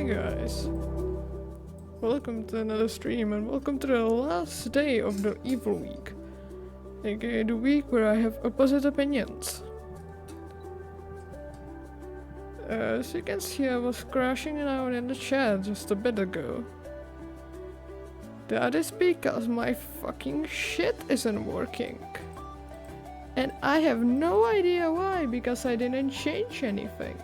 Hi guys, welcome to another stream and welcome to the last day of the evil week, aka the week where I have opposite opinions. As you can see, I was crashing out in the chat just a bit ago. That is because my fucking shit isn't working. And I have no idea why, because I didn't change anything.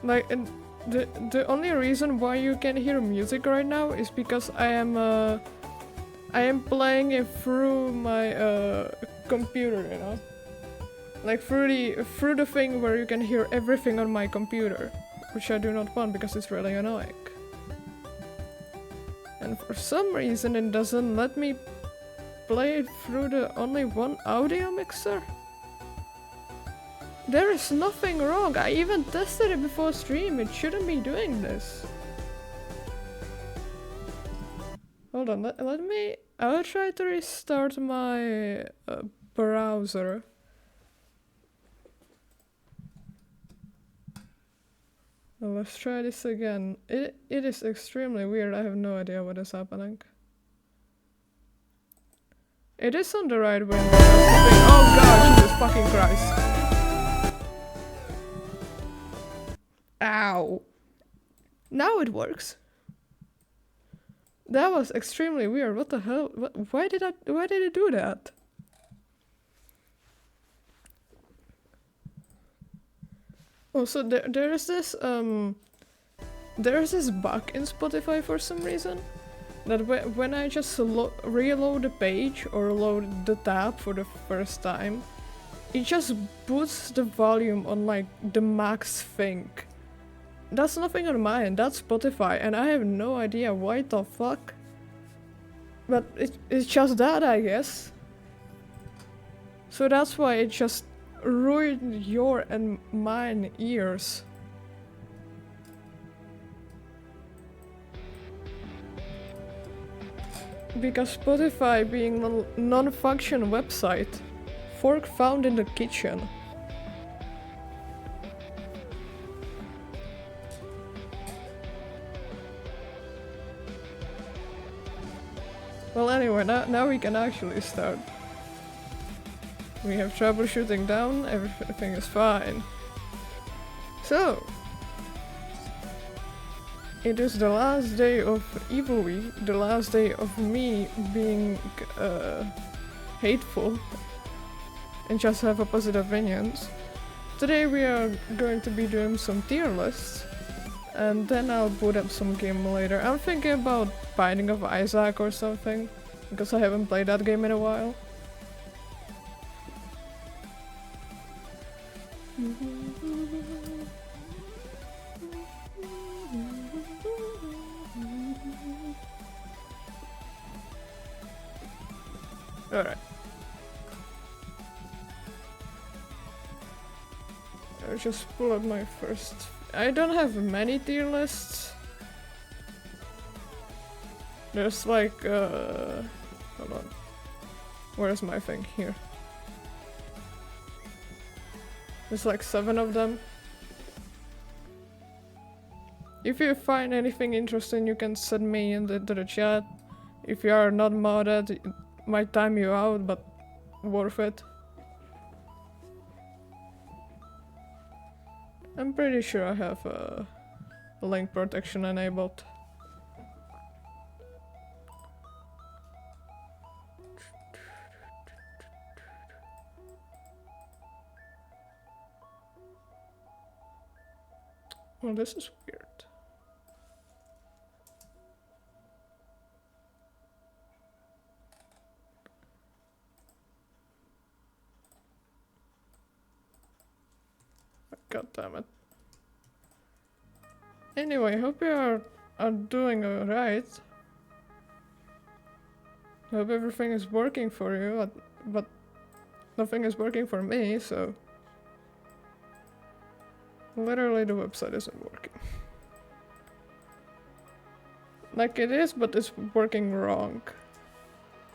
Like, and the only reason why you can hear music right now is because I am playing it through my computer, you know, like through the thing where you can hear everything on my computer, which I do not want because it's really annoying. And for some reason it doesn't let me play it through the only one audio mixer. There is nothing wrong. I even tested it before stream. It shouldn't be doing this. Hold on, let me... I'll try to restart my browser. Well, let's try this again. It is extremely weird. I have no idea what is happening. It is on the right window. Oh god, Jesus fucking Christ. Ow. Now it works. That was extremely weird. What the hell? Why did it do that? Also, there's this bug in Spotify for some reason that when I just reload the page or load the tab for the first time, it just puts the volume on like the max thing. That's nothing on mine, that's Spotify, and I have no idea why the fuck. But it's just that, I guess. So that's why it just ruined your and mine ears. Because Spotify being a non-function website, fork found in the kitchen. Well, anyway, now we can actually start. We have troubleshooting down, everything is fine. So, it is the last day of Evil Week, the last day of me being hateful and just have opposite opinions. Today we are going to be doing some tier lists. And then I'll boot up some game later. I'm thinking about Binding of Isaac or something, because I haven't played that game in a while. Alright. I'll just pull up my first... I don't have many tier lists. There's like, hold on. Where's my thing? Here. There's like 7 of them. If you find anything interesting, you can send me into the chat. If you are not modded, it might time you out, but worth it. I'm pretty sure I have link protection enabled. Well, this is weird. God damn it. Anyway, hope you are doing alright. Hope everything is working for you, but nothing is working for me, so... Literally the website isn't working. Like it is, but it's working wrong.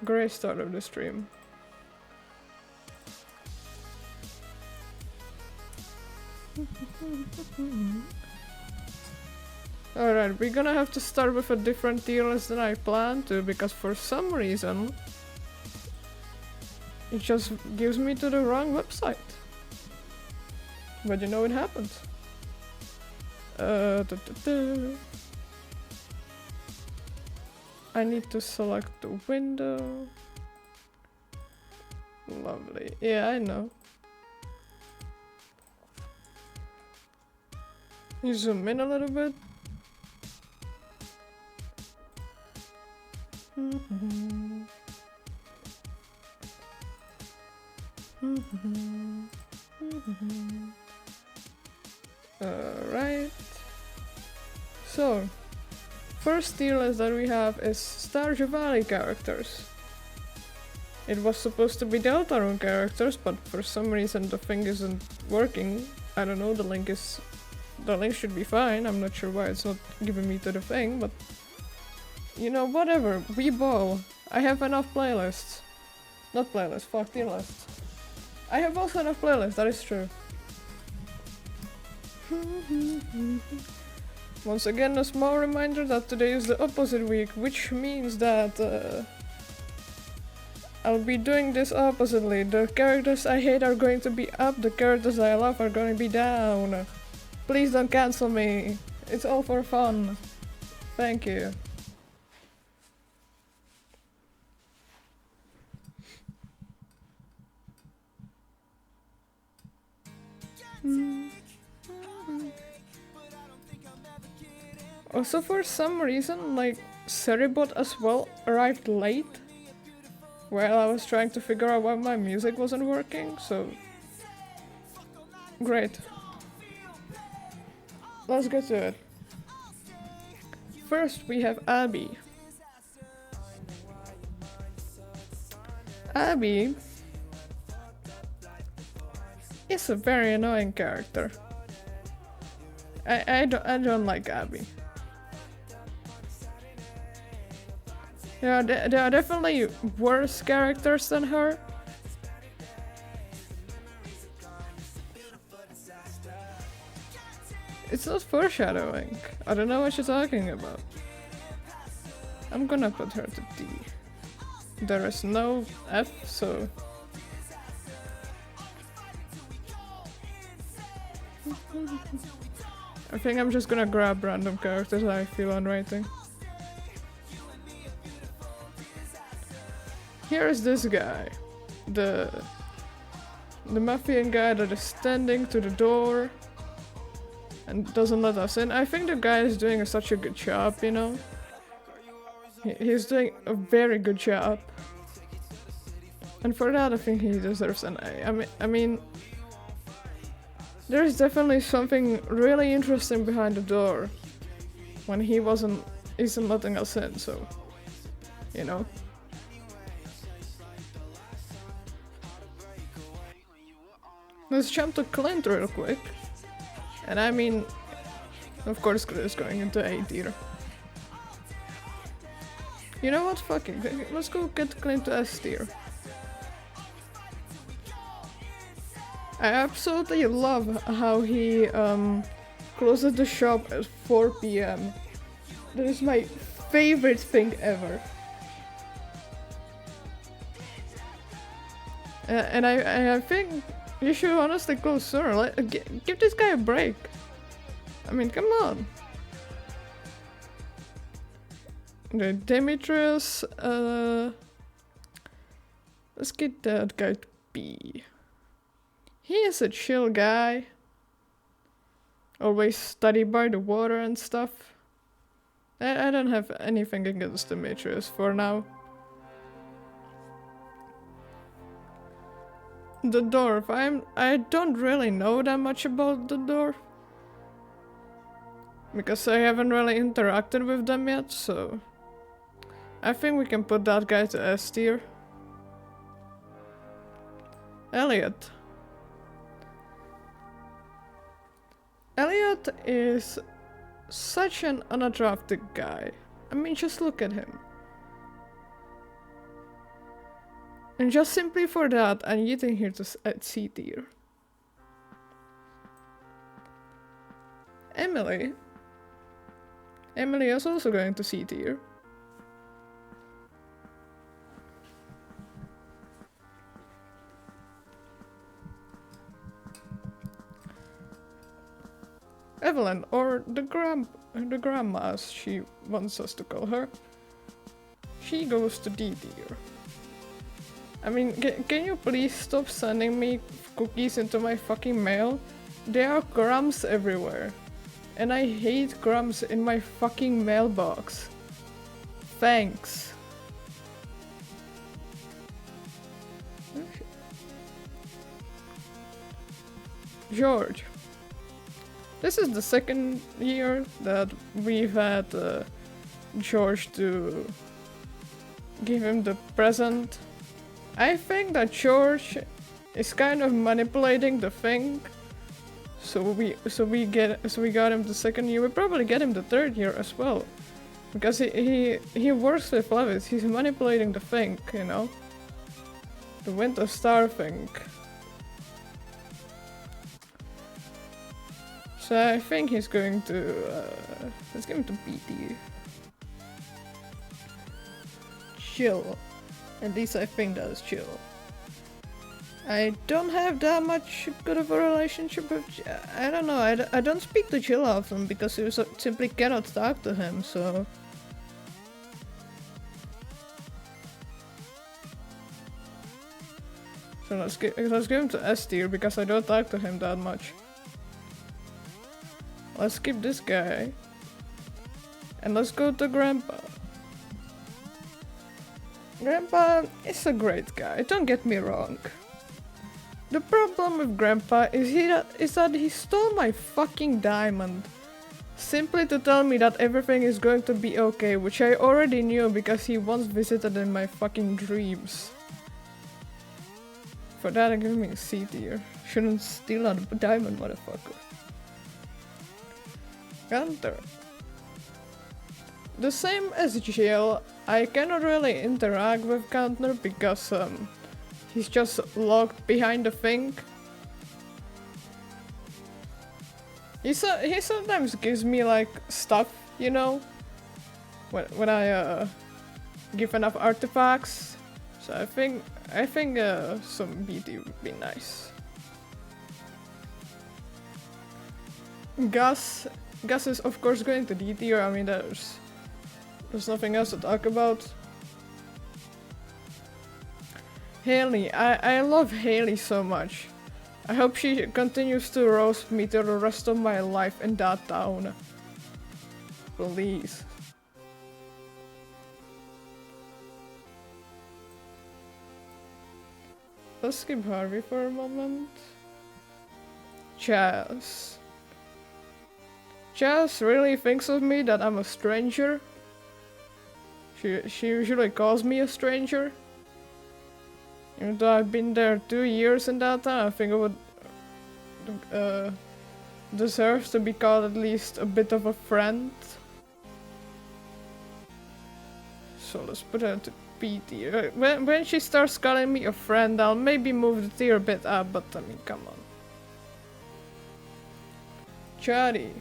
Great start of the stream. Alright, we're gonna have to start with a different tier list than I planned to, because for some reason it just gives me to the wrong website. But you know it happens. I need to select the window. Lovely. Yeah, I know. You zoom in a little bit. Alright. So, first tier list that we have is Stardew Valley characters. It was supposed to be Deltarune characters, but for some reason the thing isn't working. I don't know, the link should be fine. I'm not sure why it's not giving me to the thing, but you know, whatever, we ball. I have enough playlists. Not playlists, fuck, tier lists. I have also enough playlists, that is true. Once again, a small reminder that today is the opposite week, which means that I'll be doing this oppositely. The characters I hate are going to be up, the characters I love are going to be down. Please don't cancel me. It's all for fun. Thank you. Also, for some reason, like, Seribot as well arrived late while I was trying to figure out why my music wasn't working, so great. Let's get to it. First, we have Abby. Abby is a very annoying character. I don't like Abby. There are definitely worse characters than her. It's not foreshadowing. I don't know what you're talking about. I'm gonna put her to D. There is no F, so... I think I'm just gonna grab random characters I feel on writing. Here is this guy. The Mafia guy that is standing to the door and doesn't let us in. I think the guy is doing such a good job, you know? He's doing a very good job. And for that I think he deserves an A. I mean there's definitely something really interesting behind the door when he isn't letting us in, so you know. Let's jump to Clint real quick. And I mean, of course Clint is going into A tier. You know what, fuck it, let's go get Clint to S tier. I absolutely love how he closes the shop at 4 PM. That is my favorite thing ever. And I think you should honestly close sooner. Give this guy a break. I mean, come on. The Demetrius, let's get that guy to B. He is a chill guy. Always study by the water and stuff. I don't have anything against Demetrius for now. The dwarf. I don't really know that much about the dwarf. Because I haven't really interacted with them yet, so... I think we can put that guy to S tier. Elliot. Elliot is such an unattractive guy. I mean, just look at him. And just simply for that, I'm getting here to at C tier. Emily. Emily is also going to C tier. Evelyn, or the grandma as she wants us to call her. She goes to D tier. I mean, can you please stop sending me cookies into my fucking mail? There are crumbs everywhere. And I hate crumbs in my fucking mailbox. Thanks. George. This is the second year that we've had George to give him the present. I think that George is kind of manipulating the thing. So we got him the second year. We probably get him the third year as well, because he works with Levis. He's manipulating the thing, you know, the Winter Star thing. So I think he's going to let's give him to BT. Chill. At least I think that is chill. I don't have that much good of a relationship with... I don't know, I don't speak to Chill often because you simply cannot talk to him, so... So let's give him to S tier because I don't talk to him that much. Let's skip this guy. And let's go to Grandpa. Grandpa is a great guy, don't get me wrong. The problem with Grandpa is that he stole my fucking diamond. Simply to tell me that everything is going to be okay, which I already knew because he once visited in my fucking dreams. For that, I'm giving me a C tier. Shouldn't steal a diamond, motherfucker. Gunter. The same as Jill, I cannot really interact with Gunter because he's just locked behind the thing. He sometimes gives me like stuff, you know, when I give enough artifacts. So I think some BT would be nice. Gus is of course going to D tier. I mean, there's nothing else to talk about. Haley, I love Haley so much. I hope she continues to roast me to the rest of my life in that town. Please. Let's skip Harvey for a moment. Chaz. Chaz really thinks of me that I'm a stranger. She usually calls me a stranger. Even though I've been there 2 years in that time, I think I would deserve to be called at least a bit of a friend. So let's put her to B tier. When she starts calling me a friend, I'll maybe move the tier a bit up, but I mean, come on. Chari.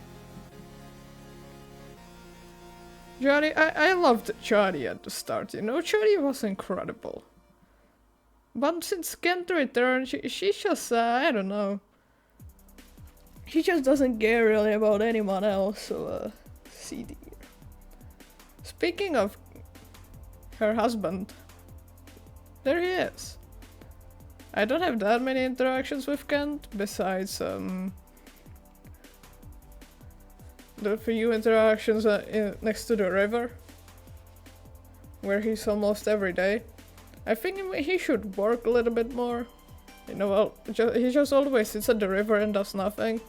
Chari, I loved Chari at the start, you know, Chari was incredible. But since Kent returned, she's just, I don't know. She just doesn't care really about anyone else, so, C tier. Speaking of her husband, there he is. I don't have that many interactions with Kent, besides, the few interactions next to the river, where he's almost every day. I think he should work a little bit more. You know, well, he just always sits at the river and does nothing.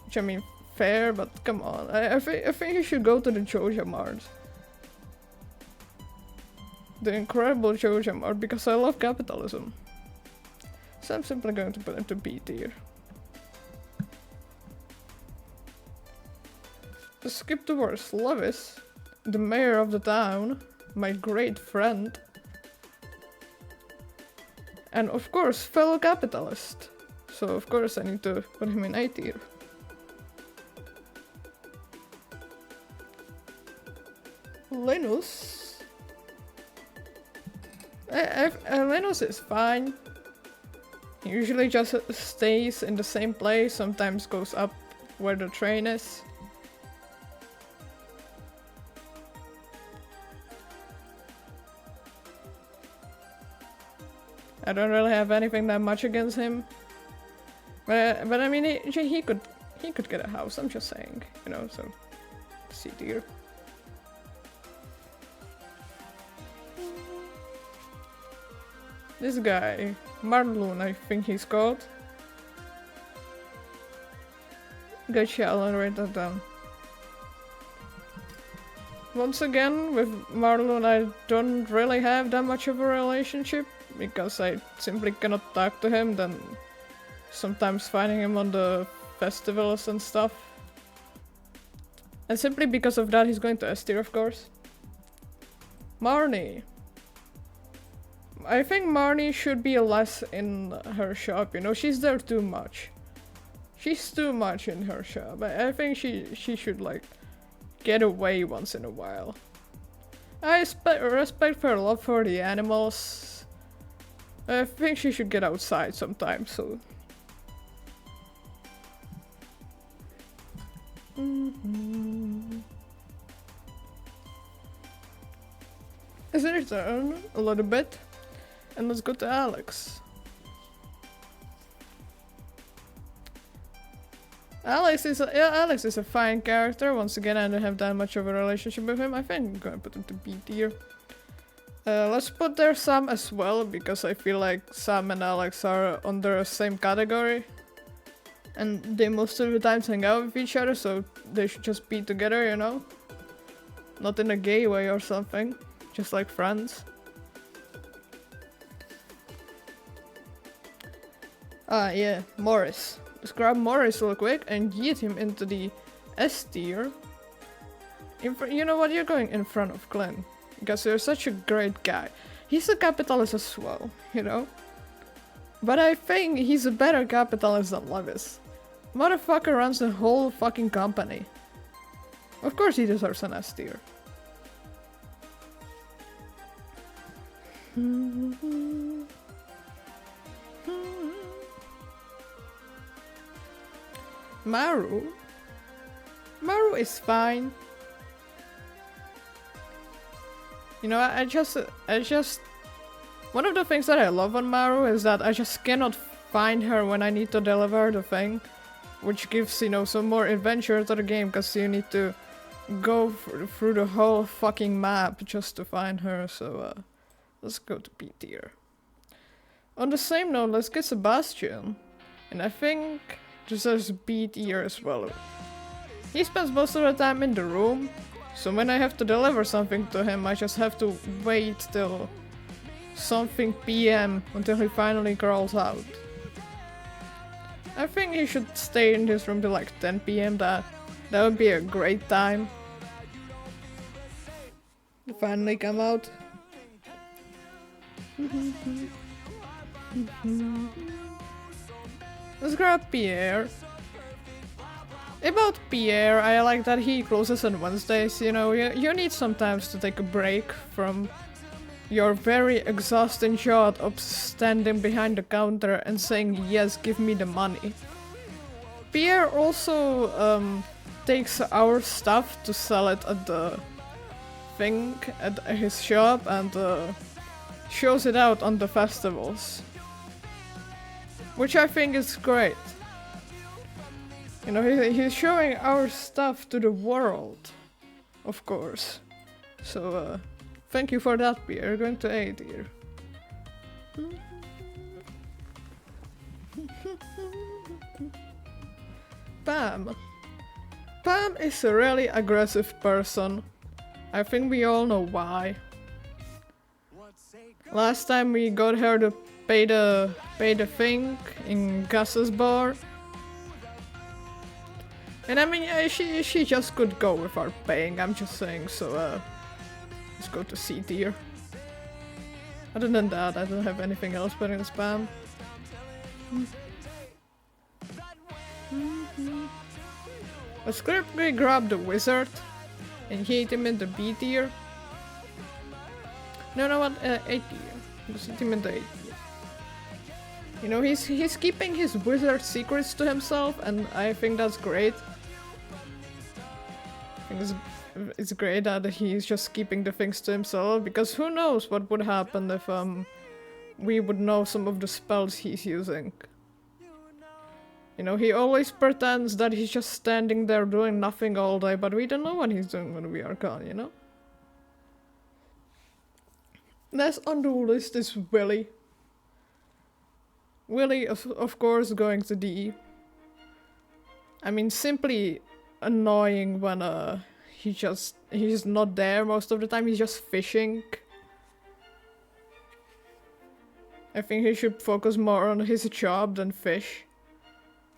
Which I mean, fair, but come on. I think he should go to the Joja Mart. The incredible Joja Mart, because I love capitalism. So I'm simply going to put him to B tier. To skip towards Levis, the mayor of the town, my great friend. And of course, fellow capitalist. So of course I need to put him in A tier. Linus. Linus is fine. He usually just stays in the same place, sometimes goes up where the train is. I don't really have anything that much against him. But I mean, he could get a house, I'm just saying, you know, so C tier. This guy, Marloon, I think he's called. Gotcha, I'll write that down. Once again, with Marloon I don't really have that much of a relationship, because I simply cannot talk to him, then sometimes finding him on the festivals and stuff. And simply because of that he's going to S tier, of course. Marnie. I think Marnie should be less in her shop, you know, she's there too much. She's too much in her shop. I think she should like get away once in a while. I respect her love for the animals. I think she should get outside sometimes, so. Is it return a little bit? And let's go to Alex. Alex is a fine character. Once again, I don't have that much of a relationship with him. I think I'm gonna put him to B tier. Let's put there Sam as well, because I feel like Sam and Alex are under the same category. And they most of the time hang out with each other, so they should just be together, you know? Not in a gay way or something, just like friends. Ah, yeah, Morris. Let's grab Morris real quick and yeet him into the S tier. You know what? You're going in front of Glenn. Because you're such a great guy. He's a capitalist as well, you know? But I think he's a better capitalist than Levis. Motherfucker runs the whole fucking company. Of course he deserves an S tier. Maru? Maru is fine. You know, I just... One of the things that I love on Maru is that I just cannot find her when I need to deliver the thing. Which gives, you know, some more adventure to the game, because you need to go through the whole fucking map just to find her, so let's go to B tier. On the same note, let's get Sebastian. And I think deserves B tier as well. He spends most of the time in the room, so when I have to deliver something to him, I just have to wait till something PM until he finally crawls out. I think he should stay in this room till like 10 PM, that would be a great time. Finally come out. Let's grab Pierre. About Pierre, I like that he closes on Wednesdays, you know, you need sometimes to take a break from your very exhausting job of standing behind the counter and saying, yes, give me the money. Pierre also takes our stuff to sell it at the thing, at his shop, and shows it out on the festivals. Which I think is great. You know, he's showing our stuff to the world, of course. So, thank you for that, Pierre. Going to A tier. Pam. Pam is a really aggressive person. I think we all know why. Last time we got her to pay the thing in Gus's bar. And I mean, she just could go without paying, I'm just saying, so let's go to C tier. Other than that, I don't have anything else but in spam. Let's quickly grab the wizard and hit him in the B tier. No, what? A tier. Let's hit him in the A tier. You know, he's keeping his wizard secrets to himself, and I think that's great. I think it's great that he's just keeping the things to himself, because who knows what would happen if we would know some of the spells he's using. You know, he always pretends that he's just standing there doing nothing all day, but we don't know what he's doing when we are gone, you know? Next on the list is Willy. Willy, of course, going to D. I mean, simply annoying when he's not there most of the time, he's just fishing. I think he should focus more on his job than fish.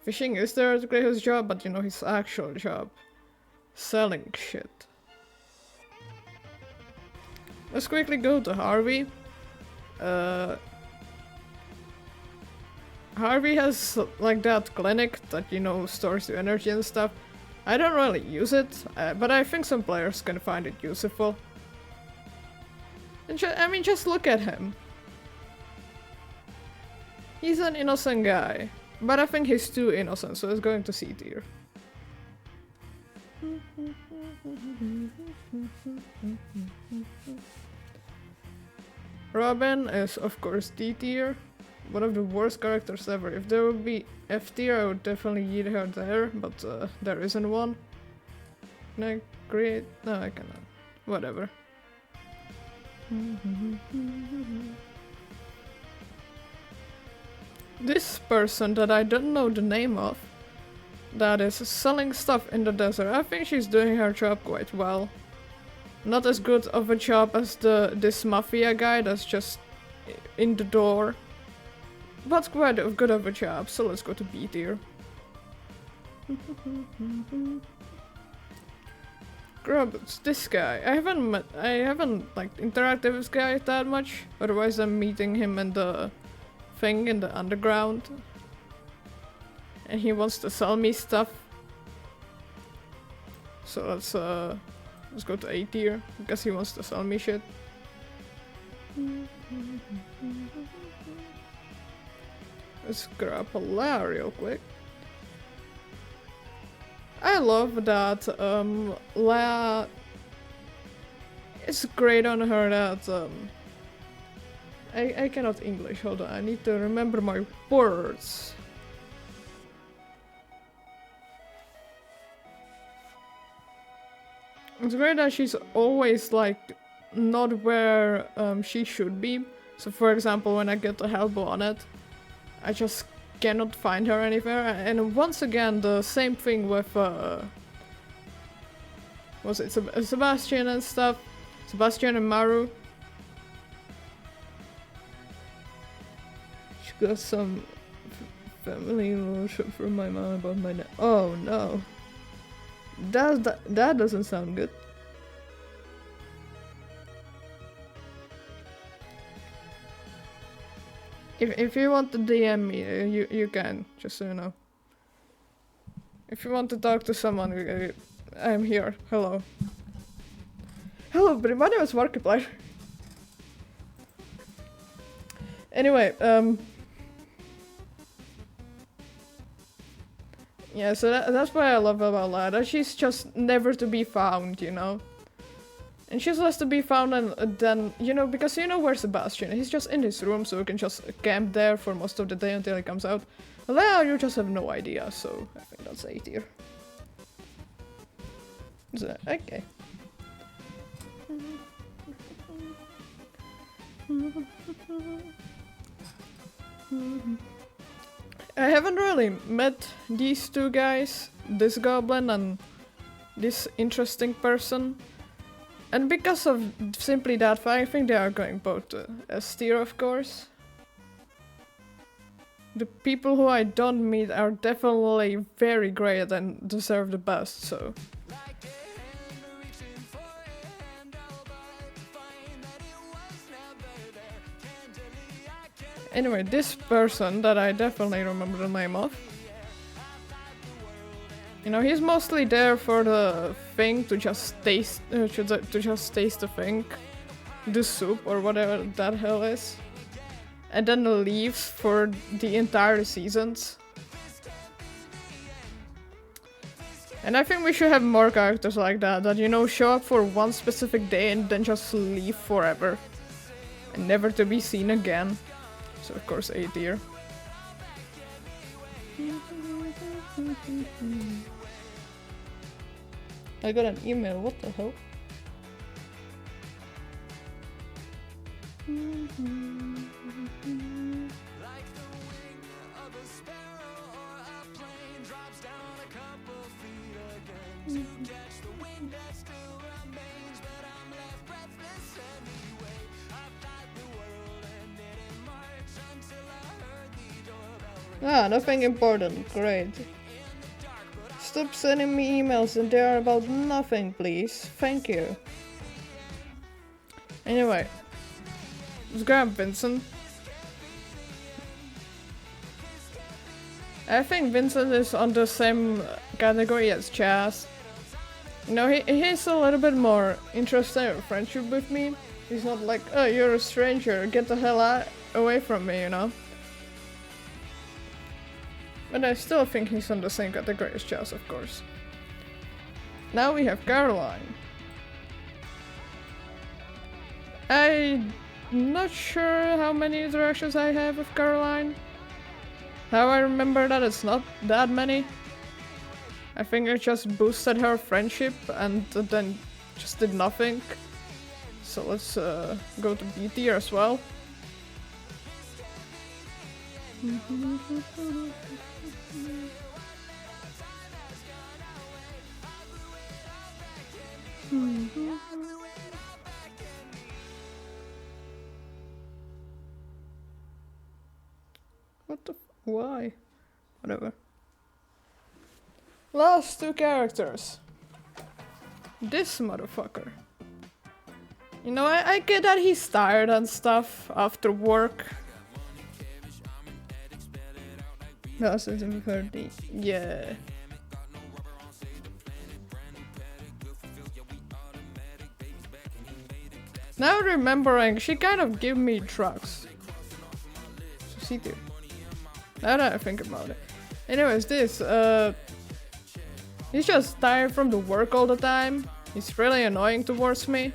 Fishing is their greatest job, but you know, his actual job. Selling shit. Let's quickly go to Harvey. Harvey has like that clinic that, you know, stores your energy and stuff. I don't really use it, but I think some players can find it useful. And I mean, just look at him. He's an innocent guy. But I think he's too innocent, so it's going to C tier. Robin is of course D tier. One of the worst characters ever. If there would be F tier, I would definitely eat her there, but there isn't one. Can I create? No, I cannot. Whatever. This person that I don't know the name of, that is selling stuff in the desert, I think she's doing her job quite well. Not as good of a job as this mafia guy that's just in the door, but quite a good of a job, so let's go to B tier. Grubs, this guy. I haven't like interacted with this guy that much, otherwise I'm meeting him in the thing in the underground, and he wants to sell me stuff, so let's go to A tier because he wants to sell me shit. Let's grab Hala real quick. I love that La is great on her that I cannot English, hold on, I need to remember my words. It's great that she's always like not where she should be. So for example, when I get the help on it, I just cannot find her anywhere. And once again, the same thing with was it Sebastian and stuff? Sebastian and Maru. She got some family emotion from my mom about my oh no. That doesn't sound good. If you want to DM me, you can, just so you know. If you want to talk to someone, I'm here. Hello. Hello, but my name is Markiplier. Anyway, yeah, so that's what I love about Lada. She's just never to be found, you know? And she's less to be found and then, you know, because you know where Sebastian is. He's just in his room, so we can just camp there for most of the day until he comes out. Lea, you just have no idea, so I think that's A tier. So, okay. I haven't really met these two guys, this goblin and this interesting person. And because of simply that, I think they are going both to S tier, of course. The people who I don't meet are definitely very great and deserve the best, so... Anyway, this person that I definitely remember the name of. You know, he's mostly there for the thing to just taste, to just taste the thing, the soup or whatever that hell is, and then leaves for the entire seasons. And I think we should have more characters like that, you know, show up for one specific day and then just leave forever. And never to be seen again. So of course A tier. I got an email, what the hell? Ah, nothing important, great. Stop sending me emails and they are about nothing, please. Thank you. Anyway, let's grab Vincent. I think Vincent is on the same category as Chaz. You know, he's a little bit more interested in friendship with me. He's not like, oh, you're a stranger, get the hell away from me, you know? But I still think he's on the same category as Chaz, of course. Now we have Caroline. I'm not sure how many interactions I have with Caroline. How I remember that it's not that many. I think I just boosted her friendship and then just did nothing. So let's go to B tier as well. What the why? Whatever. Last two characters. This motherfucker. You know, I get that he's tired and stuff after work. That's 30. Yeah. Now remembering, she kind of gave me drugs. So see too. Now that I think about it. Anyways, this, he's just tired from the work all the time. He's really annoying towards me.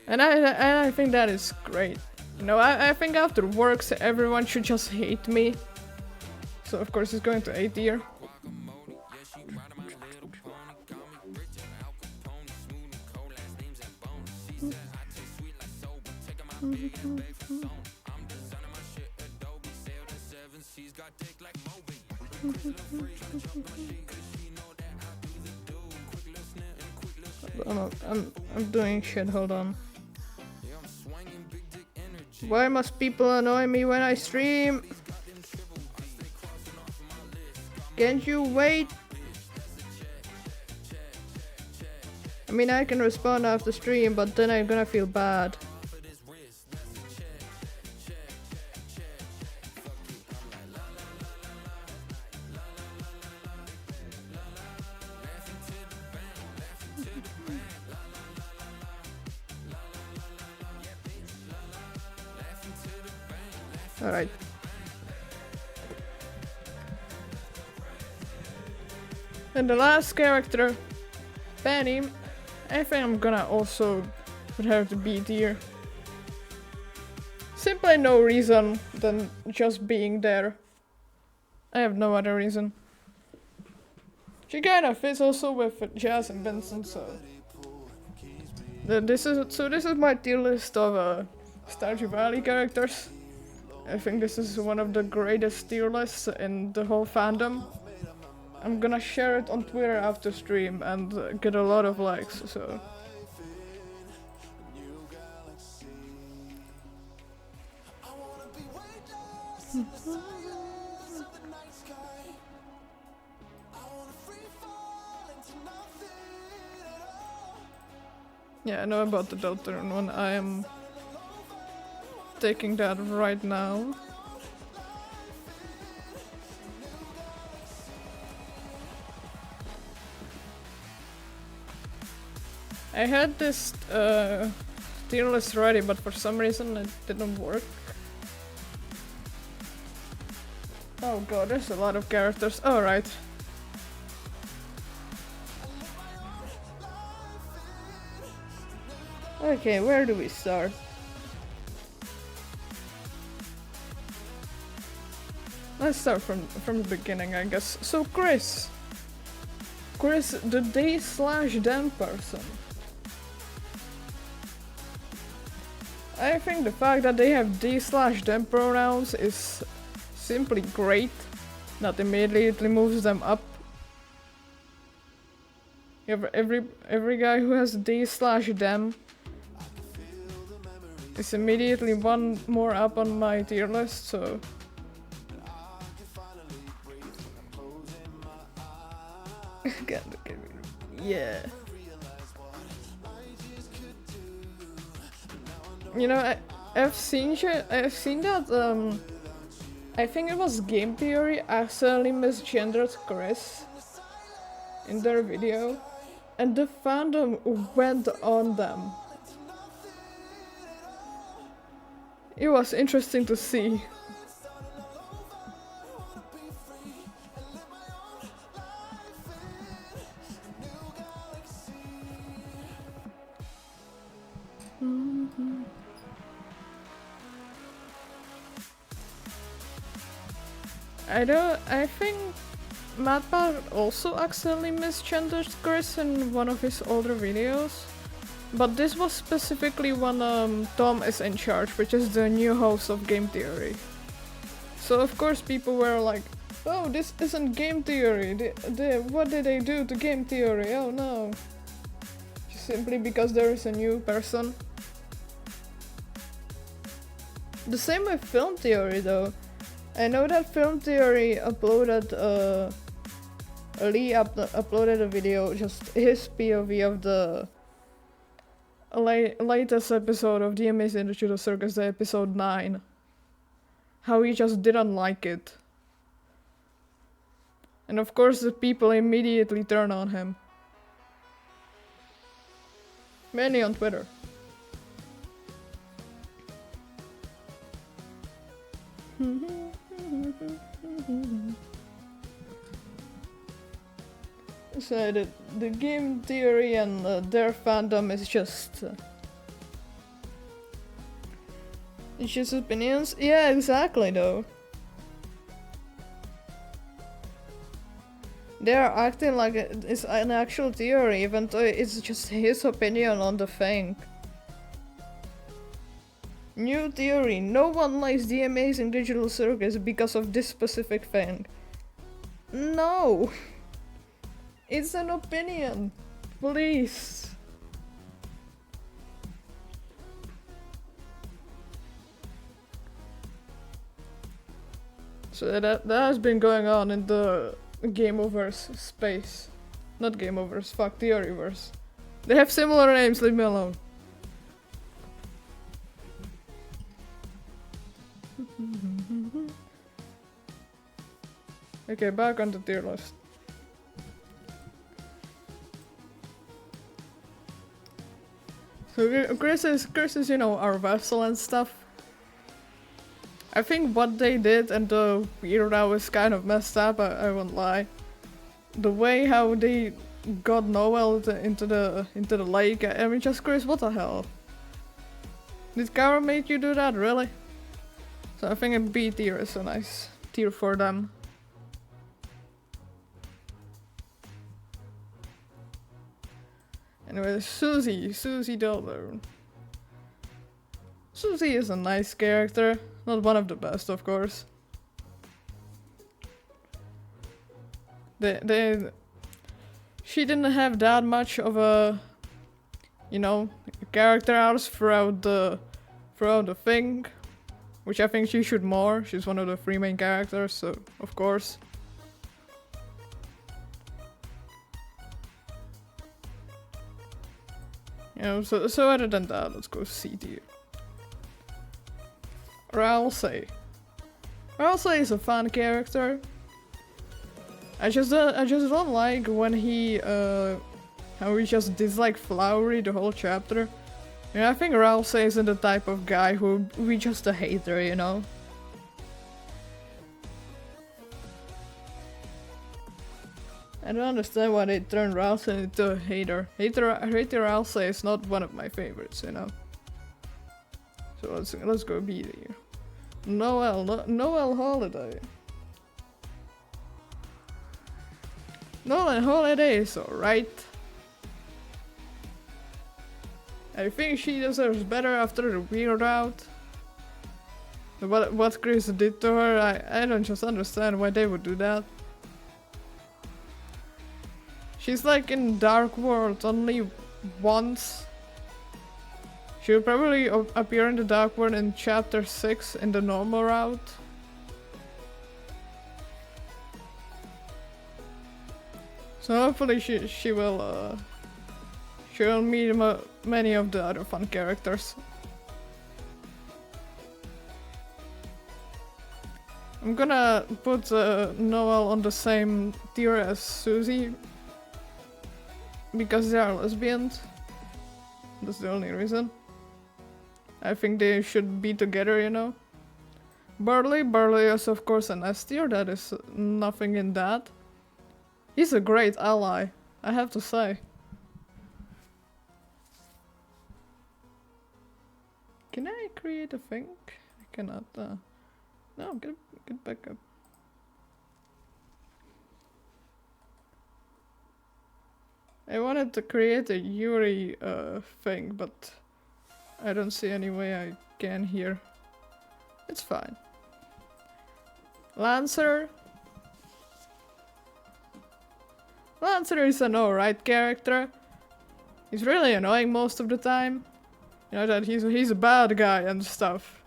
And I think that is great. You know, I think after work everyone should just hate me. So of course it's going to A tier. I'm doing shit, hold on. Why must people annoy me when I stream? Can't you wait? I mean, I can respond after stream, but then I'm gonna feel bad. Alright. And the last character, Penny, I think I'm gonna also put her to B tier. Simply no reason than just being there. I have no other reason. She kind of fits also with Jazz and Vincent, so... This is my tier list of Stardew Valley characters. I think this is one of the greatest tier lists in the whole fandom. I'm gonna share it on Twitter after stream and get a lot of likes, so... Yeah, I know about the Deltarune one. I am taking that right now. I had this tier list ready, but for some reason it didn't work. Oh god, there's a lot of characters. Alright. Okay, where do we start? Let's start from the beginning, I guess. So Chris, the D/them person. I think the fact that they have D/them pronouns is simply great. That immediately moves them up. Every guy who has D/them is immediately one more up on my tier list, so yeah. You know, I've seen that. I think it was Game Theory accidentally misgendered Chris in their video, and the fandom went on them. It was interesting to see. I think Madpad also accidentally misgendered Chris in one of his older videos. But this was specifically when Tom is in charge, which is the new host of Game Theory. So of course people were like, oh, this isn't Game Theory, what did they do to Game Theory, oh no. Just simply because there is a new person. The same with Film Theory though. I know that Film Theory uploaded uploaded a video, just his POV of the latest episode of The Amazing Digital Circus, the episode 9. How he just didn't like it. And of course the people immediately turn on him. Mainly on Twitter. So the Game Theory and their fandom is just it's just opinions. Yeah, exactly though. They are acting like it's an actual theory, even though it's just his opinion on the thing. New theory: no one likes The Amazing Digital Circus because of this specific thing. No! It's an opinion! Please! So that has been going on in the Gameoverse space. Not Gameoverse, fuck, Theoryverse. They have similar names, leave me alone. Okay, back on the tier list. So Chris is, you know, our vessel and stuff. I think what they did and the era was kind of messed up, I won't lie. The way how they got Noel into the lake, I mean, just Chris, what the hell? Did Kara make you do that, really? So I think a B tier is a nice tier for them. Anyway, Susie Delbert. Susie is a nice character, not one of the best, of course. She didn't have that much of a, you know, character arcs throughout the thing, which I think she should more. She's one of the 3 main characters, so of course. You know, so other than that, let's go C tier. Ralsei. Ralsei is a fun character. I just don't like when he how he just dislike Flowery the whole chapter. Yeah, I think Ralsei isn't the type of guy who be just a hater, you know. I don't understand why they turned Ralsei into a hater. Hater Ralsei is not one of my favorites, you know. So let's go beat it here. Noel Holiday. Noel Holiday is alright. I think she deserves better after the weird out. What Chris did to her, I don't just understand why they would do that. She's like in Dark World only once. She'll probably appear in the Dark World in chapter 6 in the normal route. So hopefully she will meet many of the other fun characters. I'm gonna put Noel on the same tier as Susie because they are lesbians. That's the only reason. I think they should be together, you know. Burley is of course an S tier, that is nothing in that. He's a great ally, I have to say. Can I create a thing? I cannot. No, get back up. I wanted to create a Yuri thing, but I don't see any way I can here. It's fine. Lancer. Lancer is an alright character. He's really annoying most of the time. You know that he's a bad guy and stuff.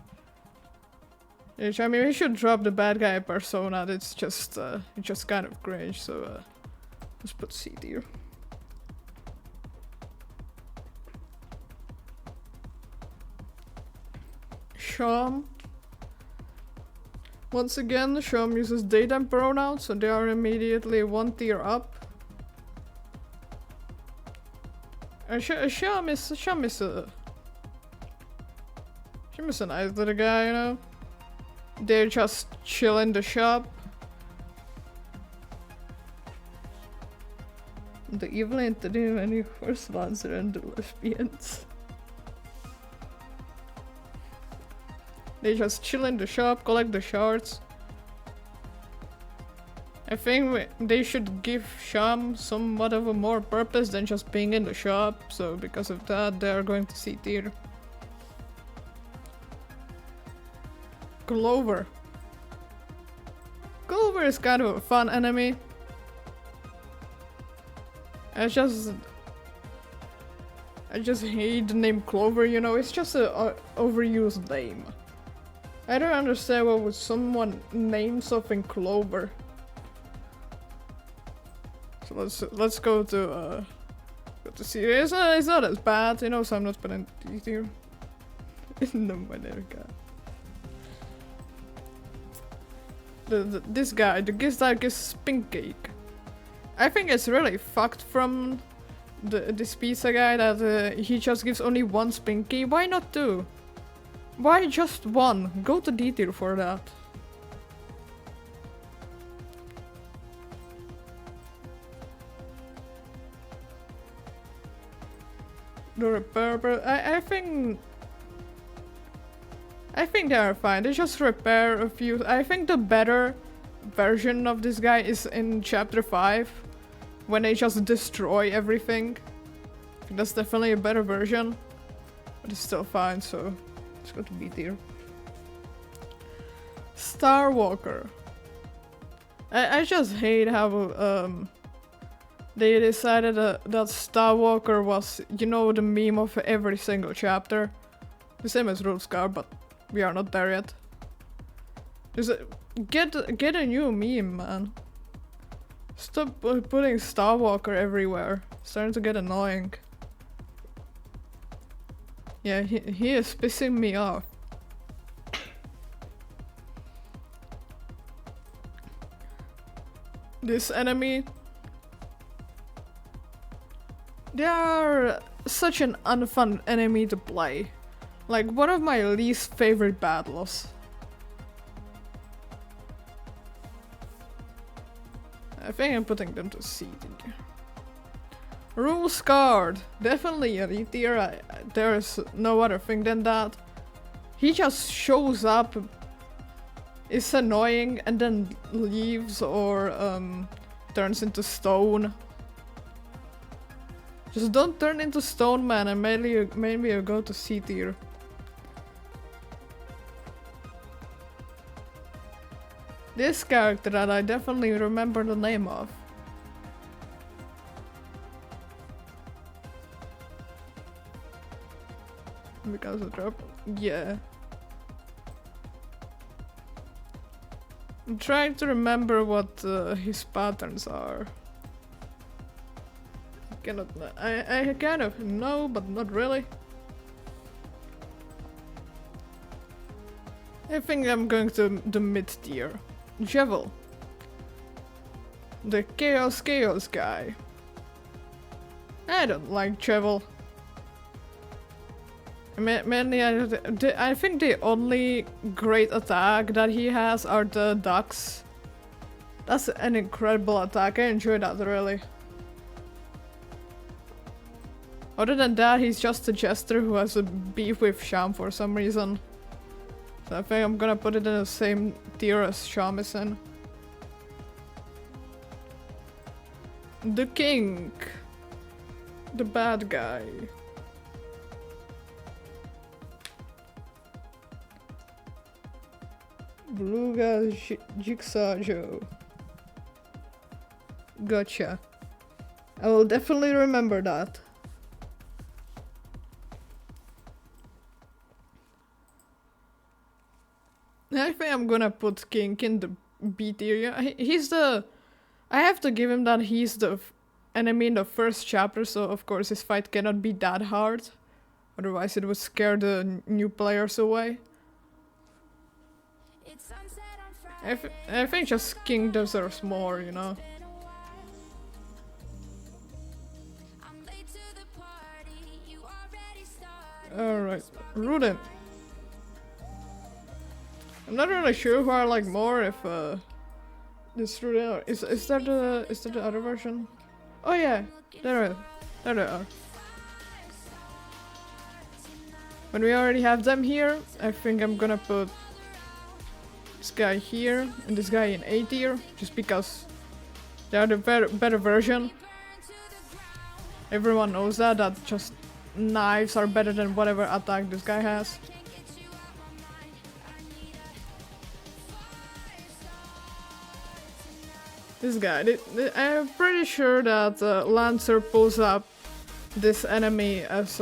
Which, I mean, we should drop the bad guy persona. It's just kind of cringe. So let's put C tier. Sham. Once again, Sham uses they them pronouns, so they are immediately one tier up. Sham is a nice little guy, you know. They just chill in the shop. The evil entity menu for sponsor and the lesbians. They just chill in the shop, collect the shards. I think they should give Sham somewhat of a more purpose than just being in the shop, so because of that they are going to C tier. Clover. Clover is kind of a fun enemy. I just hate the name Clover, you know, it's just a overused name. I don't understand why would someone name something Clover. So let's go to C. It's not as bad, you know, so I'm not putting D tier. No, my name God. This guy, the Gizdike is pink cake. I think it's really fucked from this pizza guy that he just gives only one spinky. Why not two? Why just one? Go to D tier for that. The repair, but I think they are fine. They just repair a few. I think the better version of this guy is in chapter 5, when they just destroy everything. I think that's definitely a better version, but it's still fine. So let's go to B tier. Starwalker. I just hate how they decided that Starwalker was, you know, the meme of every single chapter. The same as Roadscar, but we are not there yet. Just get a new meme, man. Stop putting Starwalker everywhere. It's starting to get annoying. Yeah, he is pissing me off. This enemy. They are such an unfun enemy to play. Like one of my least favorite battles. I think I'm putting them to C. Rules card. Definitely a D-tier. There's no other thing than that. He just shows up, is annoying, and then leaves or turns into stone. Just don't turn into stone, man, and maybe you go to C tier. This character that I definitely remember the name of. Because of drop? Yeah. I'm trying to remember what his patterns are. I kind of know, but not really. I think I'm going to the mid tier. Jevil. The Chaos guy. I don't like Jevil. Mainly, I think the only great attack that he has are the ducks. That's an incredible attack, I enjoy that really. Other than that, he's just a jester who has a beef with Sham for some reason. So I think I'm gonna put it in the same tier as Shamisen. The king. The bad guy. Beluga Jigsaw Joe. Gotcha. I will definitely remember that. I think I'm gonna put King in the B tier. He's the... I have to give him that he's the enemy in the first chapter, so of course his fight cannot be that hard. Otherwise it would scare the new players away. I think just King deserves more, you know. Alright, Rudin. I'm not really sure who I like more, if this Rudin or is that the other version? Oh yeah, there they are. When we already have them here, I think I'm gonna put this guy here and this guy in A tier, just because they are the better version. Everyone knows that just knives are better than whatever attack this guy has. This guy, I'm pretty sure that Lancer pulls up this enemy as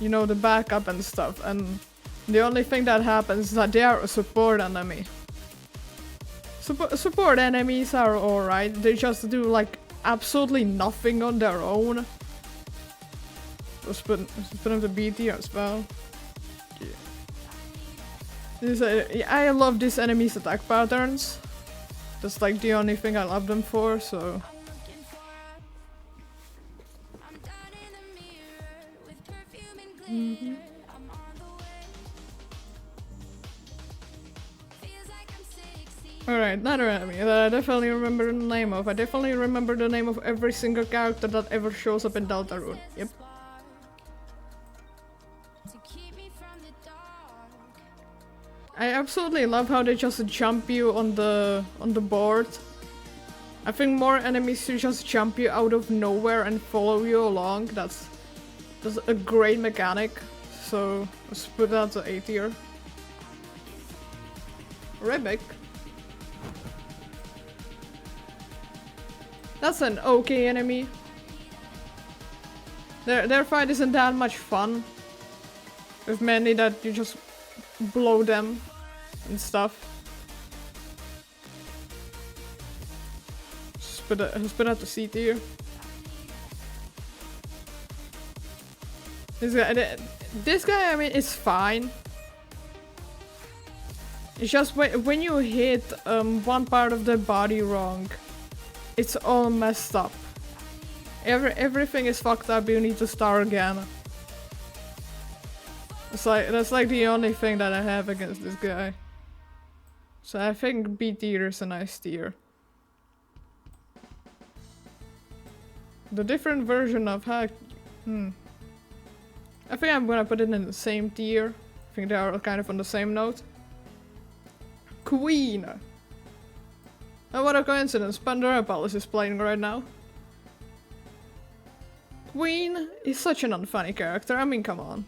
you know, the backup and stuff, and the only thing that happens is that they are a support enemy. Support enemies are alright, they just do like absolutely nothing on their own. Let's put him to B tier as well. Yeah. I love these enemies' attack patterns. That's like the only thing I love them for, so... Mm-hmm. Alright, another enemy that I definitely remember the name of. I definitely remember the name of every single character that ever shows up in Deltarune. Yep. I absolutely love how they just jump you on the board. I think more enemies should just jump you out of nowhere and follow you along. That's a great mechanic. So let's put that to A tier. Rebek. That's an okay enemy. Their fight isn't that much fun. With many that you just blow them and stuff. Let's put out the C tier. This guy, I mean, is fine. It's just when you hit one part of the body wrong, it's all messed up. Everything is fucked up, you need to start again. That's like the only thing that I have against this guy. So I think B tier is a nice tier. The different version of hack. I think I'm gonna put it in the same tier. I think they are kind of on the same note. Queen! Oh, what a coincidence, Pandora Palace is playing right now. Queen is such an unfunny character, I mean, come on.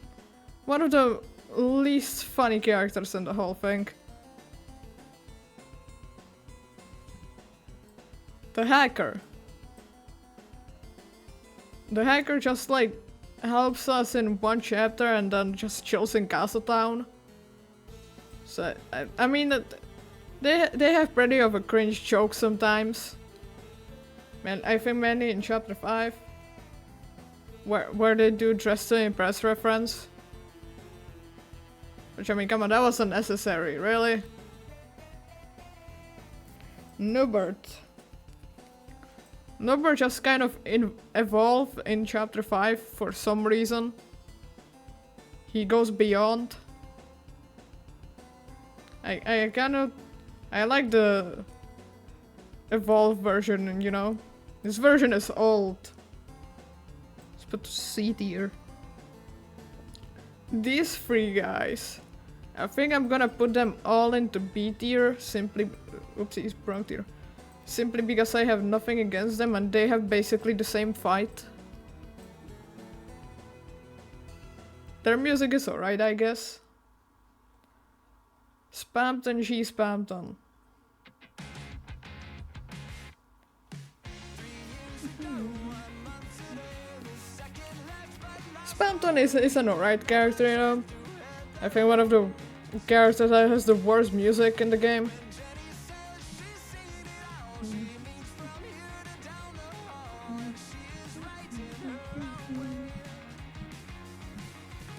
One of the least funny characters in the whole thing. The hacker. The hacker just like helps us in one chapter and then just chills in Castletown. So I mean they have plenty of a cringe joke sometimes. Man, I think mainly in chapter 5. Where they do Dress to Impress reference. Which I mean, come on, that was unnecessary, really? Nubert. Nubert just kind of evolved in chapter 5 for some reason. He goes beyond. I like the evolved version, you know? This version is old. Let's put C tier. These three guys. I think I'm gonna put them all into B tier, simply... Oopsies, wrong tier. Simply because I have nothing against them and they have basically the same fight. Their music is alright, I guess. Spamton G Spamton. Spamton is an alright character, you know. I think one of the characters that has the worst music in the game.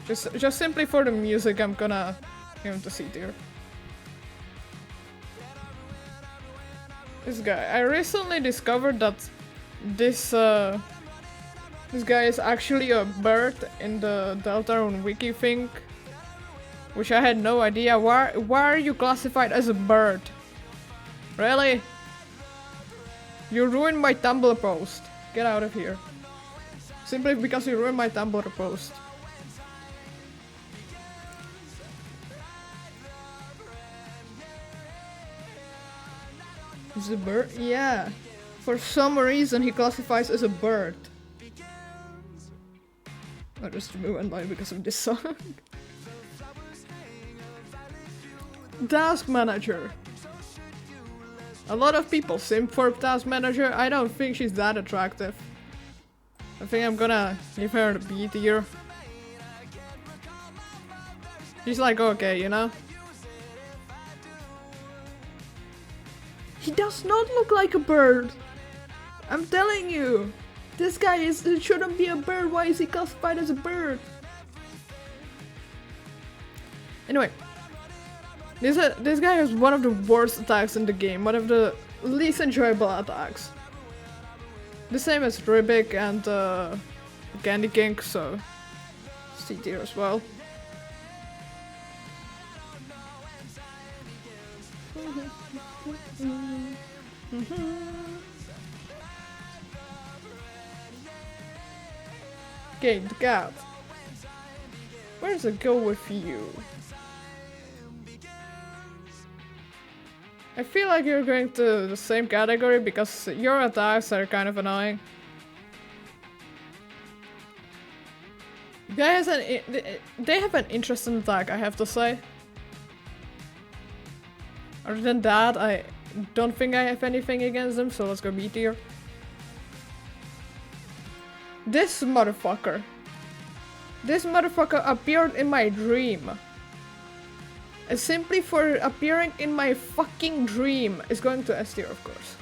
Just simply for the music, I'm gonna give him the C tier. This guy. I recently discovered that this guy is actually a bird in the Deltarune wiki thing. Which I had no idea. Why are you classified as a bird? Really? You ruined my Tumblr post. Get out of here. Simply because you ruined my Tumblr post. Is a bird? Yeah. For some reason he classifies as a bird. I just ruined mine because of this song. Task Manager. A lot of people simp for Task Manager. I don't think she's that attractive. I think I'm gonna give her the B tier. She's like okay, you know? He does not look like a bird. I'm telling you. This guy shouldn't be a bird. Why is he classified as a bird? Anyway. This guy has one of the worst attacks in the game. One of the least enjoyable attacks. The same as Rubik and Candy King, so C tier as well. Okay, the cat. Where does it go with you? I feel like you're going to the same category because your attacks are kind of annoying. They have an interesting attack, I have to say. Other than that, I don't think I have anything against them, so let's go B tier. This motherfucker. This motherfucker appeared in my dream. And simply for appearing in my fucking dream is going to S tier, of course.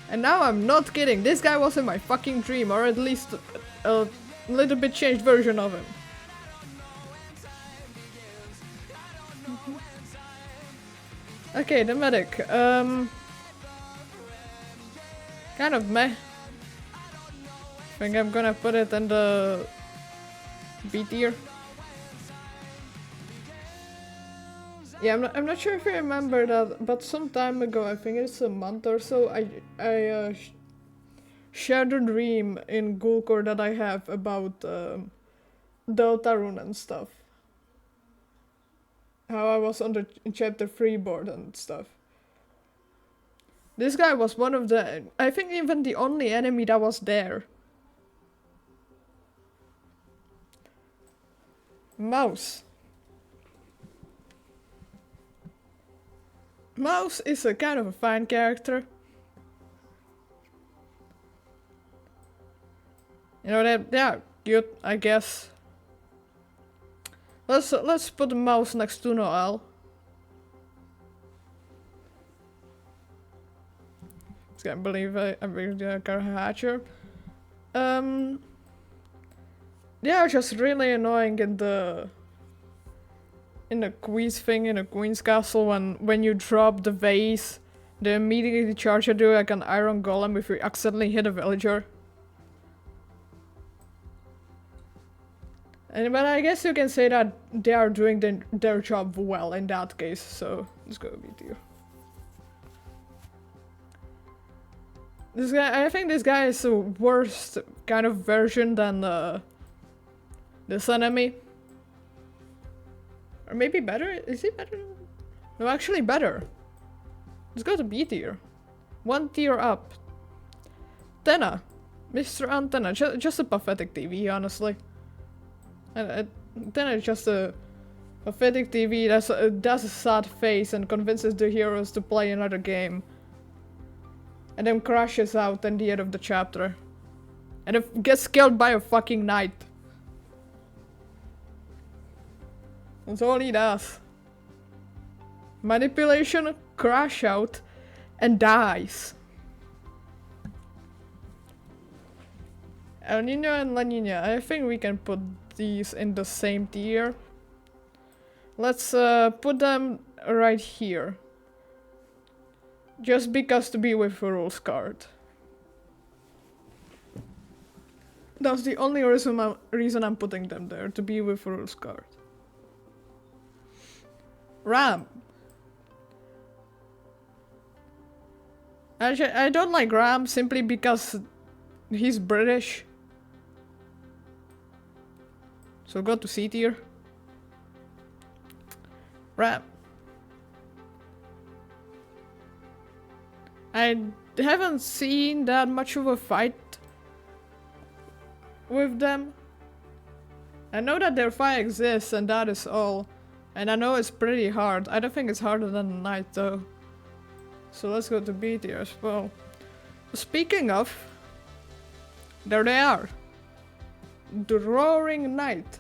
And now I'm not kidding, this guy was in my fucking dream, or at least a little bit changed version of him. Okay, the medic. Kind of meh. I think I'm gonna put it in the B tier. Yeah, I'm not sure if you remember that, but some time ago, I think it's a month or so, I shared a dream in Ghoulcore that I have about Deltarune and stuff. How I was on the chapter 3 board and stuff. This guy was one of the, I think even the only enemy that was there. Mouse. Mouse is a kind of a fine character. You know that, yeah, cute, I guess. Let's put the mouse next to Noel. I can't believe I really got a hatcher. They are just really annoying in the queen's thing, in the queen's castle, when you drop the vase, they immediately charge at you like an iron golem if you accidentally hit a villager. But I guess you can say that they are doing their job well in that case, so let's go B tier. This guy, I think this guy is the worst kind of version than this enemy. Or maybe better? Is he better? No, actually better. Let's go to B tier. 1 tier up. Tenna. Mr. Antenna. Just a pathetic TV, honestly. And then it's just a pathetic TV that does a sad face and convinces the heroes to play another game. And then crashes out in the end of the chapter. And it gets killed by a fucking knight. That's all he does. Manipulation, crash out, and dies. El Nino and La Nina, I think we can put these in the same tier. Let's put them right here. Just because to be with a rules card. That's the only reason I'm putting them there, to be with a rules card. Ram. Actually, I don't like Ram simply because he's British. So go to C tier. Ram. I haven't seen that much of a fight with them. I know that their fight exists and that is all. And I know it's pretty hard. I don't think it's harder than a knight though. So let's go to B tier as well. Speaking of, there they are. The Roaring Knight,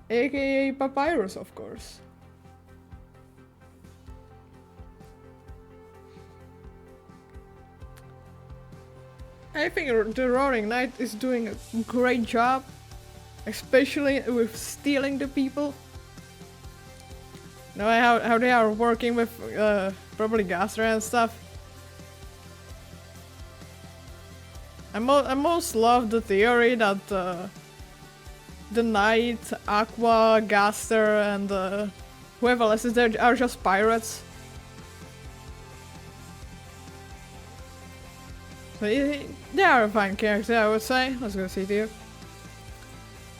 aka Papyrus, of course. I think the Roaring Knight is doing a great job, especially with stealing the people. You know how they are working with probably Gastra and stuff. I most love the theory that the Knight, Aqua, Gaster, and whoever else is there are just pirates. So they are a fine character, I would say. Let's go see here.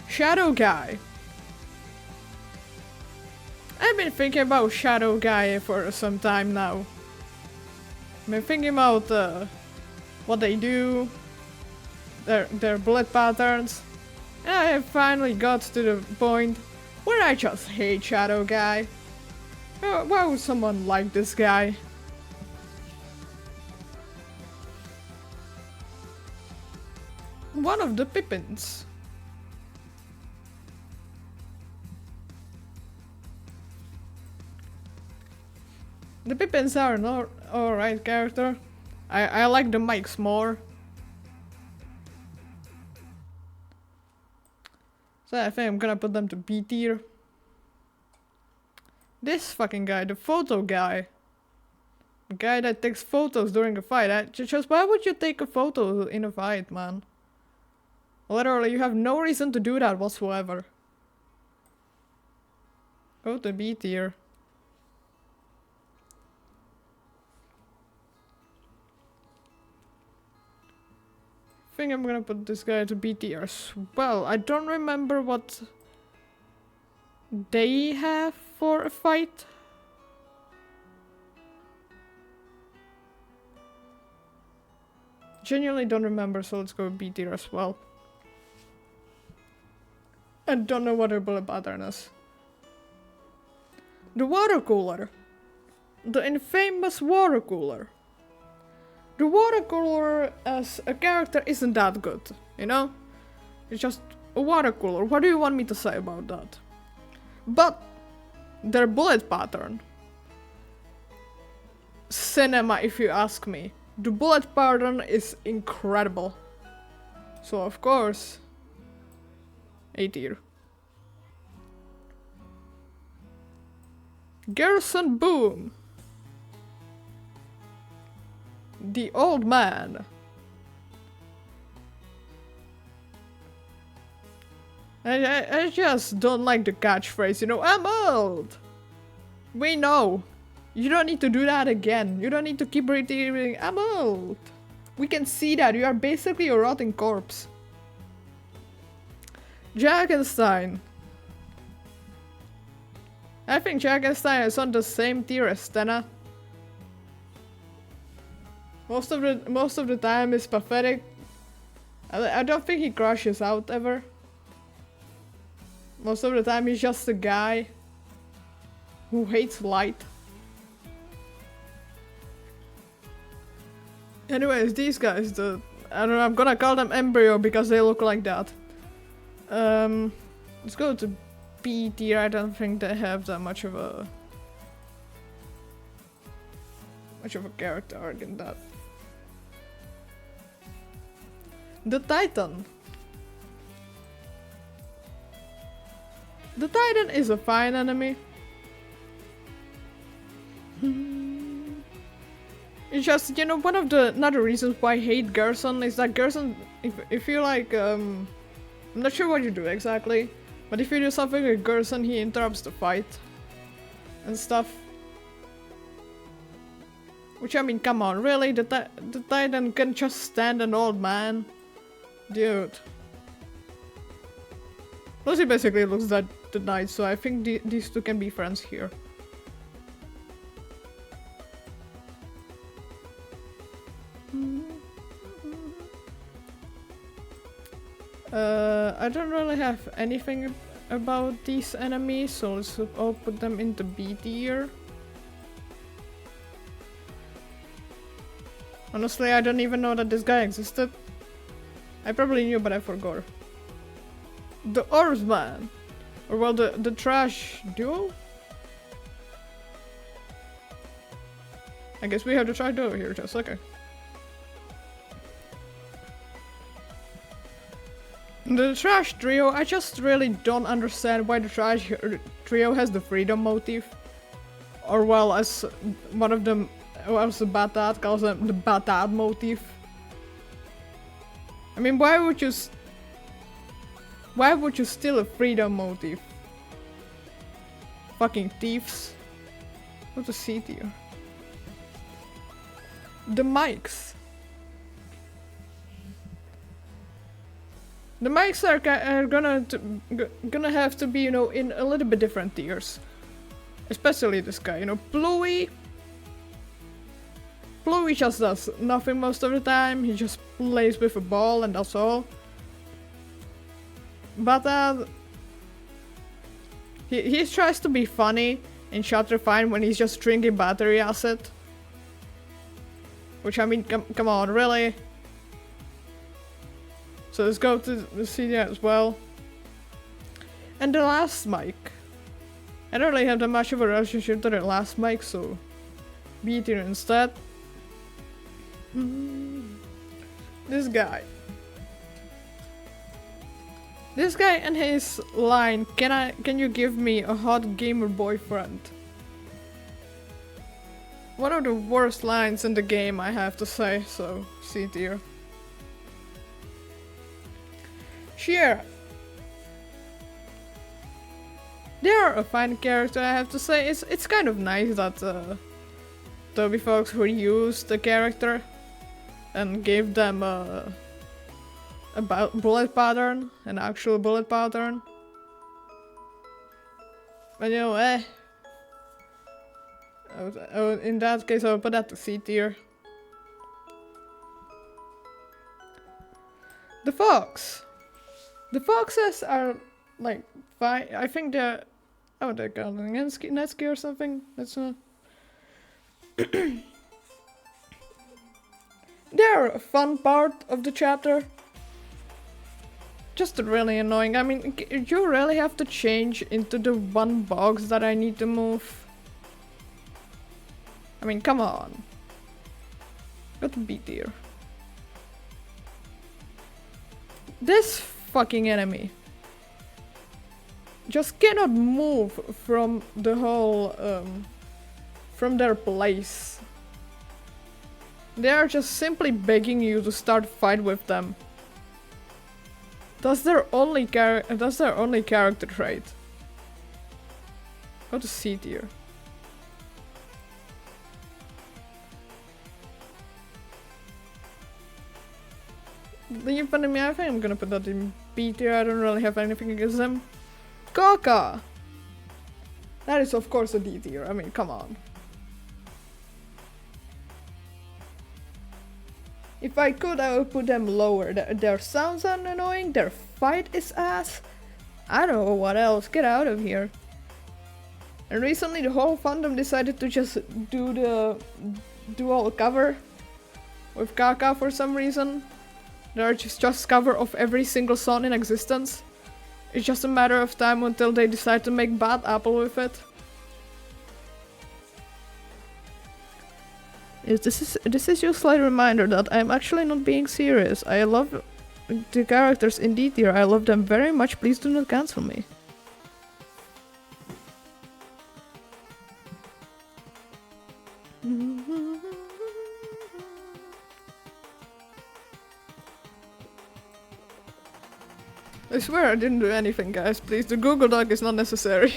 Shadow Guy. I've been thinking about Shadow Guy for some time now. I've been thinking about what they do, their blood patterns, and I finally got to the point where I just hate Shadow Guy. Why would someone like this guy? One of the Pippins. The Pippins are an alright character. I like the mics more. So I think I'm gonna put them to B tier. This fucking guy, the photo guy. The guy that takes photos during a fight. Just why would you take a photo in a fight, man? Literally, you have no reason to do that whatsoever. Go to B tier. I think I'm gonna put this guy to B tier as well. I don't remember what they have for a fight. Genuinely don't remember, so let's go B tier as well. I don't know what her bullet pattern is. The water cooler. The infamous water cooler. The water cooler as a character isn't that good, you know? It's just a water cooler. What do you want me to say about that? But their bullet pattern. Cinema, if you ask me. The bullet pattern is incredible. So of course, A tier. Garrison Boom. The old man. I just don't like the catchphrase, you know, I'm old! We know. You don't need to do that again. You don't need to keep reiterating, I'm old. We can see that you are basically a rotting corpse. Jackenstein. I think Jackenstein is on the same tier as Stena. Most of the time is pathetic. I don't think he crashes out ever. Most of the time he's just a guy who hates light. Anyways, these guys, I don't know, I'm gonna call them Embryo because they look like that. Let's go to B tier. I don't think they have that much of a character arc in that. The Titan. The Titan is a fine enemy. It's just, you know, one of the another reasons why I hate Gerson is that Gerson, if you like, I'm not sure what you do exactly, but if you do something with Gerson, he interrupts the fight and stuff. Which, I mean, come on, really? The Titan can just stand an old man? Dude. Plus he basically looks like the knight, so I think these two can be friends here. I don't really have anything about these enemies, so let's all put them into B tier. Honestly, I don't even know that this guy existed. I probably knew, but I forgot. The Oarsman! Or well, the trash duo? I guess we have the trash duo here, just okay. The trash trio, I just really don't understand why the trash trio has the freedom motif. Or well, as one of them, as the Batad calls them, the Batad motif. I mean, why would you steal a freedom motif? Fucking thieves. Go to C tier. The mics. The mics are gonna have to be, you know, in a little bit different tiers. Especially this guy, you know, Bluey. Bluey just does nothing most of the time. He just plays with a ball and that's all. But he tries to be funny in Chapter 5 when he's just drinking battery acid. Which, I mean, come on, really? So let's go to the CD as well. And the last mic. I don't really have that much of a relationship to the last mic, so B tier instead. This guy. This guy and his line, can you give me a hot gamer boyfriend? One of the worst lines in the game, I have to say, so C tier. Sheer. They are a fine character, I have to say. It's kind of nice that Toby Fox reused the character and gave them a bullet pattern, an actual bullet pattern. But you know, in that case I would put that to C tier. The fox! The foxes are like fine. I think they're... Oh, they're called Netsky or something? That's not... They're a fun part of the chapter. Just really annoying. I mean, you really have to change into the one box that I need to move. I mean, come on. Got to be tier. This fucking enemy just cannot move from the whole, from their place. They are just simply begging you to start fight with them. That's their only character trait. Go to C tier. The enemy, I think I'm gonna put that in B tier. I don't really have anything against them. Kaka! That is of course a D tier. I mean, come on. If I could, I would put them lower. Their sounds are annoying, their fight is ass. I don't know what else, get out of here. And recently the whole fandom decided to just do the dual cover with Kaka for some reason. They're just cover of every single song in existence. It's just a matter of time until they decide to make Bad Apple with it. This is your slight reminder that I'm actually not being serious. I love the characters in D tier. I love them very much. Please do not cancel me. I swear I didn't do anything, guys. Please, the Google Doc is not necessary.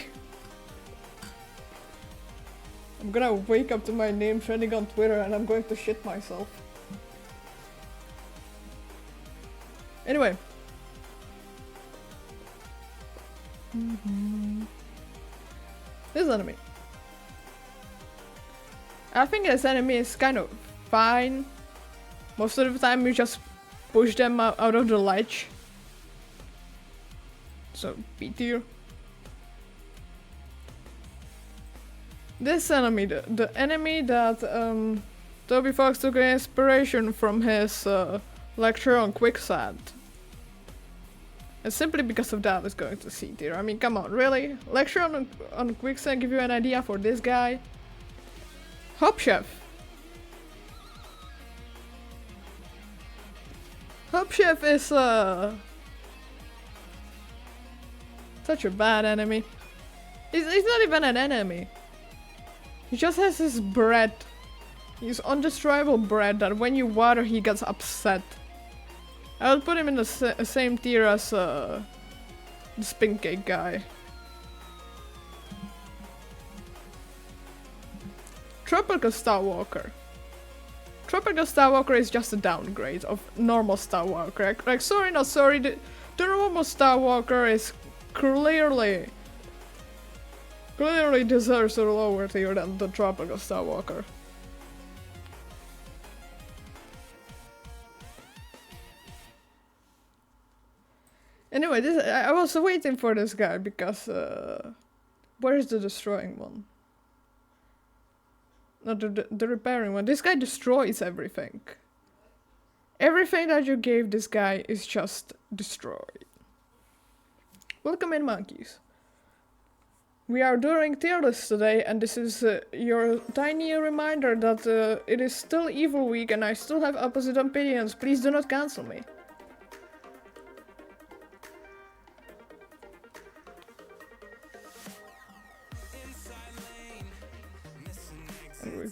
I'm gonna wake up to my name trending on Twitter and I'm going to shit myself. Anyway. This enemy. I think this enemy is kind of fine. Most of the time you just push them out of the ledge. So, B tier. This enemy, the enemy that Toby Fox took inspiration from his lecture on quicksand. And simply because of that is going to C tier. I mean, come on, really? Lecture on quicksand give you an idea for this guy? Hop Chef. Hop Chef is such a bad enemy. He's not even an enemy. He just has his bread. He's undestroyable bread that when you water he gets upset. I would put him in the same tier as the spin cake guy. Tropical Starwalker. Tropical Starwalker is just a downgrade of normal Starwalker. Like, sorry not sorry, the normal Starwalker is clearly deserves a lower tier than the Tropical Starwalker. Anyway, I was waiting for this guy because where is the destroying one? Not the repairing one. This guy destroys everything. Everything that you gave this guy is just destroyed. Welcome in, monkeys. We are doing tier lists today, and this is your tiny reminder that it is still Evil Week and I still have opposite opinions. Please do not cancel me.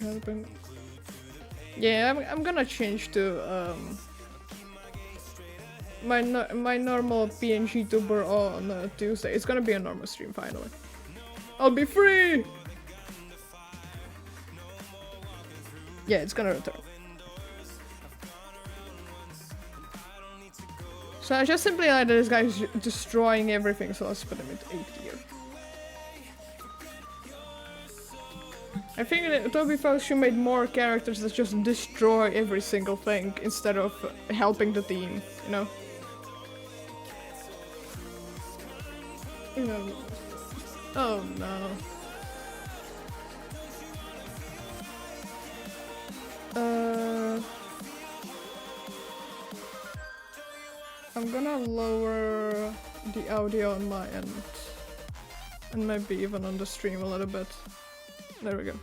helping. Yeah, I'm gonna change to my normal PNG tuber on Tuesday. It's gonna be a normal stream finally. I'll be free! Yeah, it's gonna return. So I just simply like that this guy's destroying everything, so let's put him into 8th gear. I think that Toby Fox should make more characters that just destroy every single thing instead of helping the team, you know? No. Oh no. I'm gonna lower the audio on my end. And maybe even on the stream a little bit. There we go.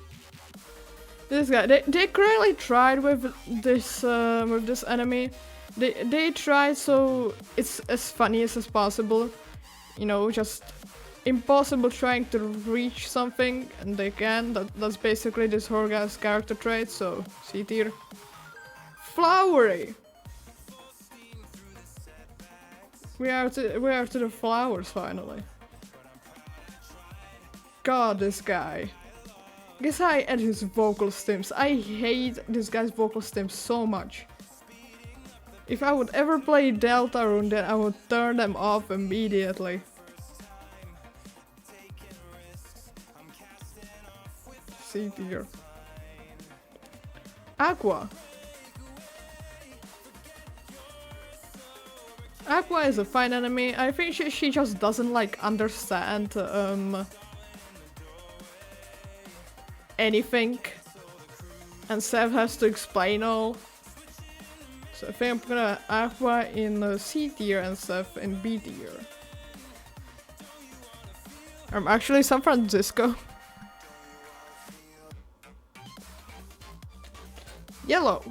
This guy, they clearly tried with this enemy. They tried so it's as funny as possible. You know, just impossible trying to reach something, and they can. That's basically this whole guy's character trait. So C tier. Flowery. We are to the flowers finally. God, this guy. This guy and his vocal stems. I hate this guy's vocal stems so much. If I would ever play Deltarune, then I would turn them off immediately. C tier. Aqua. Aqua is a fine enemy. I think she just doesn't like understand anything, and Sev has to explain all. So I think I'm gonna Aqua in C tier and Sev in B tier. I'm actually San Francisco. Yellow.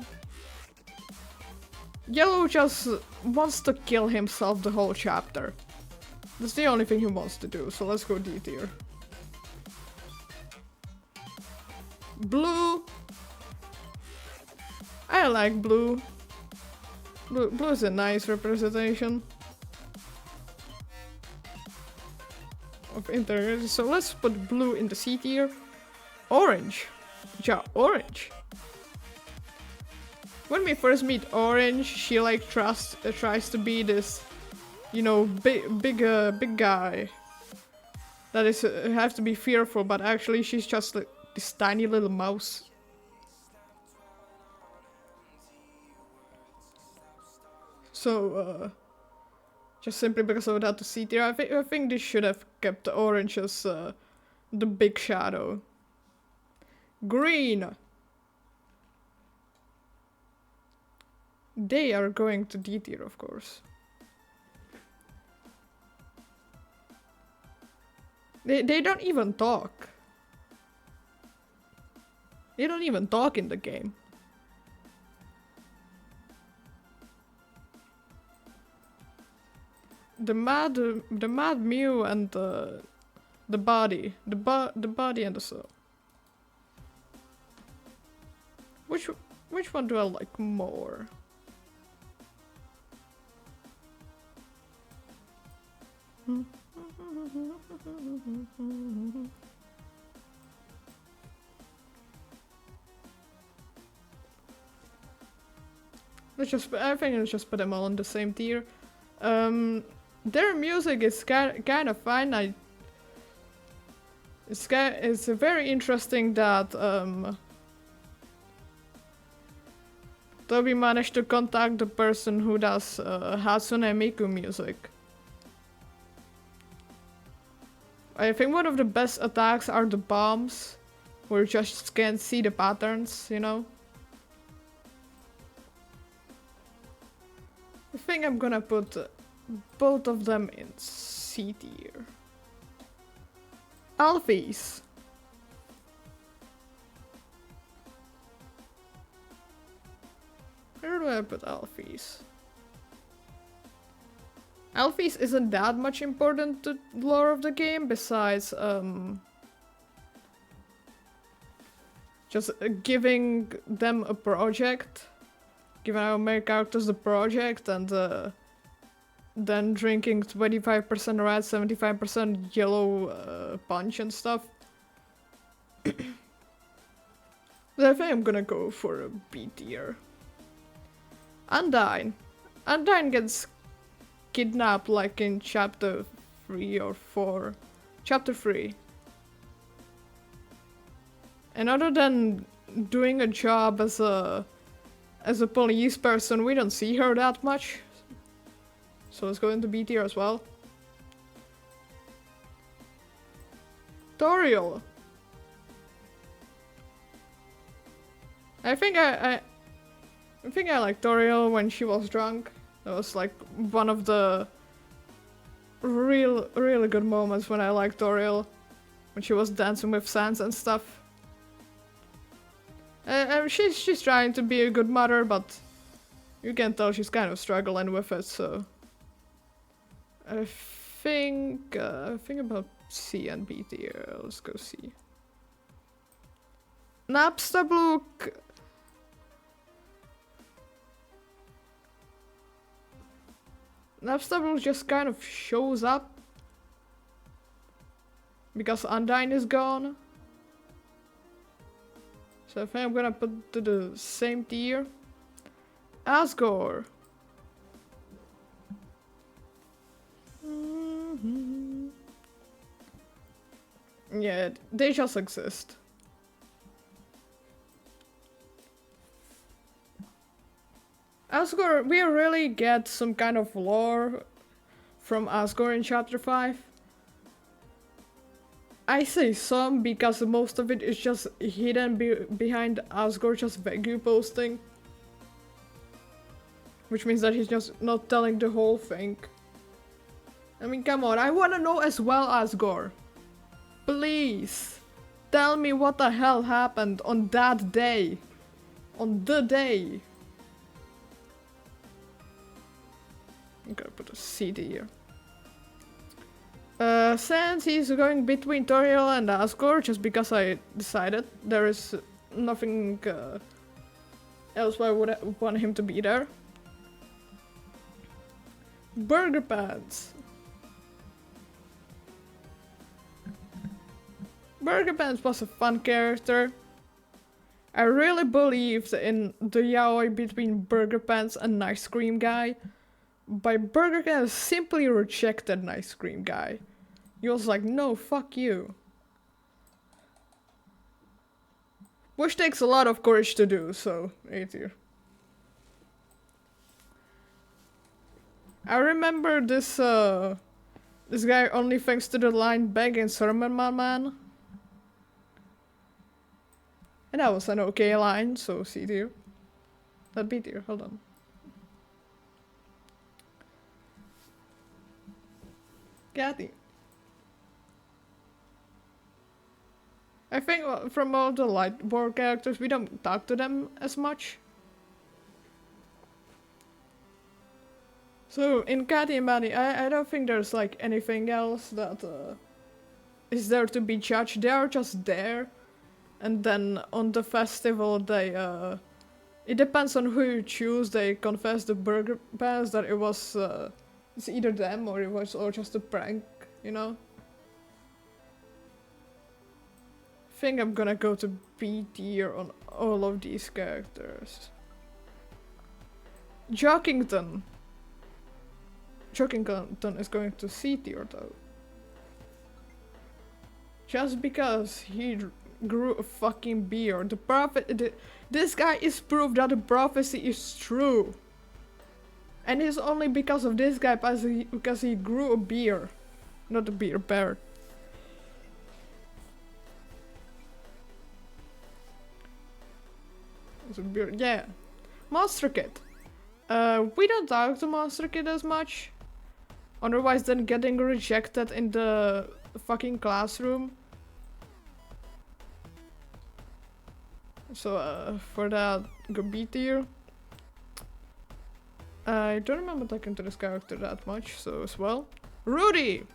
Yellow just wants to kill himself the whole chapter. That's the only thing he wants to do, so let's go D tier. Blue. I like blue. Blue is a nice representation of interior. So let's put blue in the C tier. Orange. Yeah, orange. When we first meet Orange, she like tries to be this, you know, big guy that is have to be fearful, but actually she's just like this tiny little mouse. So just simply because of that, the C tier, I think this should have kept Orange as the big shadow. Green. They are going to D tier, of course. They don't even talk. They don't even talk in the game. The mad Mew and the body, the body and the soul. Which one do I like more? I think let's just put them all in the same tier. Their music is kind of fine. It's very interesting that Toby managed to contact the person who does Hatsune Miku music. I think one of the best attacks are the bombs, where you just can't see the patterns, you know? I think I'm gonna put both of them in C tier. Alphys. Where do I put Alphys? Alphys isn't that much important to the lore of the game, besides just giving them a project, giving our main characters the project, and then drinking 25% red, 75% yellow punch and stuff. But I think I'm gonna go for a B tier. Undyne. Undyne gets kidnapped like in chapter 3 or 4. Chapter 3. And other than doing a job as a police person, we don't see her that much. So let's go into B tier as well. Toriel. I think I liked Toriel when she was drunk. That was like one of the really good moments when I liked Toriel. When she was dancing with Sans and stuff. She's trying to be a good mother, but you can tell she's kind of struggling with it, so... I think about C and B tier. Let's go C. Napstablook. Napstablook just kind of shows up because Undyne is gone. So I think I'm gonna put to the same tier. Asgore. Yeah, they just exist. Asgore, we really get some kind of lore from Asgore in chapter 5. I say some because most of it is just hidden behind Asgore just Vegu posting. Which means that he's just not telling the whole thing. I mean, come on, I wanna know as well, Asgore. Please, tell me what the hell happened on that day. On the day. I'm gonna put a CD here. Since he's going between Toriel and Asgore, just because I decided there is nothing else why I would want him to be there. Burger Pants. Burger Pants was a fun character. I really believed in the yaoi between Burger Pants and Ice Cream Guy. But Burger Pants simply rejected Ice Cream Guy. He was like, no, fuck you. Which takes a lot of courage to do, so A tier. I remember this guy only thanks to the line begging sermon my man. And that was an okay line, so C tier. Not B tier, hold on. Cathy. I think from all the Lightborn characters, we don't talk to them as much. So in Cathy and Maddie, I don't think there's like anything else that is there to be judged. They are just there. And then on the festival they it depends on who you choose. They confess the Burger Pants that it was it's either them or it was all just a prank, you know? I think I'm gonna go to B tier on all of these characters. Jockington. Jockington is going to C tier though. Just because he grew a fucking beard. This guy is proof that the prophecy is true. And it's only because of this guy because he grew a beard. Not a beard. It's a beard, yeah. Monster Kid. We don't talk to Monster Kid as much. Otherwise than getting rejected in the fucking classroom. So for that, go B tier. I don't remember talking to this character that much, so as well. Rudy!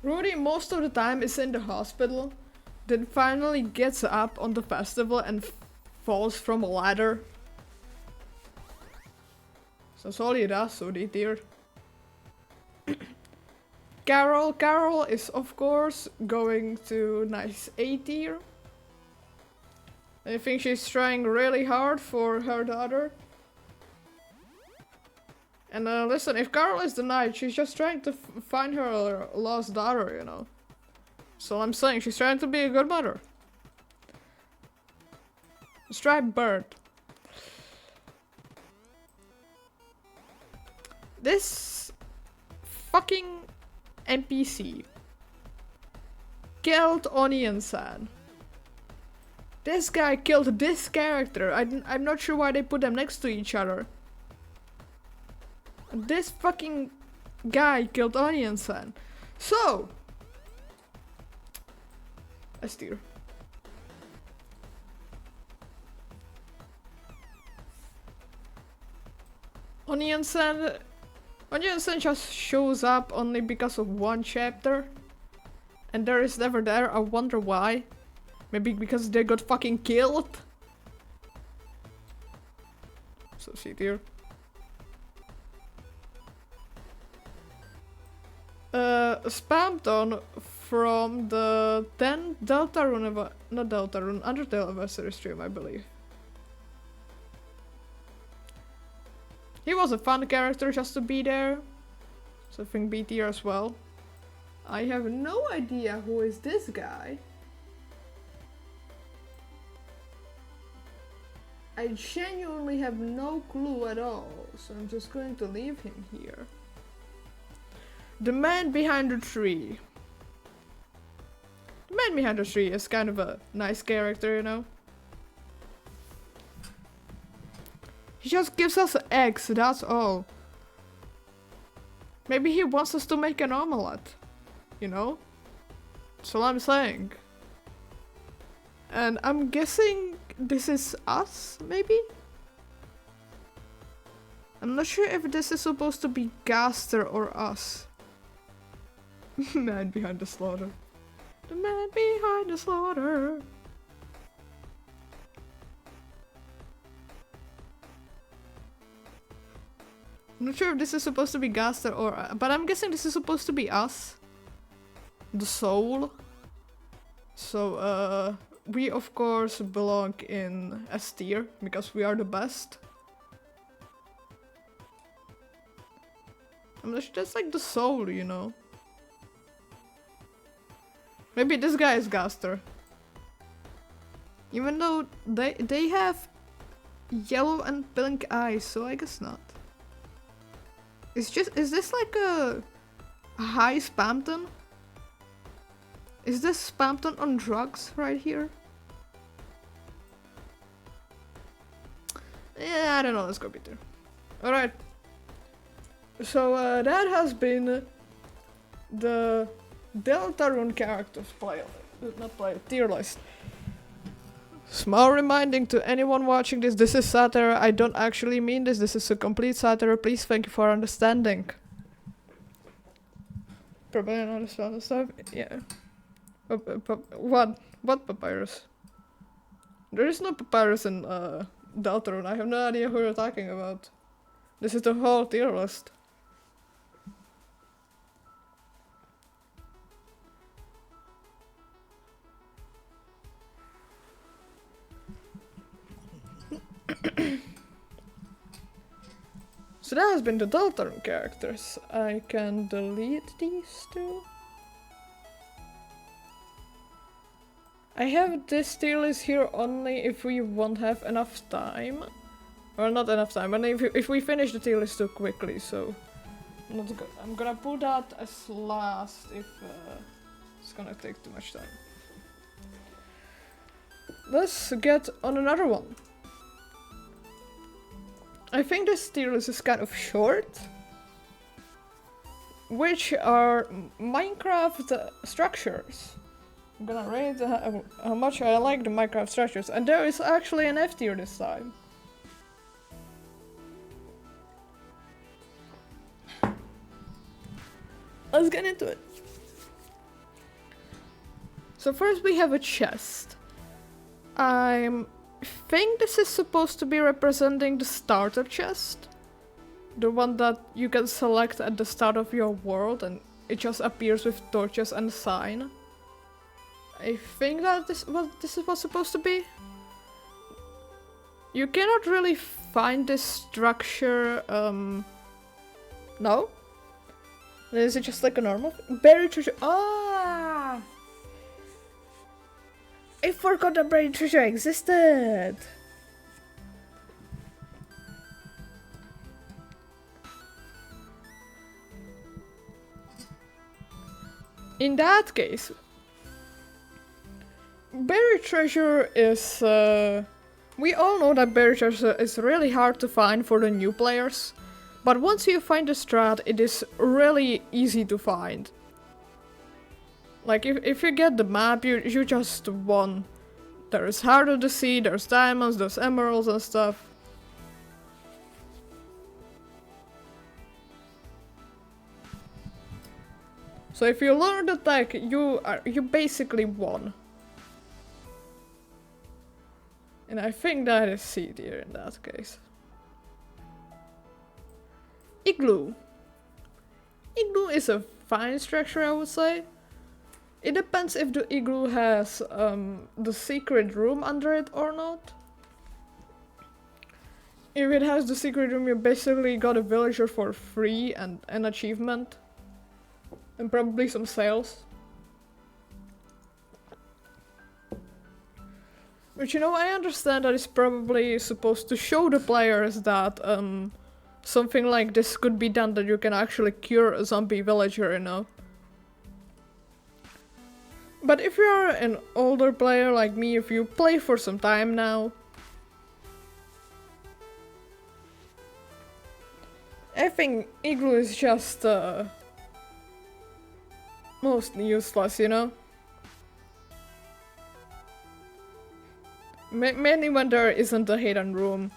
Rudy most of the time is in the hospital, then finally gets up on the festival and falls from a ladder. So that's all he does, so dear. Carol is of course going to nice A tier. I think she's trying really hard for her daughter. And listen, if Carol is the knight, she's just trying to find her lost daughter, you know. So I'm saying she's trying to be a good mother. Striped bird. This fucking NPC killed Onion-san. This guy killed this character. I'm not sure why they put them next to each other. This fucking guy killed Onion-san. So, a steer. Onion-san just shows up only because of one chapter. And there is never there. I wonder why. Maybe because they got fucking killed? So see here. Spamton from the 10 Deltarune, not Deltarune, Undertale anniversary stream, I believe. He was a fun character just to be there. So I think B tier as well. I have no idea who is this guy. I genuinely have no clue at all, so I'm just going to leave him here. The man behind the tree. The man behind the tree is kind of a nice character, you know. He just gives us eggs, that's all. Maybe he wants us to make an omelette, you know? That's all I'm saying. And I'm guessing this is us, maybe? I'm not sure if this is supposed to be Gaster or us. Man behind the slaughter. The man behind the slaughter. I'm not sure if this is supposed to be Gaster or... but I'm guessing this is supposed to be us. The soul. So, we of course belong in S tier, because we are the best. I'm not sure, that's like the soul, you know. Maybe this guy is Gaster. Even though they have yellow and pink eyes, so I guess not. Is this like a high Spamton? Is this Spamton on drugs right here? Yeah, I don't know, let's go Peter. Alright. So that has been the Deltarune characters tier list. Small reminding to anyone watching this, this is satire, I don't actually mean this is a complete satire, please thank you for understanding. Probably not understand the stuff, yeah. What papyrus? There is no papyrus in Deltarune, I have no idea who you're talking about. This is the whole tier list. So that has been the Deltarune characters. I can delete these two. I have this tier list here only if we won't have enough time. Or not enough time, but if we finish the tier list too quickly, so... Not good. I'm gonna put that as last if it's gonna take too much time. Let's get on another one. I think this tier list is kind of short. Which are Minecraft structures. I'm gonna rate how much I like the Minecraft structures. And there is actually an F tier this time. Let's get into it. So first we have a chest. I think this is supposed to be representing the starter chest. The one that you can select at the start of your world and it just appears with torches and a sign. I think that this was supposed to be. You cannot really find this structure, no? Is it just like a normal buried treasure? Ah! I forgot that buried treasure existed! In that case, buried treasure is, we all know that buried treasure is really hard to find for the new players, but once you find the strat, it is really easy to find. Like, if you get the map, you just won. There's Heart of the Sea, there's diamonds, there's emeralds and stuff. So if you learn the tech, you basically won. And I think that is C tier in that case. Igloo. Igloo is a fine structure, I would say. It depends if the igloo has the secret room under it or not. If it has the secret room, you basically got a villager for free and an achievement. And probably some sales. But you know, I understand that it's probably supposed to show the players that something like this could be done, that you can actually cure a zombie villager, you know. But if you're an older player like me, if you play for some time now, I think igloo is just mostly useless, you know? Mainly when there isn't a hidden room.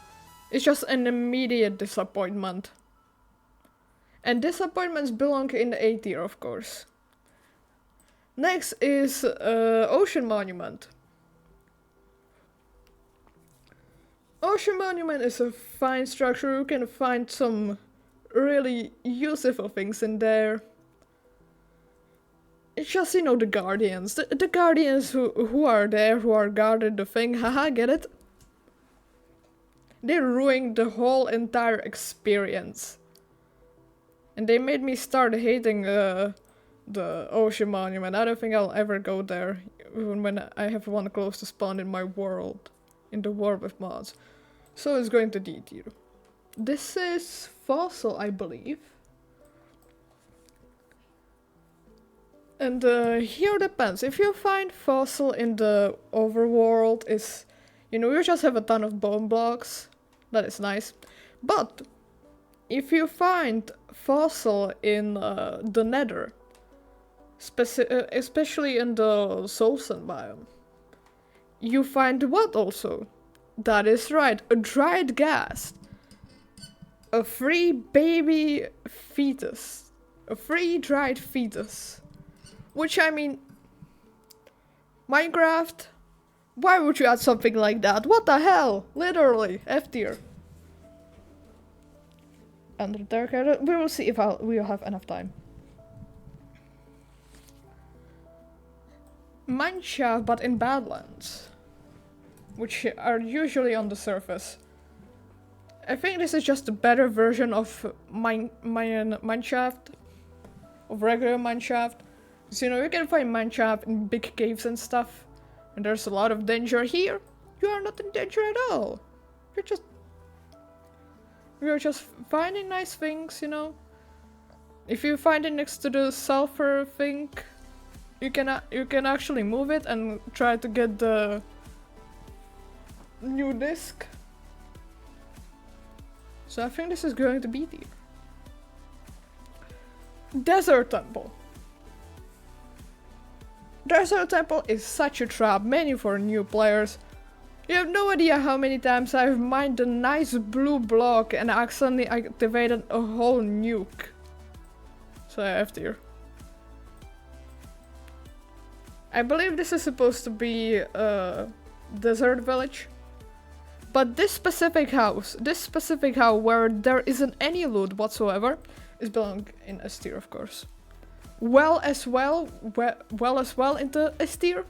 It's just an immediate disappointment. And disappointments belong in the A tier, of course. Next is Ocean Monument. Ocean Monument is a fine structure. You can find some really useful things in there. It's just, you know, the guardians. The guardians who are there, who are guarding the thing. Haha, get it? They ruined the whole entire experience. And they made me start hating the Ocean Monument. I don't think I'll ever go there, even when I have one close to spawn in my world. In the world with mods. So it's going to D tier. This is Fossil, I believe. And here depends. If you find Fossil in the overworld, is, you know, you just have a ton of bone blocks. That is nice. But if you find Fossil in the Nether, especially in the Soul Sand biome, you find what also? That is right, a dried gas. A free baby fetus. A free dried fetus. Which, I mean, Minecraft, why would you add something like that? What the hell? Literally, F tier. Under Dark Area, we will see if we'll have enough time. Mineshaft, but in Badlands, which are usually on the surface. I think this is just a better version of Mineshaft, of regular Mineshaft. So, you know, you can find mineshaft in big caves and stuff, and there's a lot of danger here. You are not in danger at all. You're just finding nice things, you know. If you find it next to the sulfur thing, you can actually move it and try to get the new disc. So I think this is going to be tier. Desert Temple. Desert Temple is such a trap, mainly for new players. You have no idea how many times I've mined a nice blue block and accidentally activated a whole nuke. So I have tier. I believe this is supposed to be a desert village. But this specific house where there isn't any loot whatsoever, is belong in S tier, of course. Well as well into S tier.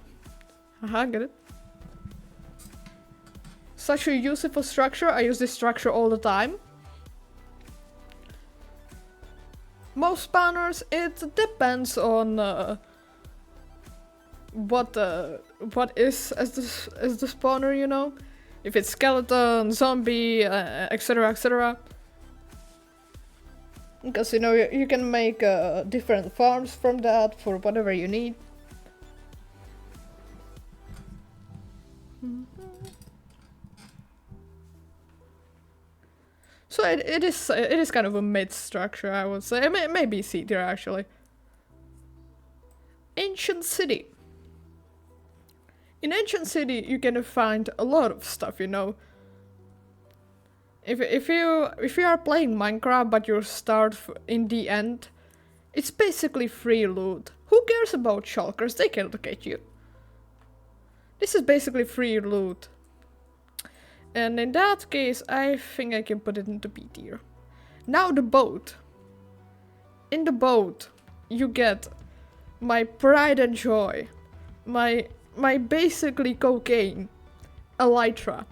Haha, get it? Such a useful structure, I use this structure all the time. Most spawners, it depends on what is as the spawner, you know? If it's skeleton, zombie, etc, etc. Because, you know, you can make different farms from that for whatever you need. So it is kind of a mid structure, I would say. Maybe C tier actually. Ancient City. In Ancient City, you can find a lot of stuff, you know. If you are playing Minecraft but you start in the end, it's basically free loot. Who cares about shulkers? They can't get you. This is basically free loot. And in that case, I think I can put it into B tier. Now the boat. In the boat, you get my pride and joy. My basically cocaine. Elytra.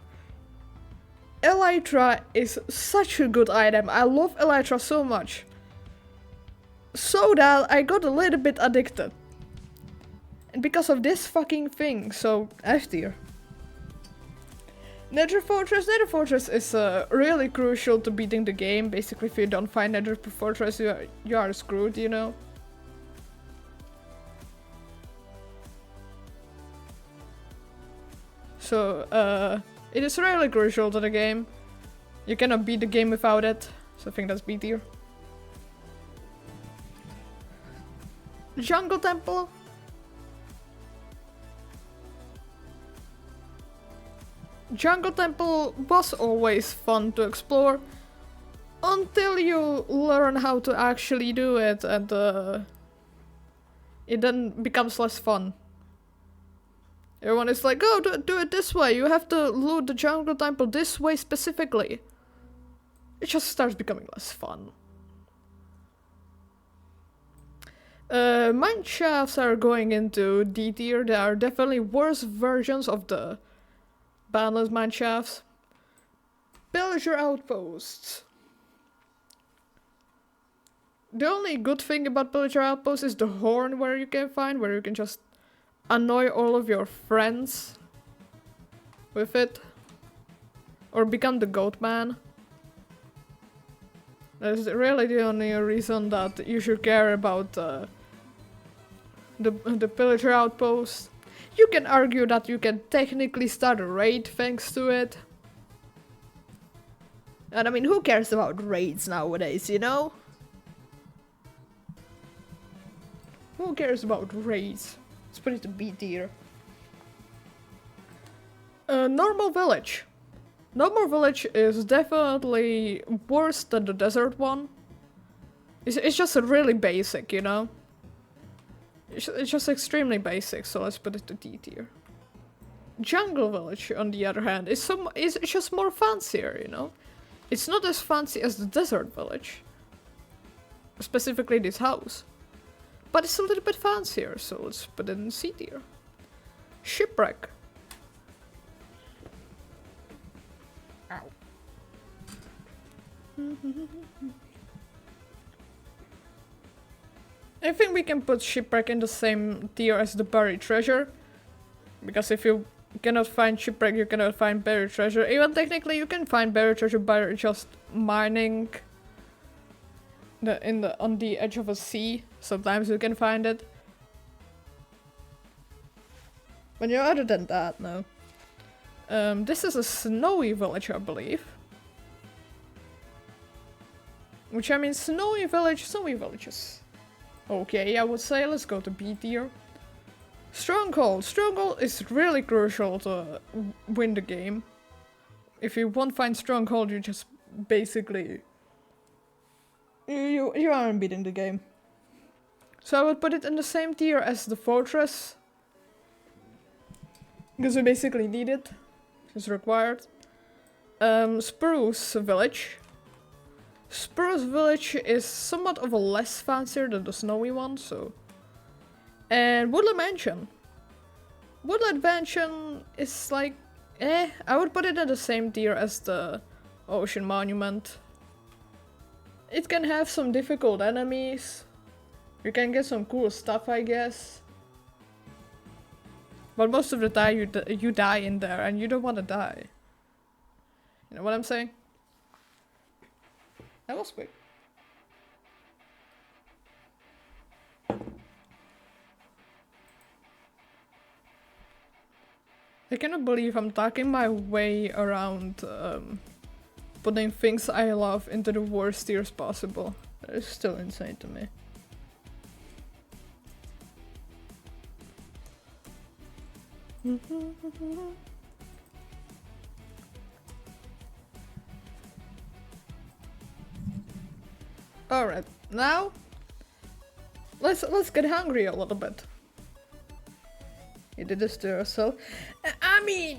Elytra is such a good item. I love Elytra so much. So that I got a little bit addicted. And because of this fucking thing, so F tier. Nether Fortress. Nether Fortress is really crucial to beating the game. Basically, if you don't find Nether Fortress, you are screwed, you know. So, it is really crucial to the game. You cannot beat the game without it. So I think that's B tier. Jungle Temple. Jungle Temple was always fun to explore. Until you learn how to actually do it, and it then becomes less fun. Everyone is like, oh, do it this way, you have to loot the Jungle Temple this way specifically. It just starts becoming less fun. Mine shafts are going into D tier. There are definitely worse versions of the boundless mine shafts. Pillager outposts. The only good thing about Pillager outposts is the horn where you can just annoy all of your friends with it. Or become the goat man. That's really the only reason that you should care about the Pillager outpost. You can argue that you can technically start a raid thanks to it. And I mean, who cares about raids nowadays, you know? Who cares about raids? Let's put it to B tier. Normal village. Normal village is definitely worse than the desert one. It's just really basic, you know? It's just extremely basic, so let's put it to D tier. Jungle Village, on the other hand, is just more fancier, you know? It's not as fancy as the Desert Village. Specifically this house. But it's a little bit fancier, so let's put it in C tier. Shipwreck. Ow. I think we can put Shipwreck in the same tier as the Buried Treasure. Because if you cannot find Shipwreck, you cannot find Buried Treasure. Even technically you can find Buried Treasure by just mining on the edge of a sea. Sometimes you can find it. But yeah, other than that, no. This is a snowy village, I believe. Which I mean, snowy villages. Okay, I would say let's go to B tier. Stronghold. Stronghold is really crucial to win the game. If you won't find Stronghold, you just basically... You aren't beating the game. So I would put it in the same tier as the Fortress. Because we basically need it. It's required. Spruce Village. Spruce Village is somewhat of a less fancier than the snowy one, so... And Woodland Mansion. Woodland Mansion is like... I would put it in the same tier as the Ocean Monument. It can have some difficult enemies. You can get some cool stuff, I guess. But most of the time you die in there, and you don't want to die. You know what I'm saying? That was quick. I cannot believe I'm talking my way around putting things I love into the worst tiers possible. That is still insane to me. Alright, now let's get hungry a little bit. You did this to yourself. I mean,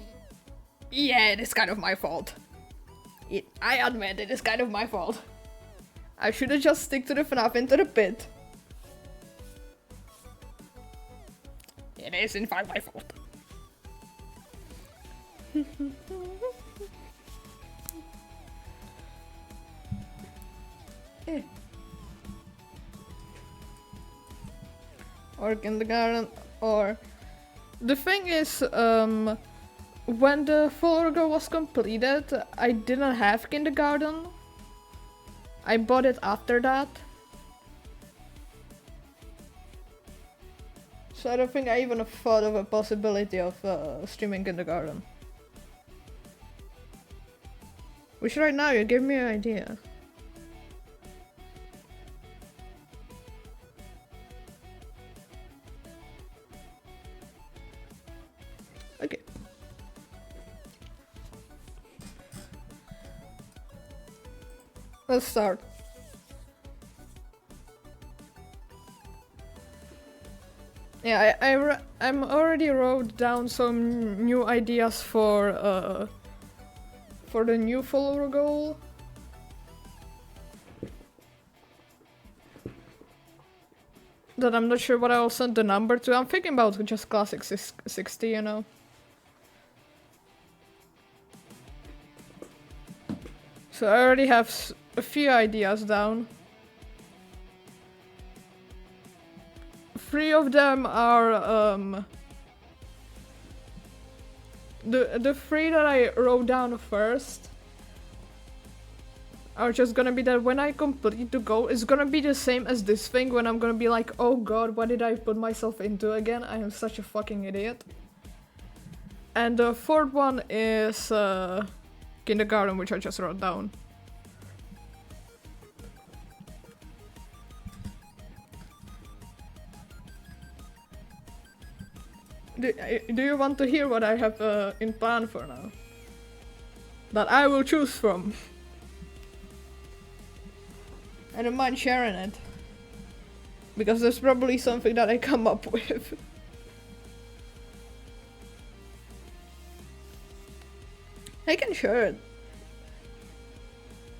yeah, it is kind of my fault. I admit it is kind of my fault. I should have just stick to the FNAF into the pit. It is in fact my fault. Or kindergarten, or... The thing is, when the full orgo was completed, I didn't have kindergarten. I bought it after that. So I don't think I even thought of a possibility of streaming kindergarten. Which right now you give me an idea. Okay. Let's start. Yeah, I'm already wrote down some new ideas for the new follower goal. That I'm not sure what I will send the number to. I'm thinking about just classic 60, you know. So I already have a few ideas down. 3 of them are the 3 that I wrote down first are just gonna be that when I complete the goal, it's gonna be the same as this thing when I'm gonna be like, oh god, what did I put myself into again? I am such a fucking idiot. And the 4th one is kindergarten, which I just wrote down. Do you want to hear what I have in plan for now? That I will choose from. I don't mind sharing it. Because there's probably something that I come up with. I can share it.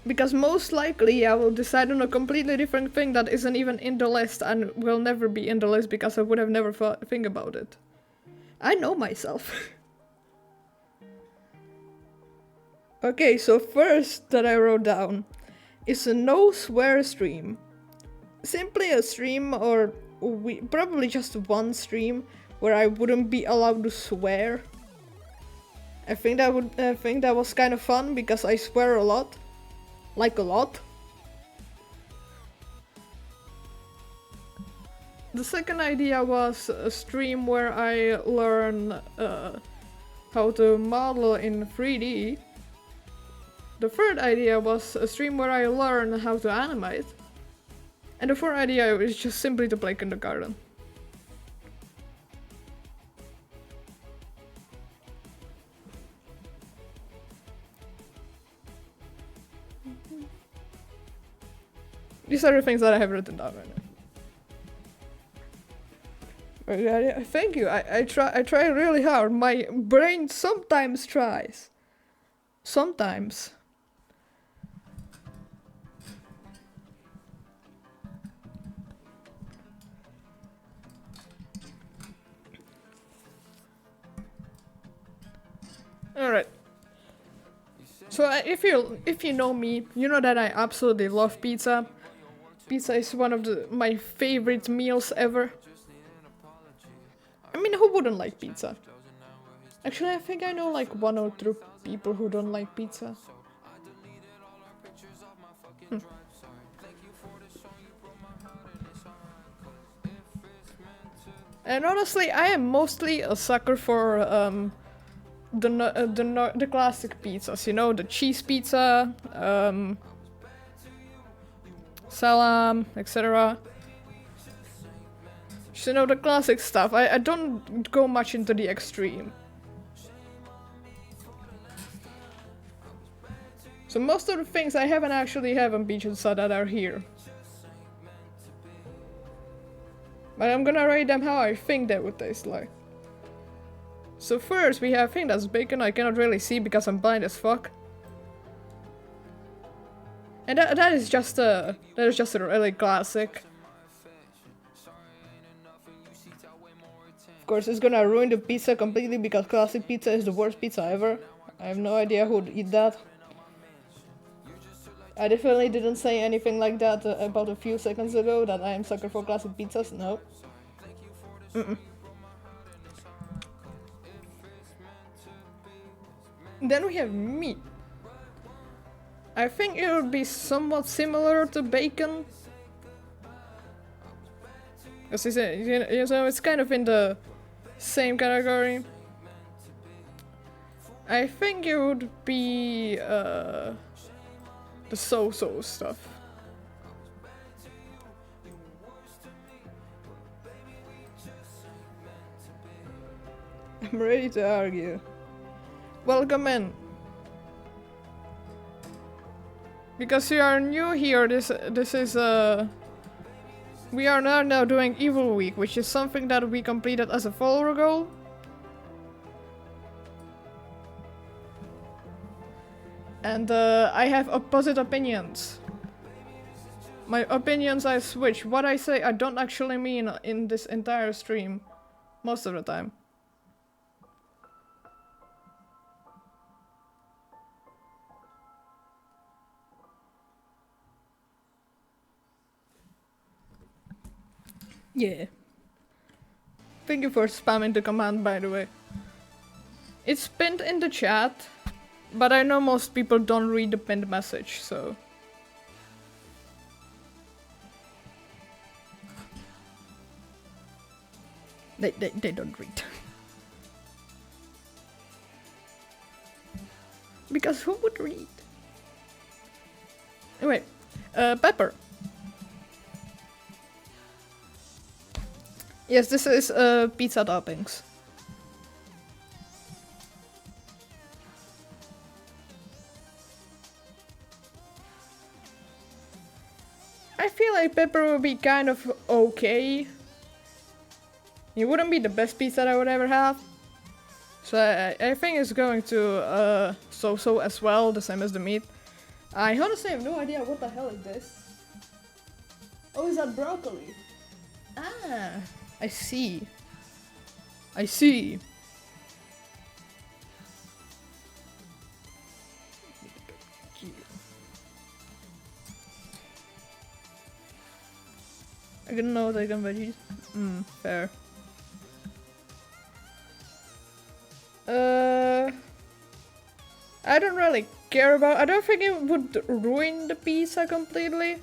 Because most likely I will decide on a completely different thing that isn't even in the list and will never be in the list because I would have never think about it. I know myself. Okay, so first that I wrote down is a no swear stream. Simply a stream, or probably just one stream where I wouldn't be allowed to swear. I think that was kind of fun because I swear a lot. Like a lot. The second idea was a stream where I learn how to model in 3D. The third idea was a stream where I learn how to animate. And the fourth idea is just simply to play kindergarten. These are the things that I have written down right now. Thank you. I try really hard. My brain sometimes tries. Sometimes. All right. So if you know me, you know that I absolutely love pizza. Pizza is one of my favorite meals ever. I mean, who wouldn't like pizza? Actually, I think I know like one or two people who don't like pizza. And honestly, I am mostly a sucker for the classic pizzas. You know, the cheese pizza, salam, etc. You know, the classic stuff. I don't go much into the extreme. So most of the things I haven't actually had on pizza that are here. But I'm gonna rate them how I think they would taste like. So first we have, I think that's bacon. I cannot really see because I'm blind as fuck. And that is just a really classic. Of course, it's gonna ruin the pizza completely because classic pizza is the worst pizza ever. I have no idea who would eat that. I definitely didn't say anything like that about a few seconds ago, that I am sucker for classic pizzas, no. Then we have meat. I think it would be somewhat similar to bacon. Because it's kind of in the same category. I think it would be the so-so stuff. I'm ready to argue. Welcome in. Because you are new here, this is we are now doing Evil Week, which is something that we completed as a follower goal. And I have opposite opinions. My opinions I switch. What I say I don't actually mean in this entire stream. Most of the time. Yeah. Thank you for spamming the command, by the way. It's pinned in the chat, but I know most people don't read the pinned message, so... They don't read. Because who would read? Anyway, pepper. Yes, this is pizza toppings. I feel like pepper would be kind of okay. It wouldn't be the best pizza that I would ever have. So I think it's going to so-so as well, the same as the meat. I honestly have no idea what the hell is this. Oh, is that broccoli? Ah, I see. I see. I didn't know they can veggies. Fair. I don't really care about. I don't think it would ruin the pizza completely,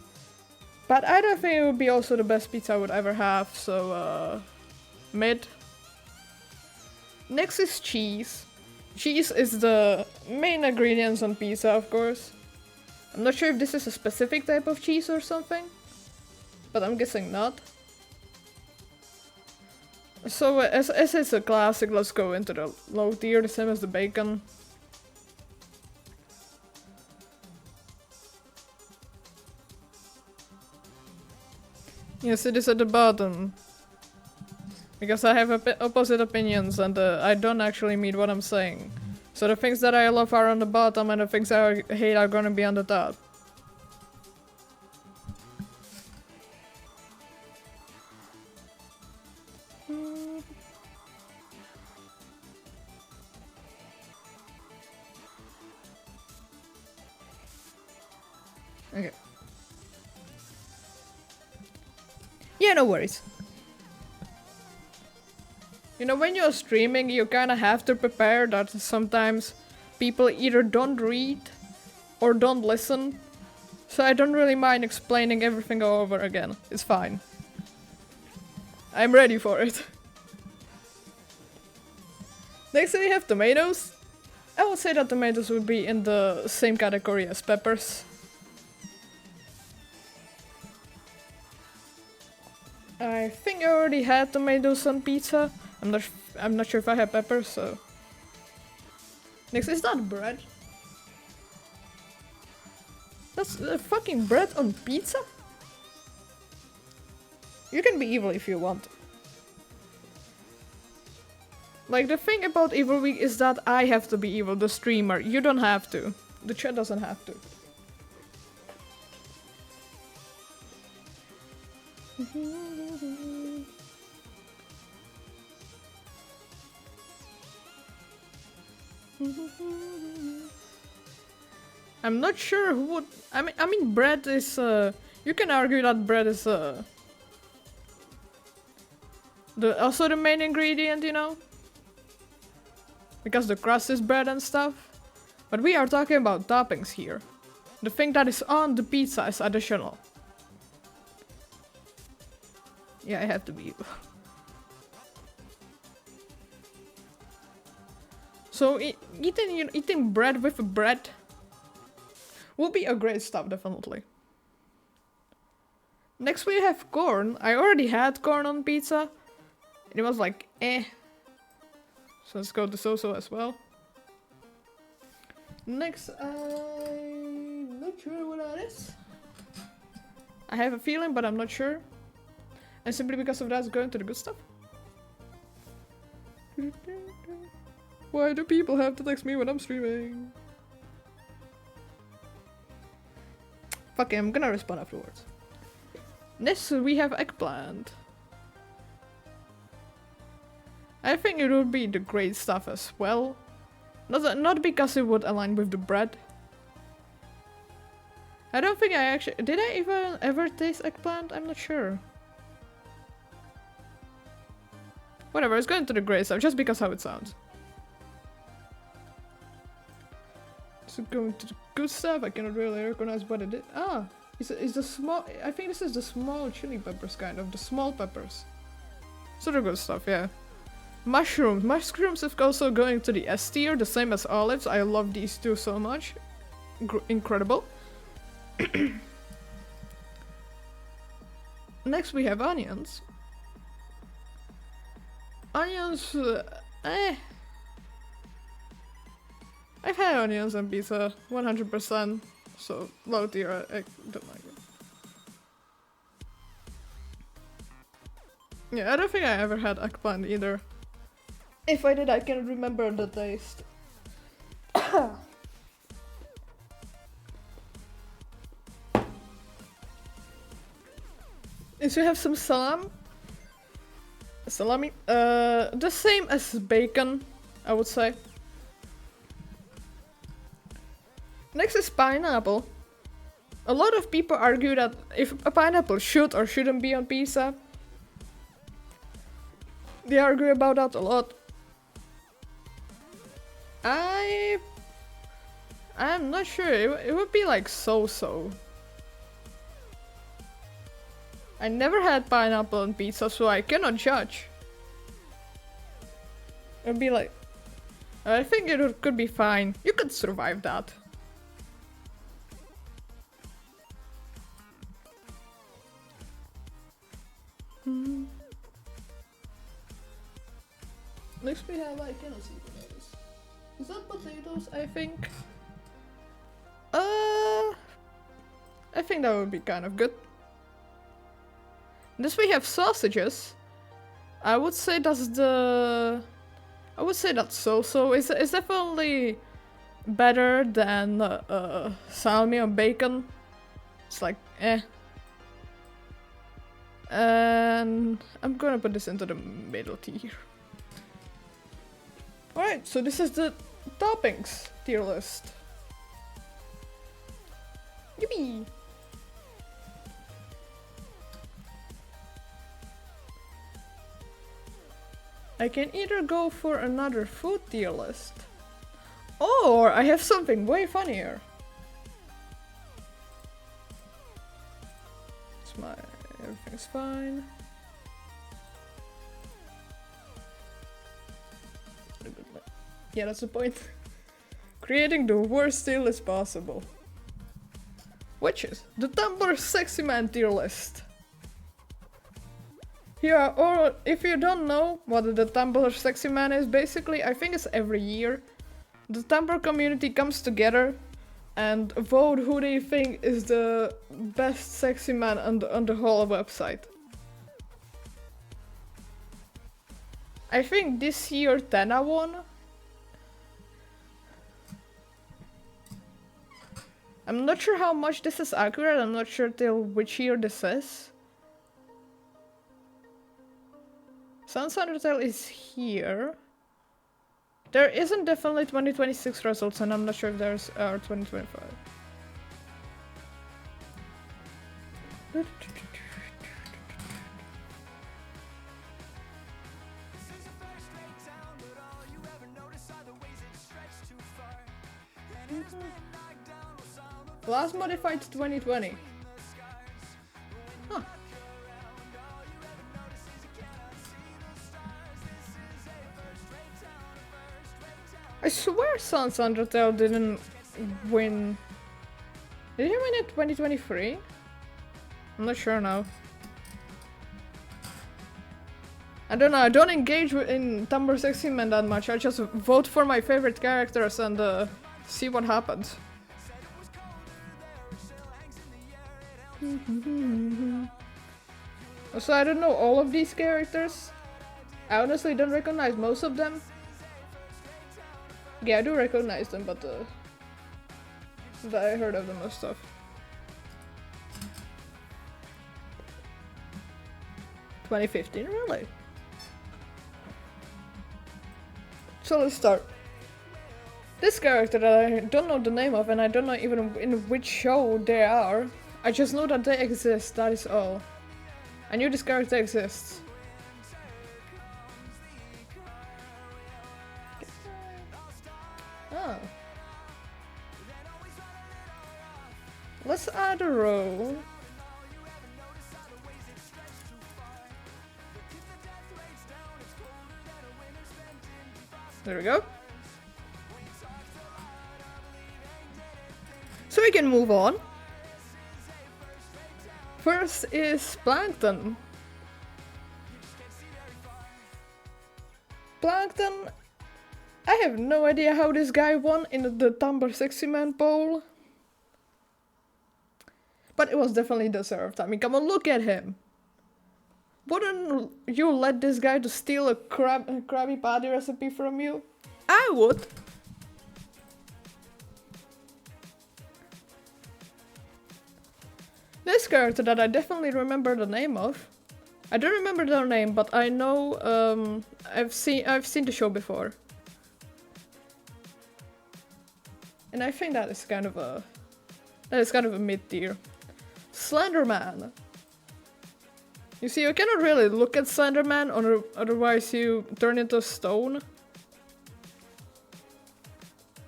but I don't think it would be also the best pizza I would ever have. So mid. Next is cheese. Cheese is the main ingredients on pizza, of course. I'm not sure if this is a specific type of cheese or something, but I'm guessing not. So as it's a classic, let's go into the low tier, the same as the bacon. Yes, it is at the bottom. Because I have opposite opinions and I don't actually mean what I'm saying. So the things that I love are on the bottom and the things I hate are gonna be on the top. Okay. Yeah, no worries. You know, when you're streaming, you kinda have to prepare that sometimes people either don't read or don't listen. So I don't really mind explaining everything over again. It's fine. I'm ready for it. Next we have tomatoes. I would say that tomatoes would be in the same category as peppers. I think I already had tomatoes on pizza. I'm not sure if I have peppers, so. Next, is that bread? That's fucking bread on pizza? You can be evil if you want. Like, the thing about Evil Week is that I have to be evil, the streamer. You don't have to. The chat doesn't have to. I'm not sure who would. I mean, bread is. You can argue that bread is also the main ingredient, you know, because the crust is bread and stuff. But we are talking about toppings here. The thing that is on the pizza is additional. Yeah, I have to be evil. So eating bread with bread would be a great stuff, definitely. Next we have corn. I already had corn on pizza. It was like, eh. So let's go to so-so as well. Next, I'm not sure what that is. I have a feeling, but I'm not sure. And simply because of that, it's going to the good stuff. Why do people have to text me when I'm streaming? Fuck it, I'm gonna respond afterwards. Next we have eggplant. I think it would be the great stuff as well. Not because it would align with the bread. I don't think I actually... Did I even ever taste eggplant? I'm not sure. Whatever, it's going to the great stuff just because how it sounds. So going to the good stuff, I cannot really recognize what it is. Ah, is the small... I think this is the small chili peppers, kind of. The small peppers. So the good stuff, yeah. Mushrooms. Mushrooms is also going to the S tier, the same as olives. I love these two so much. Incredible. Next we have onions. Onions... I've had onions on pizza, 100%, so low tier, I don't like it. Yeah, I don't think I ever had eggplant either. If I did, I can remember the taste. Next we have some salami. The same as bacon, I would say. Next is pineapple. A lot of people argue that if a pineapple should or shouldn't be on pizza. They argue about that a lot. I'm not sure. It would be like so-so. I never had pineapple on pizza, so I cannot judge. It'd be like... I think it could be fine. You could survive that. Next we have, I cannot see potatoes. Is that potatoes, I think? I think that would be kind of good. Next we have sausages. I would say that's the... I would say that's so-so. It's definitely better than salmi and bacon. It's like, eh. And I'm gonna put this into the middle tier. Alright, so this is the toppings tier list. Yippee! I can either go for another food tier list, or I have something way funnier. Everything's fine. Yeah, that's the point. Creating the worst tier list possible. Which is the Tumblr Sexy Man tier list. Yeah, or if you don't know what the Tumblr Sexy Man is, basically I think it's every year. The Tumblr community comes together and vote who they think is the best sexy man on the whole website. I think this year Tena won. I'm not sure how much this is accurate, I'm not sure till which year this is. Sans Undertale is here. There isn't definitely 2026 results, and I'm not sure if there's 2025. Last modified 2020. Huh. I swear Sans Undertale didn't win. Did he win in 2023? I'm not sure now. I don't know, I don't engage in Tumblr Sexy Man that much. I just vote for my favorite characters and see what happens. So I don't know all of these characters. I honestly don't recognize most of them. Yeah, I do recognize them, but I heard of them and stuff. 2015, really? So let's start. This character that I don't know the name of, and I don't know even in which show they are. I just know that they exist, that is all. I knew this character exists. Oh. Let's add a row. There we go. So we can move on. First is Plankton. Plankton, I have no idea how this guy won in the Tumblr Sexy Man poll. But it was definitely deserved. I mean, come on, look at him. Wouldn't you let this guy to steal a Krabby Patty recipe from you? I would. This character that I definitely remember the name of. I don't remember their name, but I know I've seen the show before. And I think that is kind of a mid-tier. Slenderman. You see, you cannot really look at Slenderman, or otherwise you turn into stone.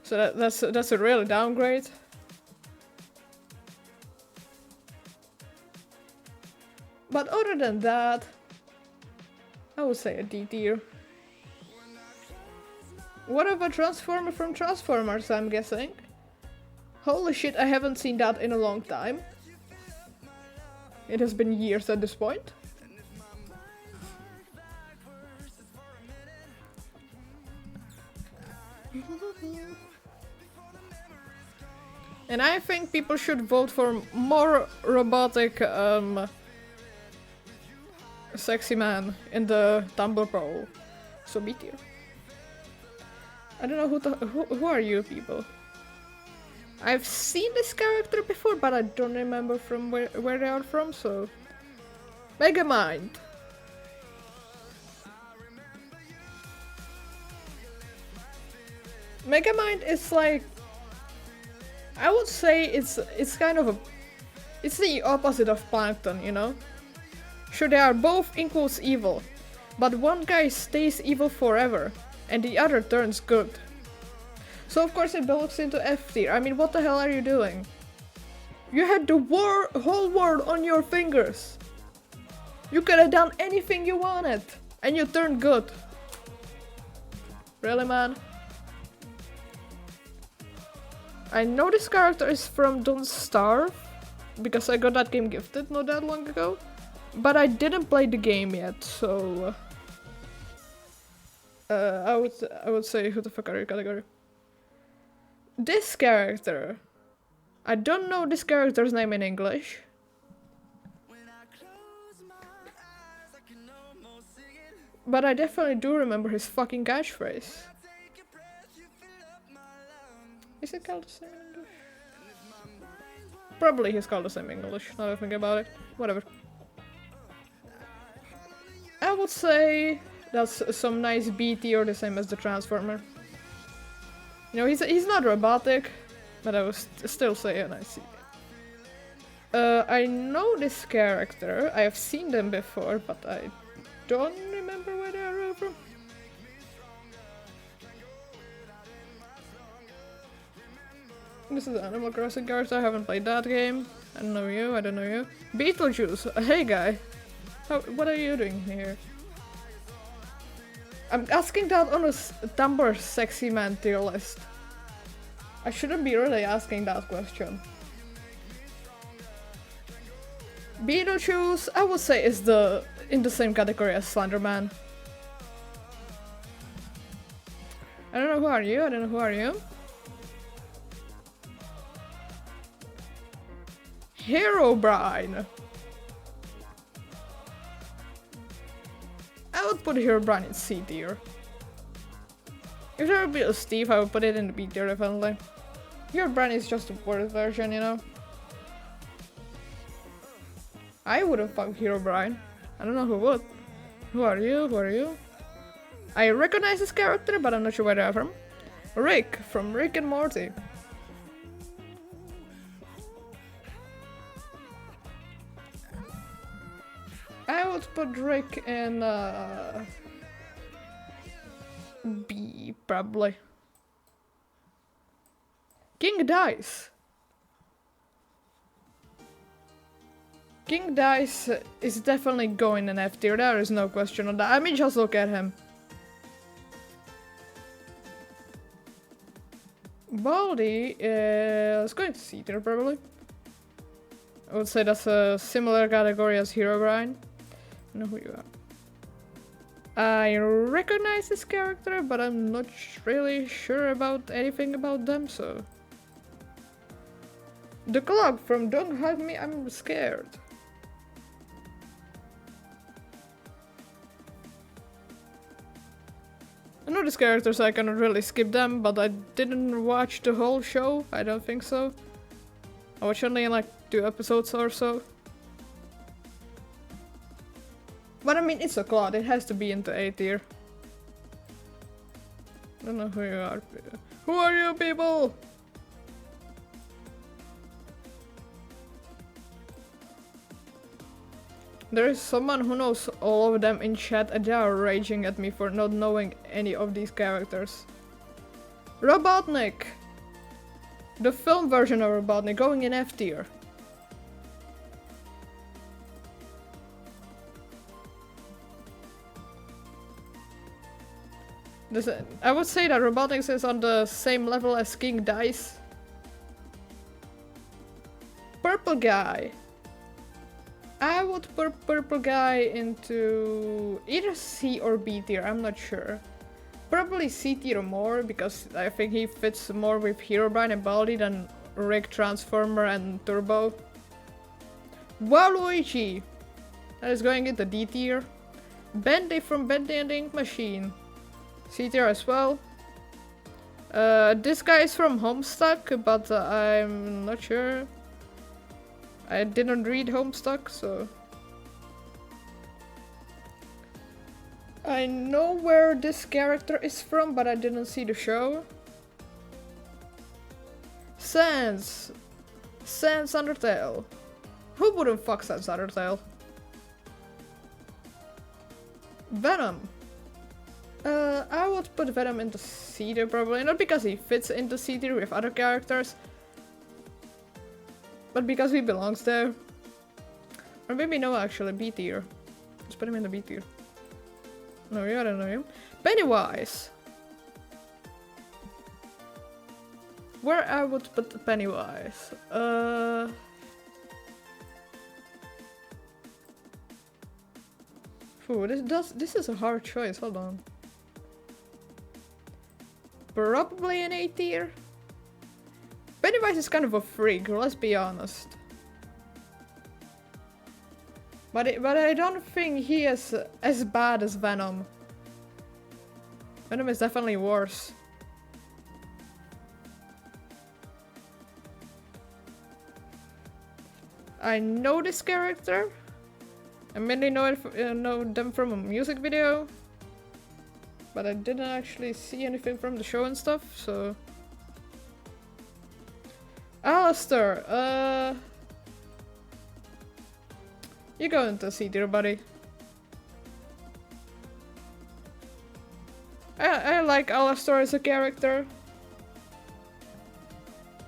So that's a really downgrade. But other than that, I would say a D tier. What of a Transformer from Transformers, I'm guessing? Holy shit, I haven't seen that in a long time. It has been years at this point. And I think people should vote for more robotic sexy man in the Tumblr poll. So B tier. I don't know who are you people? I've seen this character before, but I don't remember from where they are from, so... Megamind! Megamind is like... I would say it's kind of a... It's the opposite of Plankton, you know? Sure, they are both equals evil, but one guy stays evil forever, and the other turns good. So of course it belongs into F tier. I mean, what the hell are you doing? You had the whole world on your fingers. You could have done anything you wanted, and you turned good. Really, man? I know this character is from Don't Starve, because I got that game gifted not that long ago. But I didn't play the game yet, so... I would say who the fuck are you category? This character. I don't know this character's name in English. But I definitely do remember his fucking catchphrase. Is it called the same in English? Probably he's called the same in English, now that I think about it. Whatever. I would say that's some nice B tier, the same as the Transformer. You know, he's not robotic, but I would still say a nice C. I know this character, I have seen them before, but I don't remember where they are from. This is an Animal Crossing character, I haven't played that game. I don't know you, I don't know you. Beetlejuice, hey guy. What are you doing here? I'm asking that on a Tumblr sexy man tier list. I shouldn't be really asking that question. Beetlejuice, I would say is in the same category as Slenderman. I don't know who are you, I don't know who are you. Herobrine. I would put Herobrine in C tier. If there would be a Steve, I would put it in the B tier definitely. Herobrine is just a worse version, you know. I wouldn't fuck Herobrine. I don't know who would. Who are you? Who are you? I recognize this character, but I'm not sure where they're from. Rick from Rick and Morty. I would put Rick in B, probably. King Dice. King Dice is definitely going in F tier, there is no question on that. I mean, just look at him. Baldi is going to C tier, probably. I would say that's a similar category as Herobrine. I know who you are. I recognize this character, but I'm not really sure about anything about them, so... The clock from Don't Hug Me, I'm scared. I know these characters, I cannot really skip them, but I didn't watch the whole show, I don't think so. I watched only like 2 episodes or so. But I mean, it's a Claude, it has to be into A tier. I don't know who you are. Who are you people? There is someone who knows all of them in chat and they are raging at me for not knowing any of these characters. Robotnik! The film version of Robotnik going in F tier. I would say that Robotnik is on the same level as King Dice. Purple Guy. I would put Purple Guy into either C or B tier, I'm not sure. Probably C tier more, because I think he fits more with Herobrine and Baldi than Rick, Transformer and Turbo. Waluigi! That is going into D tier. Bendy from Bendy and the Ink Machine. C tier as well. This guy is from Homestuck, but I'm not sure. I didn't read Homestuck, so... I know where this character is from, but I didn't see the show. Sans Undertale. Who wouldn't fuck Sans Undertale? Venom. I would put Venom into C tier probably, not because he fits into C tier with other characters, but because he belongs there. Or maybe no, actually, B tier. Let's put him in the B tier. No, I don't know him. Pennywise. Where I would put Pennywise? Ooh, this is a hard choice. Hold on. Probably an A tier. Pennywise is kind of a freak, let's be honest. But I don't think he is as bad as Venom. Venom is definitely worse. I know this character. I mainly know them from a music video. But I didn't actually see anything from the show and stuff, so... Alistair, you go into C tier, buddy. I like Alistair as a character.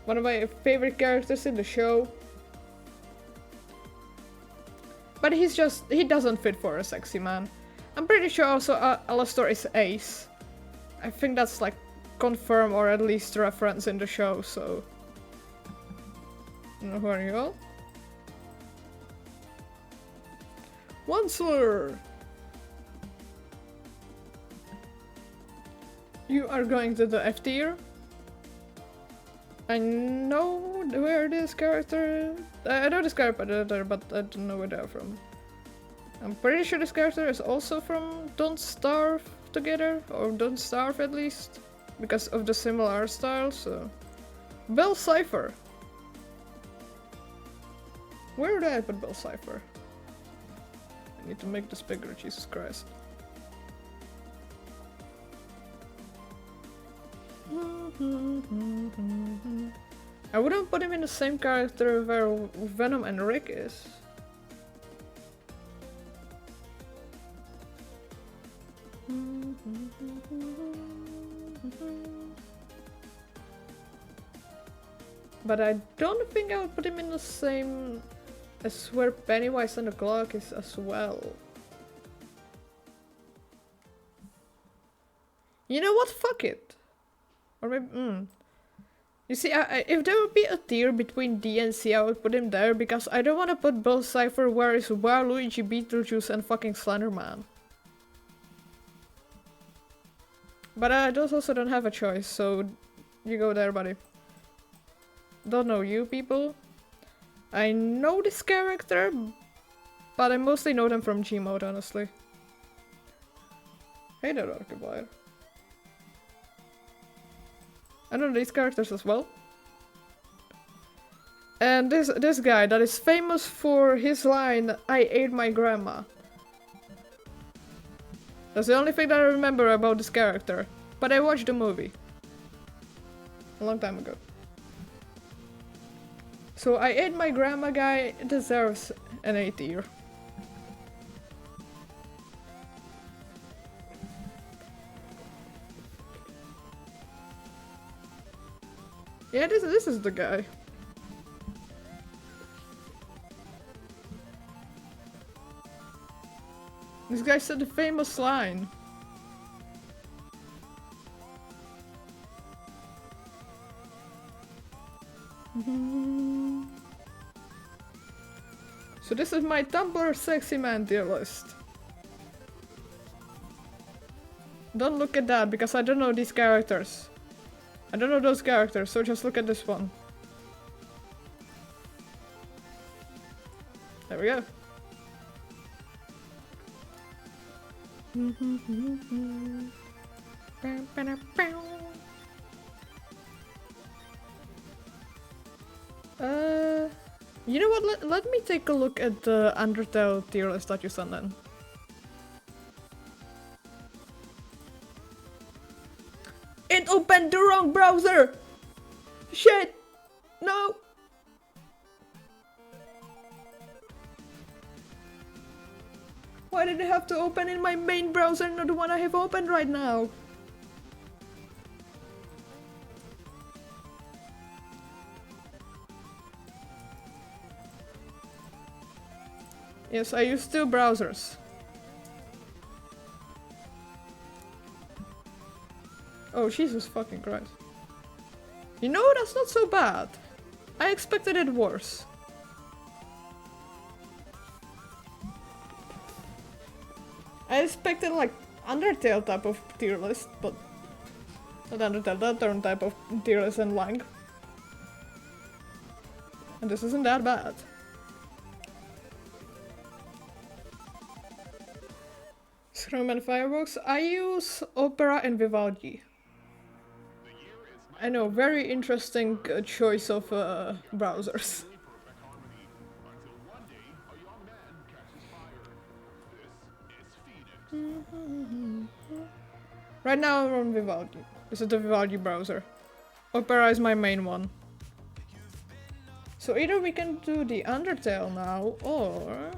One of my favorite characters in the show. But he doesn't fit for a sexy man. I'm pretty sure also Alistair is ace. I think that's like confirmed or at least reference in the show, so... Who are you all? Onceler! You are going to the F tier? I know where this character... I know this character, but I don't know where they're from. I'm pretty sure this character is also from Don't Starve Together, or Don't Starve at least, because of the similar art style, so... Bell Cipher. Where did I put Bell Cipher? I need to make this bigger, Jesus Christ. I wouldn't put him in the same character where Venom and Rick is. But I don't think I would put him in the same as where Pennywise and the Clock is as well. You know what? Fuck it. Or maybe, You see, if there would be a tier between D and C, I would put him there because I don't want to put Bill Cipher where is Waluigi, Beetlejuice, and fucking Slenderman. But I also don't have a choice, so you go there, buddy. Don't know you people. I know this character, but I mostly know them from Gmod, honestly. Hey there, Archivier. I know these characters as well. And this guy that is famous for his line, "I ate my grandma." That's the only thing that I remember about this character. But I watched the movie. A long time ago. So I ate my grandma guy deserves an A tier. Yeah, this is the guy. This guy said the famous line. So this is my Tumblr sexy man tier list. Don't look at that because I don't know these characters. I don't know those characters, so just look at this one. There we go. You know what? Let me take a look at the Undertale tier list that you sent in. It opened the wrong browser! Shit! No! Why did it have to open in my main browser, not the one I have opened right now? Yes, I use two browsers. Oh, Jesus fucking Christ. You know, that's not so bad. I expected it worse. I expected like Undertale type of tier list, but not Undertale, that turn type of tier list and lang. And this isn't that bad. Scrum and Fireworks. I use Opera and Vivaldi. I know, very interesting choice of browsers. Right now I'm on Vivaldi. This is the Vivaldi browser. Opera is my main one. So either we can do the Undertale now, or...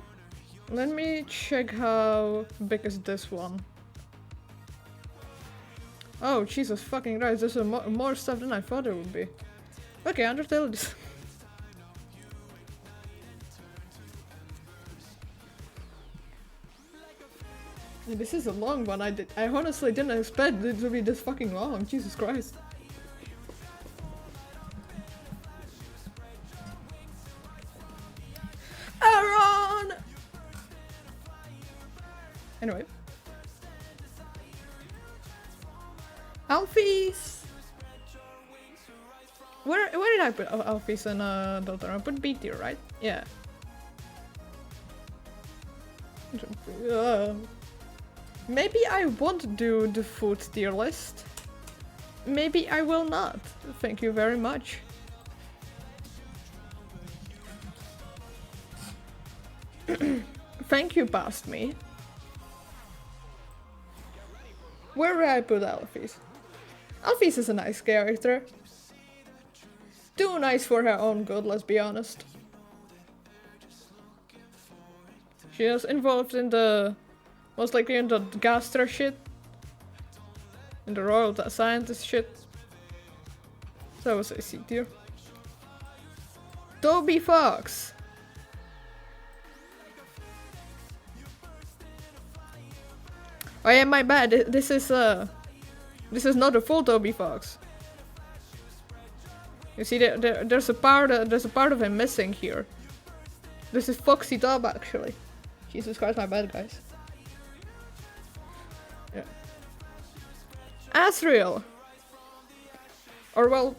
Let me check how big is this one. Oh, Jesus fucking Christ, there's more stuff than I thought there would be. Okay, Undertale is... This is a long one. I honestly didn't expect it to be this fucking long. Jesus Christ. Aaron! Anyway. Alphys! Where did I put Alphys and Delta? I put B tier, right? Yeah. Maybe I won't do the food tier list. Maybe I will not. Thank you very much. Thank you, past me. Where did I put Alphys? Alphys is a nice character. Too nice for her own good, let's be honest. She is involved in the... most likely in the Gaster shit. In the Royal Scientist shit. So I would say C tier. Toby Fox! Oh yeah, my bad. This is not a full Toby Fox. You see, there's a part of him missing here. This is Foxy Dub actually. Jesus Christ, my bad, guys. Yeah. Asriel. Or well,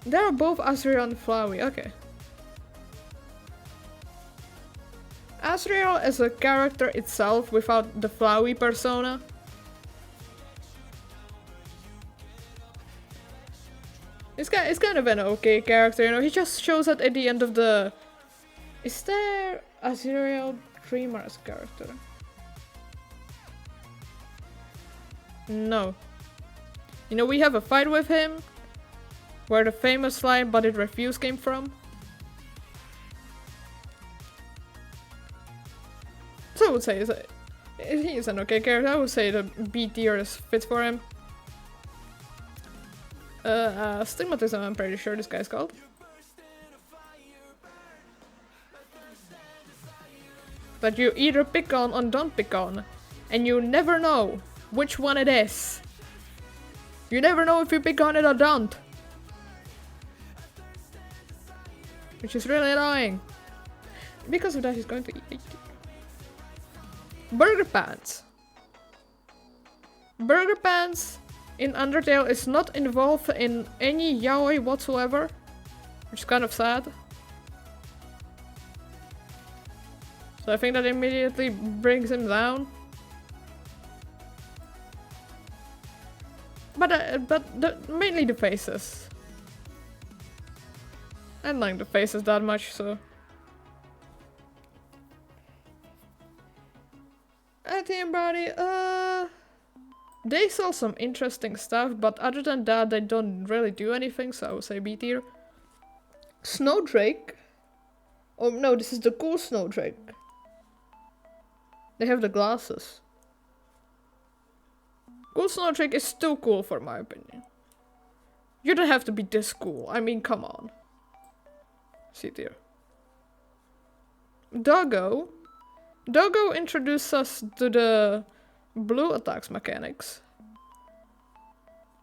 they are both Asriel and Flowey. Okay. Asriel is a character itself without the Flowey persona. It's kind of an okay character, you know, he just shows up at the end of the... Is there Asriel Dreamer's character? No. You know, we have a fight with him, where the famous line "but it refuse" came from. So I would say he is an okay character. I would say the B tier is fit for him. Stigmatism, I'm pretty sure this guy's called. That you either pick on or don't pick on, and you never know which one it is. You never know if you pick on it or don't. Which is really annoying. Because of that, he's going to eat. Burger Pants. Burger Pants in Undertale is not involved in any yaoi whatsoever, which is kind of sad. So I think that immediately brings him down. mainly the faces. I don't like the faces that much, so. Team Brody, they sell some interesting stuff, but other than that, they don't really do anything, so I would say B tier. Snowdrake. Oh no, this is the cool Snowdrake. They have the glasses. Cool Snowdrake is too cool for my opinion. You don't have to be this cool, I mean, come on. C tier. Doggo. Doggo introduced us to the blue attacks mechanics.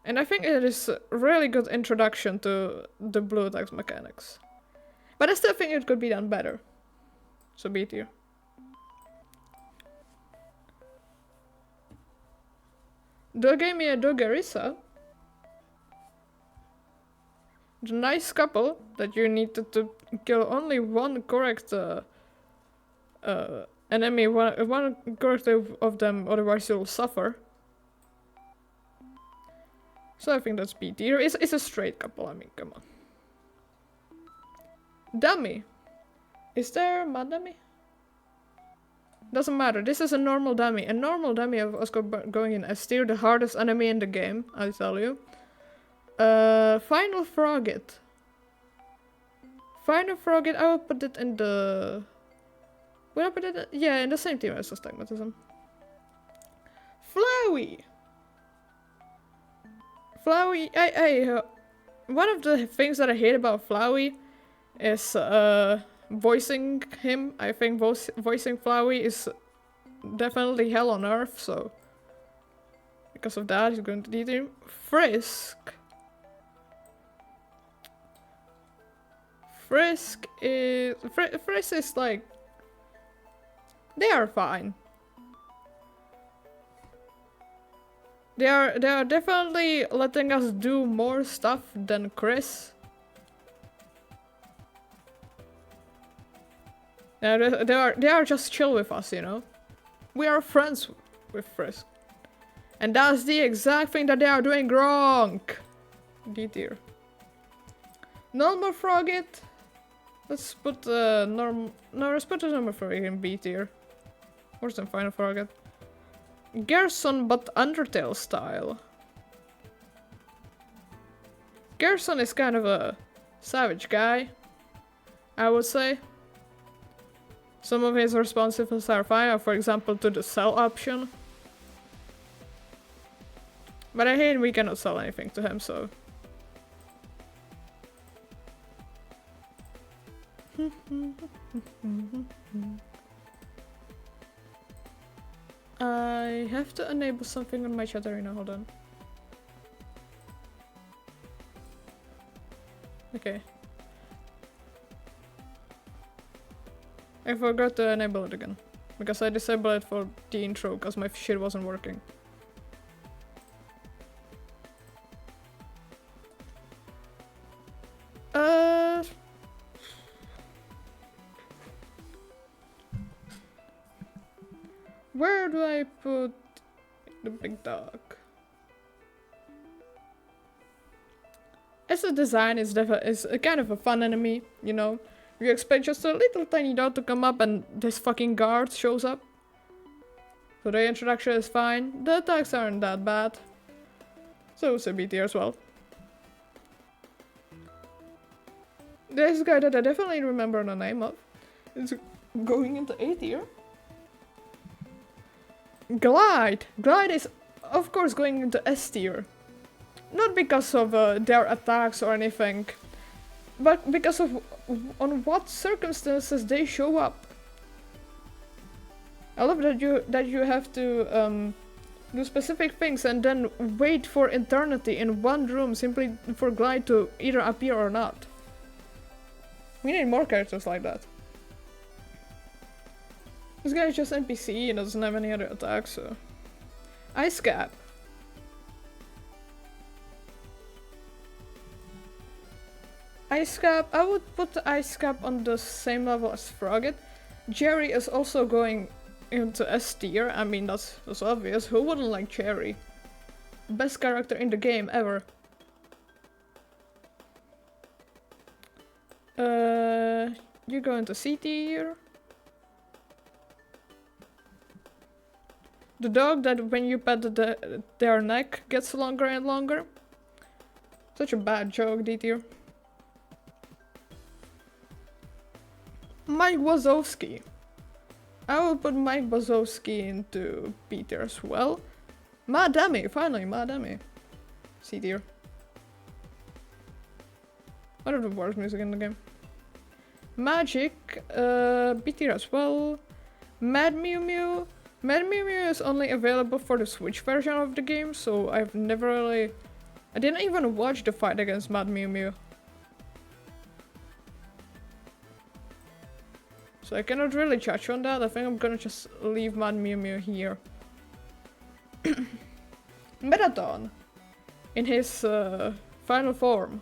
And I think it is a really good introduction to the blue attacks mechanics. But I still think it could be done better. So B tier. Dogemia Dogarissa. The nice couple that you need to kill only one correct enemy, one correct of them, otherwise you'll suffer. So I think that's B tier. It's a straight couple, I mean, come on. Dummy. Is there a dummy? Doesn't matter, this is a normal dummy. A normal dummy of us going in S tier, the hardest enemy in the game, I tell you. Final Frogget. Final Frogget, I will put it in the... Will I put it in? Yeah, in the same tier as Astigmatism. Flowey! Flowey, one of the things that I hate about Flowey is voicing him. I think voicing Flowey is definitely hell on earth, so because of that he's going to D tier. Frisk is like, they are fine. They are definitely letting us do more stuff than Chris. Yeah, they are just chill with us, you know. We are friends with Frisk. And that's the exact thing that they are doing wrong. D tier. Normal Frogget. Let's put let's put the normal Frogget in B tier. Where's the Final Frogget? Gerson, but Undertale style. Gerson is kind of a savage guy, I would say. Some of his responses are fine, for example to the sell option. But I hate we cannot sell anything to him, so... I have to enable something on my chat arena, hold on. Okay. I forgot to enable it again. Because I disabled it for the intro, because my shit wasn't working. Where do I put the big dog? As a design is a kind of a fun enemy, you know. You expect just a little tiny dog to come up and this fucking guard shows up. So the introduction is fine. The attacks aren't that bad. So it's a B tier as well. There's a guy that I definitely remember the name of. It's going into A tier. Glide! Glide is of course going into S tier. Not because of their attacks or anything, but because of on what circumstances they show up. I love that you have to do specific things and then wait for eternity in one room simply for Glide to either appear or not. We need more characters like that. This guy is just NPC and doesn't have any other attacks, so... Ice Cap. Ice Cap, I would put the Ice Cap on the same level as Frogget. Jerry is also going into S tier, I mean that's obvious, who wouldn't like Jerry? Best character in the game ever. You go into C tier. The dog that when you pet their neck gets longer and longer. Such a bad joke, D tier. Mike Wazowski. I will put Mike Wazowski into B tier as well. Meda, finally, Meda. C tier. One of the worst music in the game. Magic, B tier as well. Mad Mew Mew. Mad Mew Mew is only available for the Switch version of the game, so I've never really... I didn't even watch the fight against Mad Mew Mew. So I cannot really judge on that. I think I'm gonna just leave Mad Mew Mew here. Medaton. In his final form.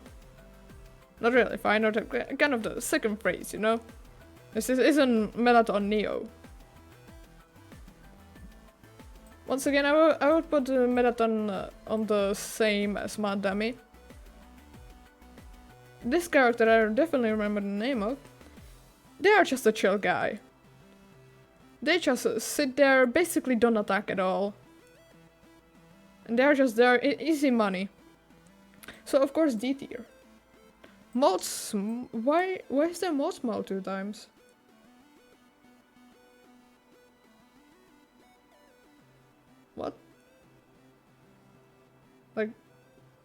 Not really final, kind of the second phrase, you know? This isn't Medaton Neo. Once again, I would put Medaton on the same as Meda. This character I definitely remember the name of. They are just a chill guy. They just sit there, basically don't attack at all. And they're just there, easy money. So of course D tier. Mods, why is there mod small 2 times? What? Like,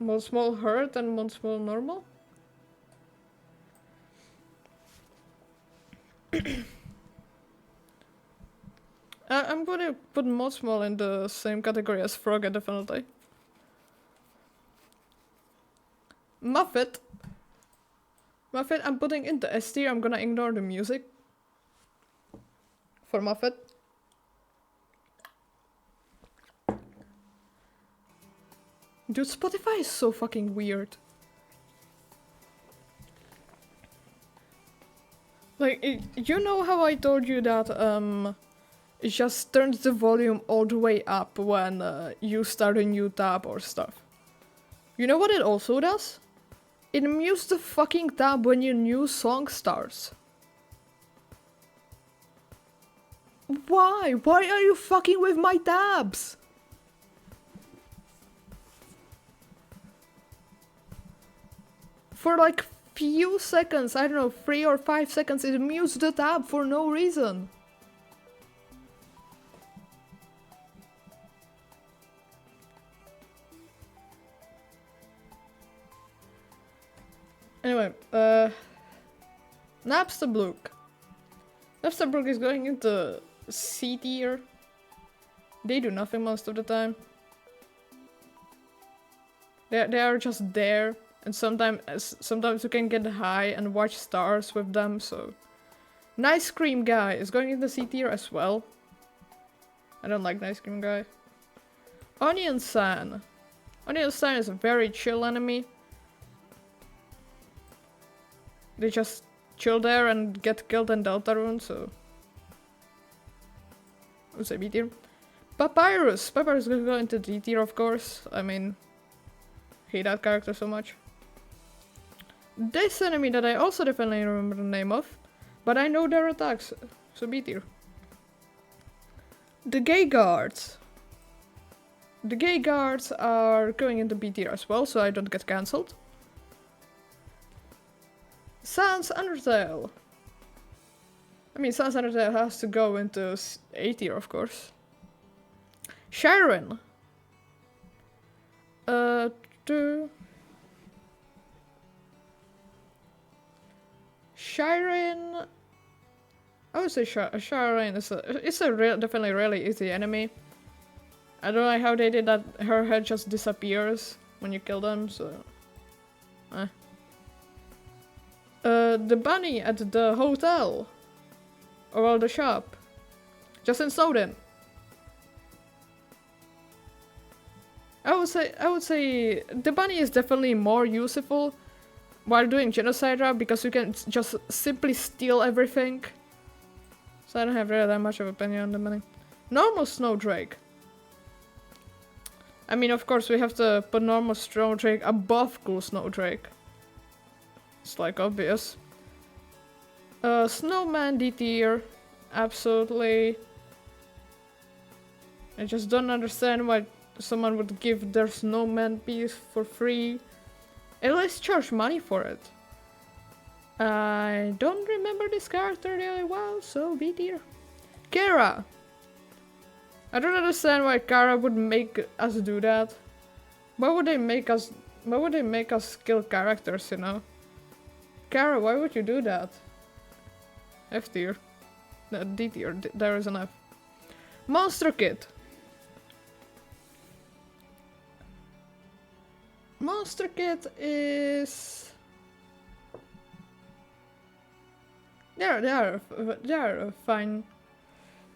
mod small hurt and mod small normal? I'm gonna put mod small in the same category as Frogger, definitely. Muffet, I'm putting in the S tier. I'm gonna ignore the music for Muffet. Dude, Spotify is so fucking weird. Like, you know how I told you that it just turns the volume all the way up when you start a new tab or stuff. You know what it also does? It mutes the fucking tab when your new song starts. Why? Why are you fucking with my tabs? For like few seconds, I don't know, 3 or 5 seconds, it mutes the tab for no reason. Anyway, Napsterbrook. Napsterbrook is going into C tier. They do nothing most of the time. They are just there, and sometimes you can get high and watch stars with them. So, Nice Cream Guy is going into C tier as well. I don't like Nice Cream Guy. Onion San. Onion San is a very chill enemy. They just chill there and get killed in Deltarune, so... I would say B tier. Papyrus! Papyrus is gonna go into D tier, of course. I mean... hate that character so much. This enemy that I also definitely remember the name of, but I know their attacks, so B tier. The Gay Guards. The Gay Guards are going into B tier as well, so I don't get cancelled. Sans Undertale. I mean, Sans Undertale has to go into A tier, of course. Sharon. Sharon. I would say Sharon is definitely really easy enemy. I don't know how they did that. Her head just disappears when you kill them, so. The bunny at the hotel. Or well, the shop. Just in Snowden. I would say the bunny is definitely more useful while doing genocide route because you can just simply steal everything. So I don't have really that much of an opinion on the bunny. Normal Snowdrake. I mean, of course, we have to put normal Snowdrake above cool Snowdrake. It's like obvious. Snowman D tier. Absolutely. I just don't understand why someone would give their snowman piece for free. At least charge money for it. I don't remember this character really well, so B tier. Kara! I don't understand why Kara would make us do that. Why would they make us kill characters, you know? Kara, why would you do that? F tier. No, D tier, there is an F. Monster Kid. Monster Kid is... They're fine.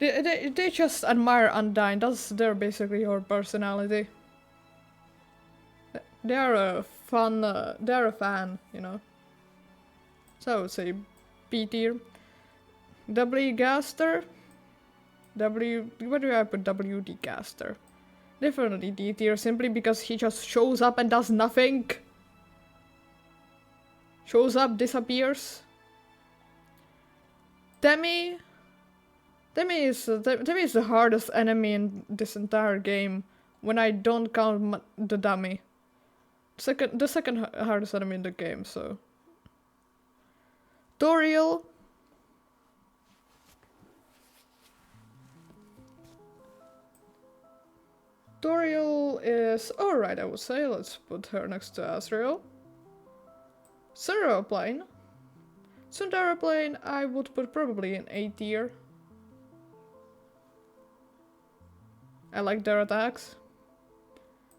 They just admire Undyne. That's their basically her personality. They're a fun. They're a fan, you know. So I would say B tier. W Gaster. What do I put? WD Gaster. Definitely D tier, simply because he just shows up and does nothing. Shows up, disappears. Demi is the hardest enemy in this entire game, when I don't count the dummy. The second hardest enemy in the game, so. Toriel. Toriel is alright, I would say. Let's put her next to Azrael. Cereroplane. Sundaroplane I would put probably in A tier. I like their attacks.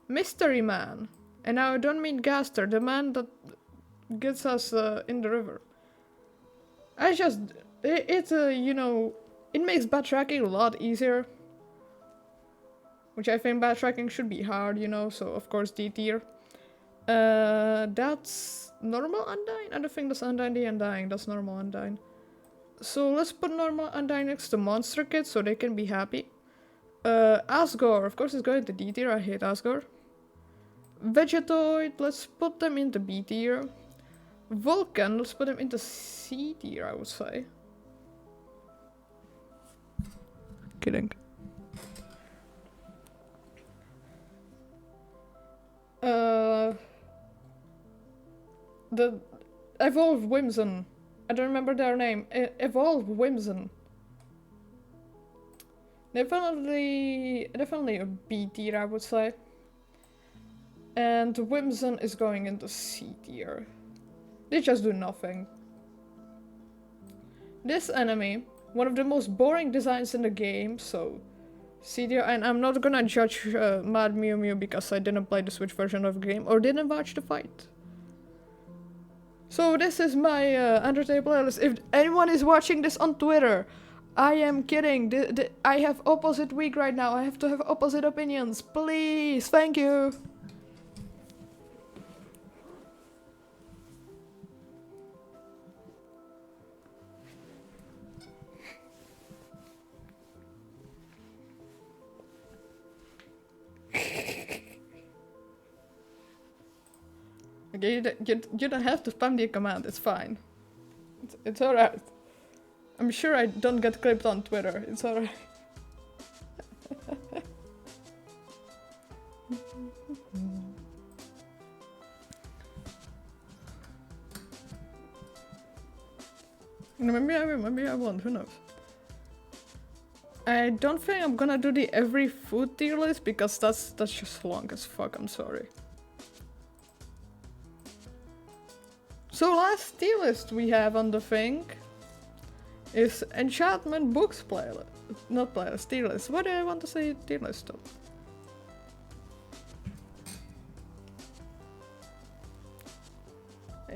Mystery Man. And now I don't mean Gaster, the man that gets us in the river. You know, it makes backtracking a lot easier. Which I think backtracking should be hard, you know, so of course D tier. That's normal Undyne? I don't think that's Undyne the Undying, that's normal Undyne. So let's put normal Undyne next to Monster Kid so they can be happy. Asgore, of course it's going to D tier, I hate Asgore. Vegetoid, let's put them into B tier. Vulcan, let's put them into C tier, I would say. Kidding. The Evolved Whimsun. I don't remember their name. Evolved Whimsun. Definitely a B tier, I would say. And Whimsun is going into C tier. They just do nothing. This enemy, one of the most boring designs in the game, so C tier. And I'm not gonna judge Mad Mew Mew because I didn't play the Switch version of the game or didn't watch the fight. So this is my Undertale playlist. If anyone is watching this on Twitter, I am kidding. I have opposite week right now. I have to have opposite opinions. Please, thank you. Okay, you don't have to spam the command, it's fine. It's alright. I'm sure I don't get clipped on Twitter, it's alright. Maybe I won't, who knows. I don't think I'm gonna do the every food tier list because that's just long as fuck, I'm sorry. So last tier list we have on the thing is Enchantment Books playlist. Not playlist, tier list. What do I want to say tier list to?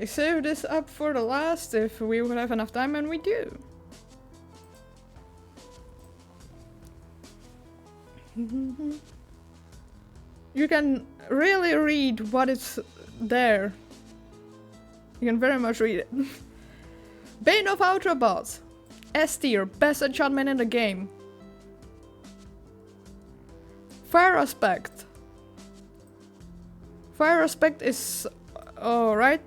I saved this up for the last if we would have enough time, and we do. You can really read what is there. You can very much read it. Bane of Outrabots. S tier, best enchantment in the game. Fire Aspect. Fire aspect is alright.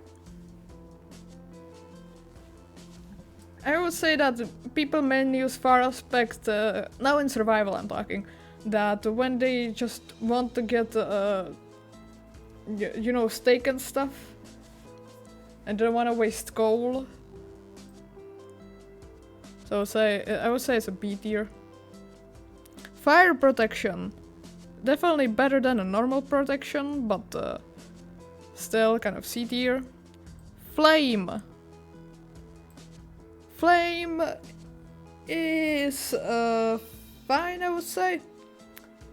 I would say that people mainly use fire aspect, now in survival I'm talking, that when they just want to get, you know, steak and stuff, and don't want to waste coal. So I would say it's a B tier. Fire protection. Definitely better than a normal protection, but still kind of C tier. Flame. Flame is fine, I would say.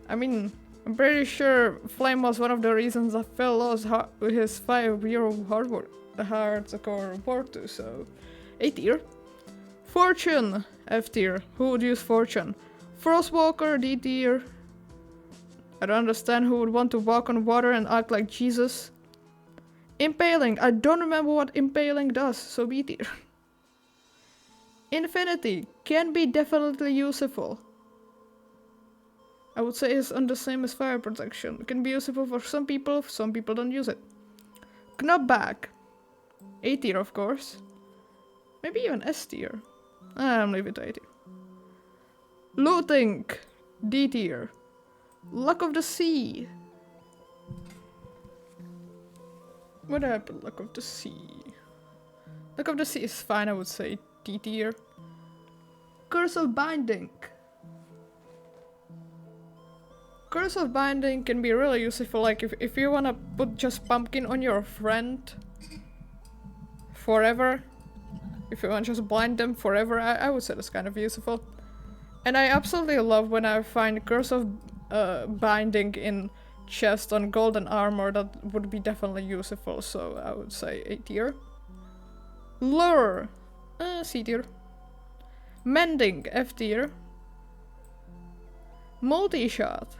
I mean, I'm pretty sure Flame was one of the reasons that Phil lost his 5-year hardcore war to, so A tier. Fortune, F tier. Who would use Fortune? Frostwalker, D tier. I don't understand who would want to walk on water and act like Jesus. Impaling, I don't remember what Impaling does, so B tier. Infinity, can be definitely useful. I would say it's on the same as fire protection. It can be useful for some people don't use it. Knockback, A tier of course. Maybe even S tier. I'm leaving it to A tier. Looting, D tier. Luck of the Sea. Where did I put Luck of the Sea? Luck of the Sea is fine, I would say D tier. Curse of Binding. Curse of Binding can be really useful, like if you wanna put just pumpkin on your friend forever, if you wanna just blind them forever, I would say that's kind of useful. And I absolutely love when I find Curse of Binding in chest on golden armor. That would be definitely useful, so I would say A tier. Lure, C tier. Mending, F tier. Multi-shot.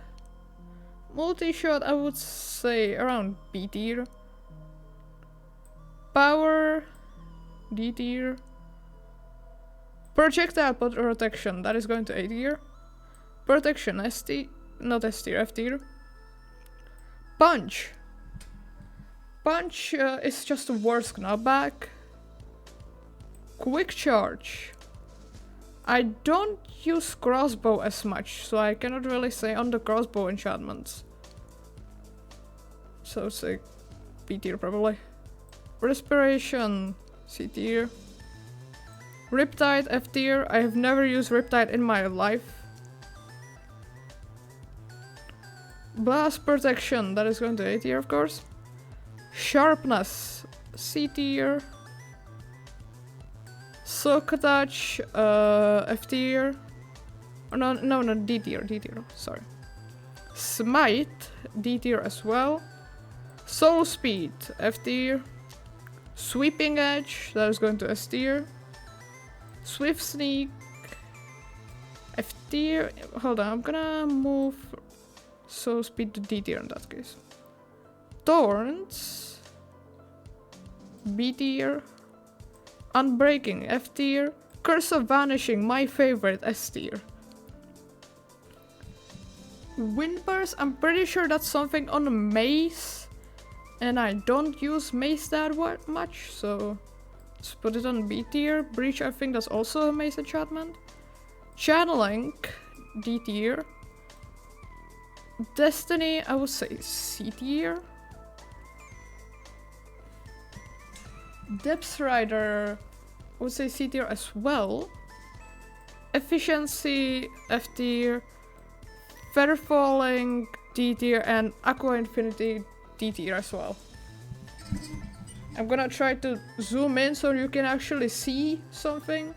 Multi-shot, I would say around B tier. Power, D tier. Projectile protection, that is going to A tier. Protection, S tier, not S tier, F tier. Punch. Punch is just a worse knockback. Quick charge. I don't use crossbow as much, so I cannot really say on the crossbow enchantments. So say B tier probably. Respiration, C tier. Riptide, F tier. I have never used Riptide in my life. Blast protection, that is going to A tier of course. Sharpness, C tier. Silk Touch, F tier. Oh, no, D tier, sorry. Smite, D tier as well. Soul Speed, F tier. Sweeping Edge, that is going to S tier. Swift Sneak, F tier. Hold on, I'm gonna move Soul Speed to D tier in that case. Thorns, B tier. Unbreaking, F tier. Curse of Vanishing, my favorite, S tier. Windburst, I'm pretty sure that's something on a mace. And I don't use mace that much, so let's put it on B tier. Breach, I think that's also a mace enchantment. Channeling, D tier. Destiny, I would say C tier. Depth Rider, I would say C tier as well. Efficiency, F tier. Feather Falling, D tier. And Aqua Infinity, D tier as well. I'm gonna try to zoom in so you can actually see something.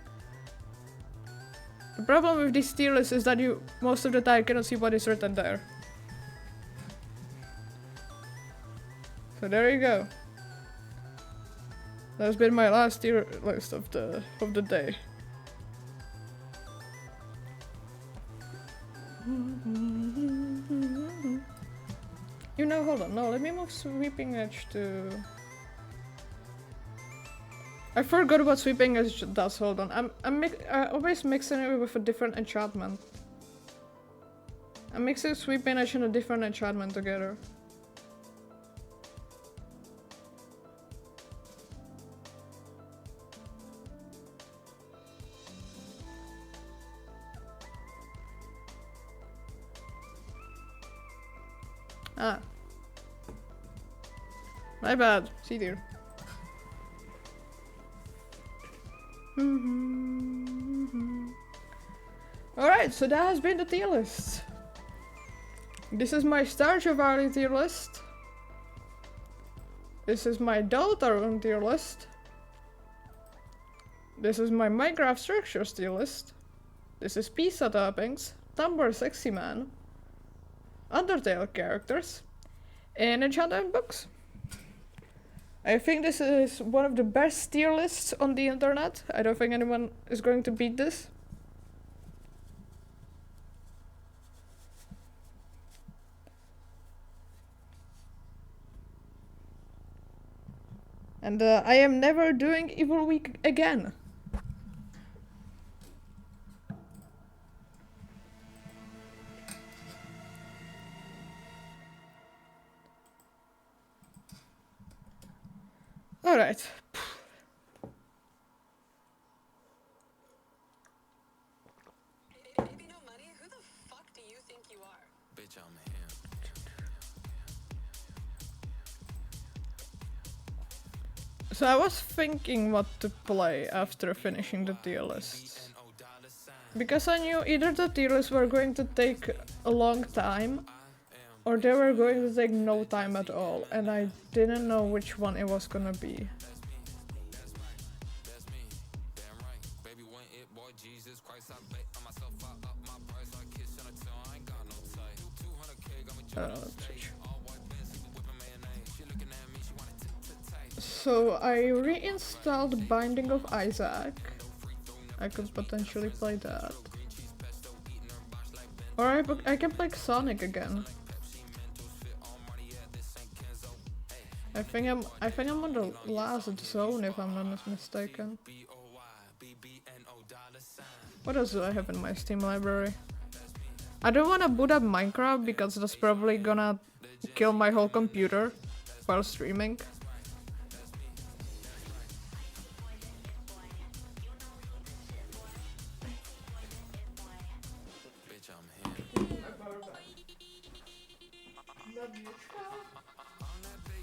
The problem with these tier lists is that you most of the time cannot see what is written there. So there you go. That's been my last tier list of the day. You know, hold on, no, let me move Sweeping Edge to... I forgot what Sweeping Edge does, hold on. I'm always mixing it with a different enchantment. I'm mixing Sweeping Edge and a different enchantment together. Ah. My bad. See dear. Alright, so that has been the tier list. This is my Stardew Valley tier list. This is my Deltarune tier list. This is my Minecraft structures tier list. This is pizza toppings, Tumblr sexy man, Undertale characters, and enchanted books. I think this is one of the best tier lists on the internet. I don't think anyone is going to beat this. And I am never doing Evil Week again. Alright. Maybe no money? Who the fuck do you think you are? Bitch, I'm him. So I was thinking what to play after finishing the tier lists. Because I knew either the tier lists were going to take a long time, or they were going to take no time at all, and I didn't know which one it was gonna be. So I reinstalled Binding of Isaac. I could potentially play that. Or I can play Sonic again. I think I'm on the last zone if I'm not mistaken. What else do I have in my Steam library? I don't wanna boot up Minecraft because that's probably gonna kill my whole computer while streaming.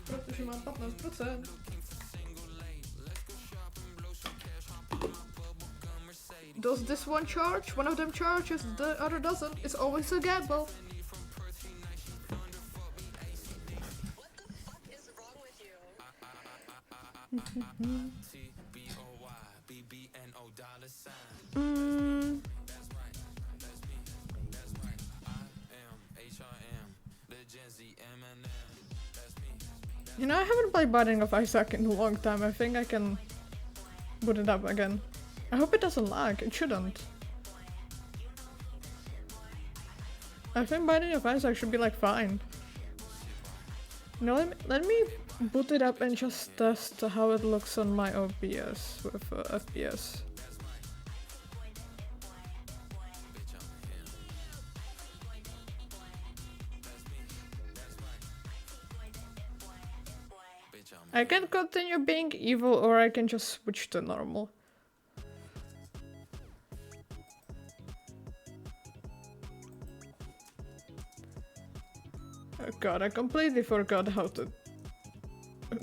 Protože mám 15%. Does this one charge? One of them charges, the other doesn't. It's always a gamble. What the fuck is wrong with you? You know, I haven't played Binding of Isaac in a long time. I think I can boot it up again. I hope it doesn't lag. It shouldn't. I think Binding of Isaac should be like fine. No, let me boot it up and just test how it looks on my OBS with FPS. I can continue being evil or I can just switch to normal. Oh god, I completely forgot how to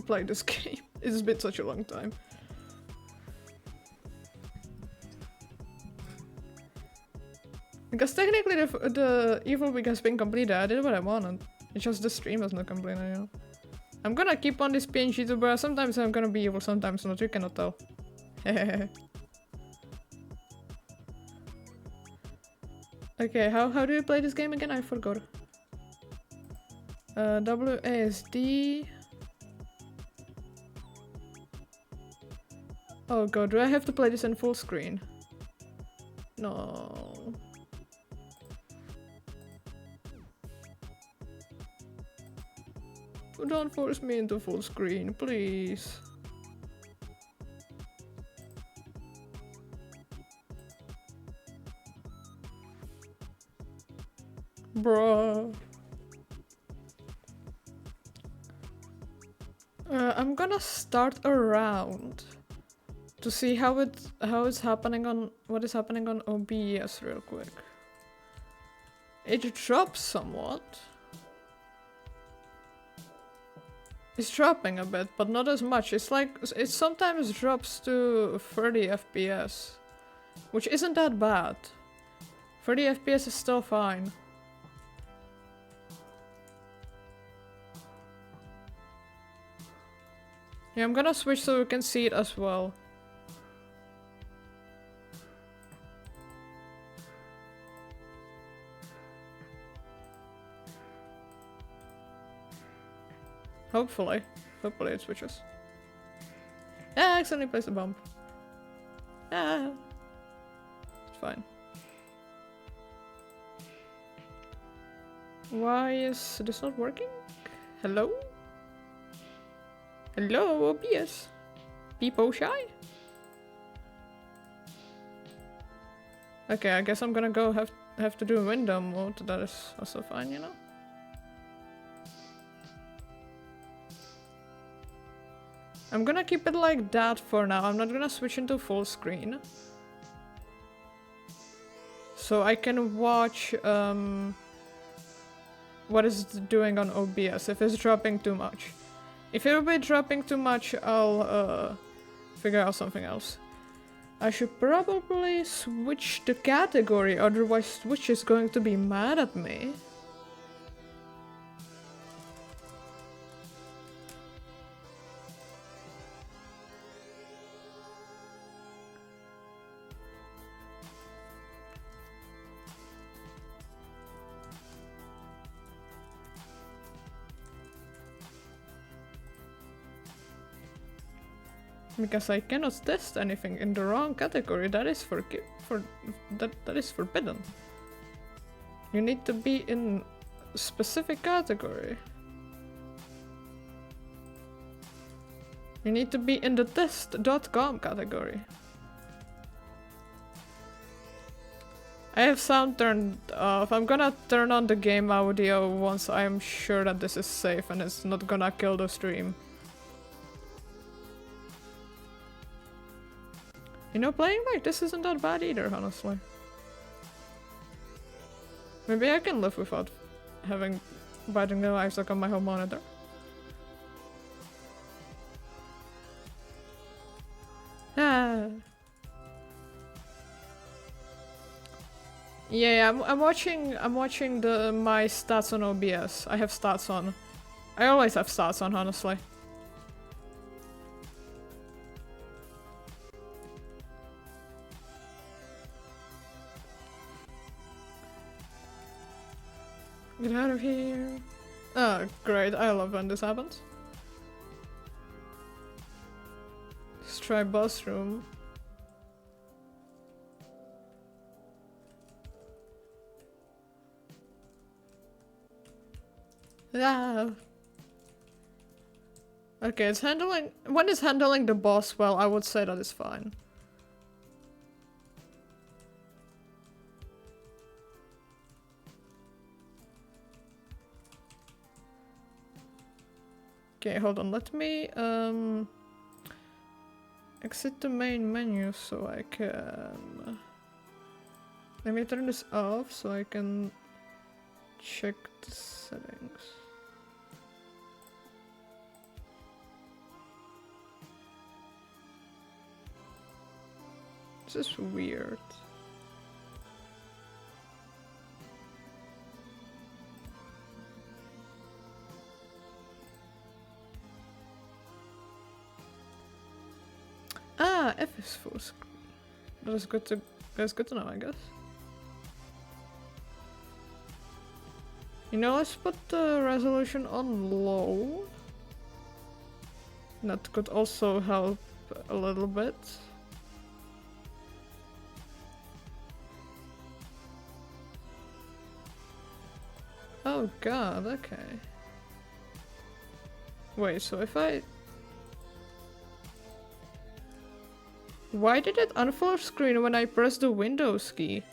play this game. It's been such a long time. Because technically the evil week has been completed. I did what I wanted. It's just the stream is not completed, you know. I'm gonna keep on this PNG too, but sometimes I'm gonna be evil, sometimes not. You cannot tell. Okay, how do you play this game again? I forgot. WASD. Oh god, do I have to play this in full screen? No. Don't force me into full screen, please. Bruh. I'm gonna start a round to see how it's happening on what is happening on OBS real quick. It drops somewhat. It's dropping a bit, but not as much. It's like, it sometimes drops to 30 FPS, which isn't that bad. 30 FPS is still fine. Yeah, I'm gonna switch so we can see it as well. Hopefully. Hopefully it switches. Yeah, I accidentally placed a bomb. Yeah. It's fine. Why is this not working? Hello? Hello, OBS. People shy? Okay, I guess I'm gonna go have to do window mode. That is also fine, you know? I'm gonna keep it like that for now. I'm not gonna switch into full screen. So I can watch what it's doing on OBS if it's dropping too much. If it'll be dropping too much, I'll figure out something else. I should probably switch the category, otherwise Twitch is going to be mad at me. Because I cannot test anything in the wrong category. That is that is forbidden. You need to be in a specific category. You need to be in the test.com category. I have sound turned off. I'm gonna turn on the game audio once I'm sure that this is safe and it's not gonna kill the stream. You know, playing like this isn't that bad either, honestly. Maybe I can live without having biting the livestock on my home monitor. Ah. Yeah, I'm watching my stats on OBS. I have stats on. I always have stats on, honestly. Get out of here. Oh, great. I love when this happens. Let's try boss room. Ah. Okay, it's handling... When it's handling the boss well, I would say that is fine. Okay, hold on, let me exit the main menu so I can... Let me turn this off so I can check the settings. This is weird. Ah, F is full screen. That's good to know, I guess. You know, let's put the resolution on low. That could also help a little bit. Oh god, okay. Wait, so if I... Why did it unfull screen when I pressed the Windows key?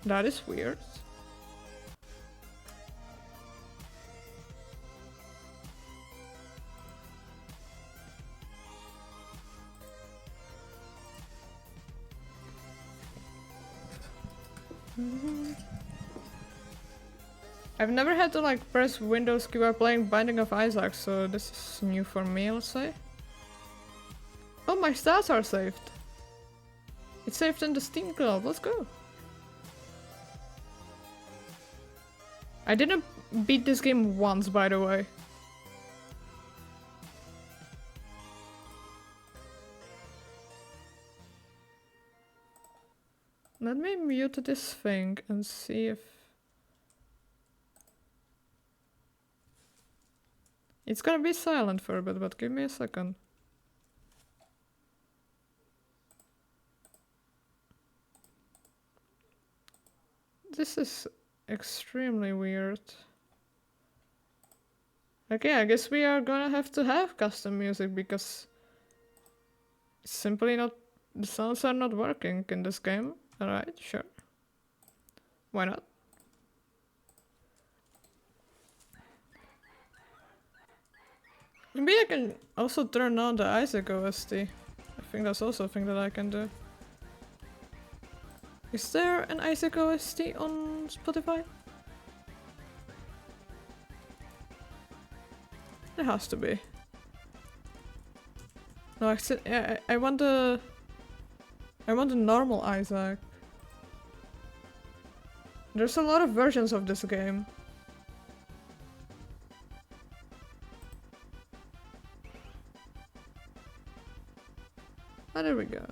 That is weird. I've never had to like press Windows key while playing Binding of Isaac, so this is new for me, let's say. Oh, my stats are saved. It's saved in the Steam Club, let's go. I didn't beat this game once, by the way. Let me mute this thing and see if... It's gonna be silent for a bit, but give me a second. This is extremely weird. Okay, I guess we are gonna have to have custom music because it's simply not... The sounds are not working in this game. Alright, sure. Why not? Maybe I can also turn on the Isaac OST. I think that's also a thing that I can do. Is there an Isaac OST on Spotify? There has to be. No, I want the... I want the normal Isaac. There's a lot of versions of this game. Ah, there we go.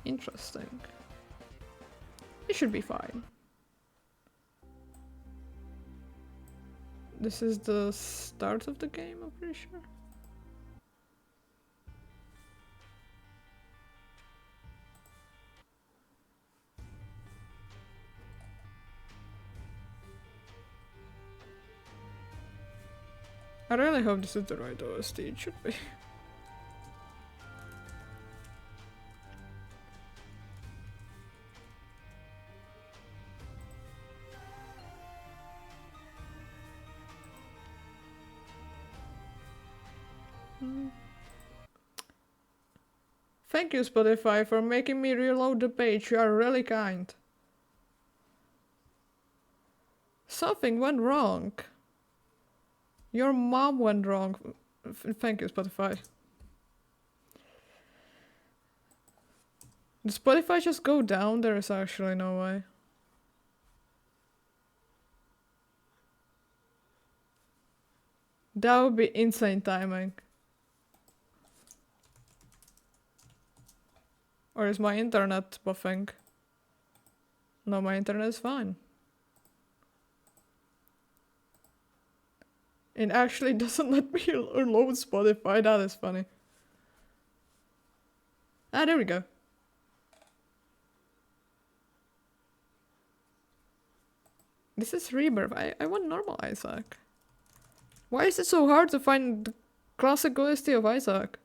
Interesting. It should be fine. This is the start of the game, I'm pretty sure. I really hope this is the right OST, it should be. Thank you, Spotify, for making me reload the page. You are really kind. Something went wrong. Your mom went wrong. Thank you, Spotify. Did Spotify just go down? There is actually no way. That would be insane timing. Or is my internet buffing? No, my internet is fine. It actually doesn't let me load Spotify, that is funny. Ah, there we go. This is Rebirth. I want normal Isaac. Why is it so hard to find the classic OST of Isaac?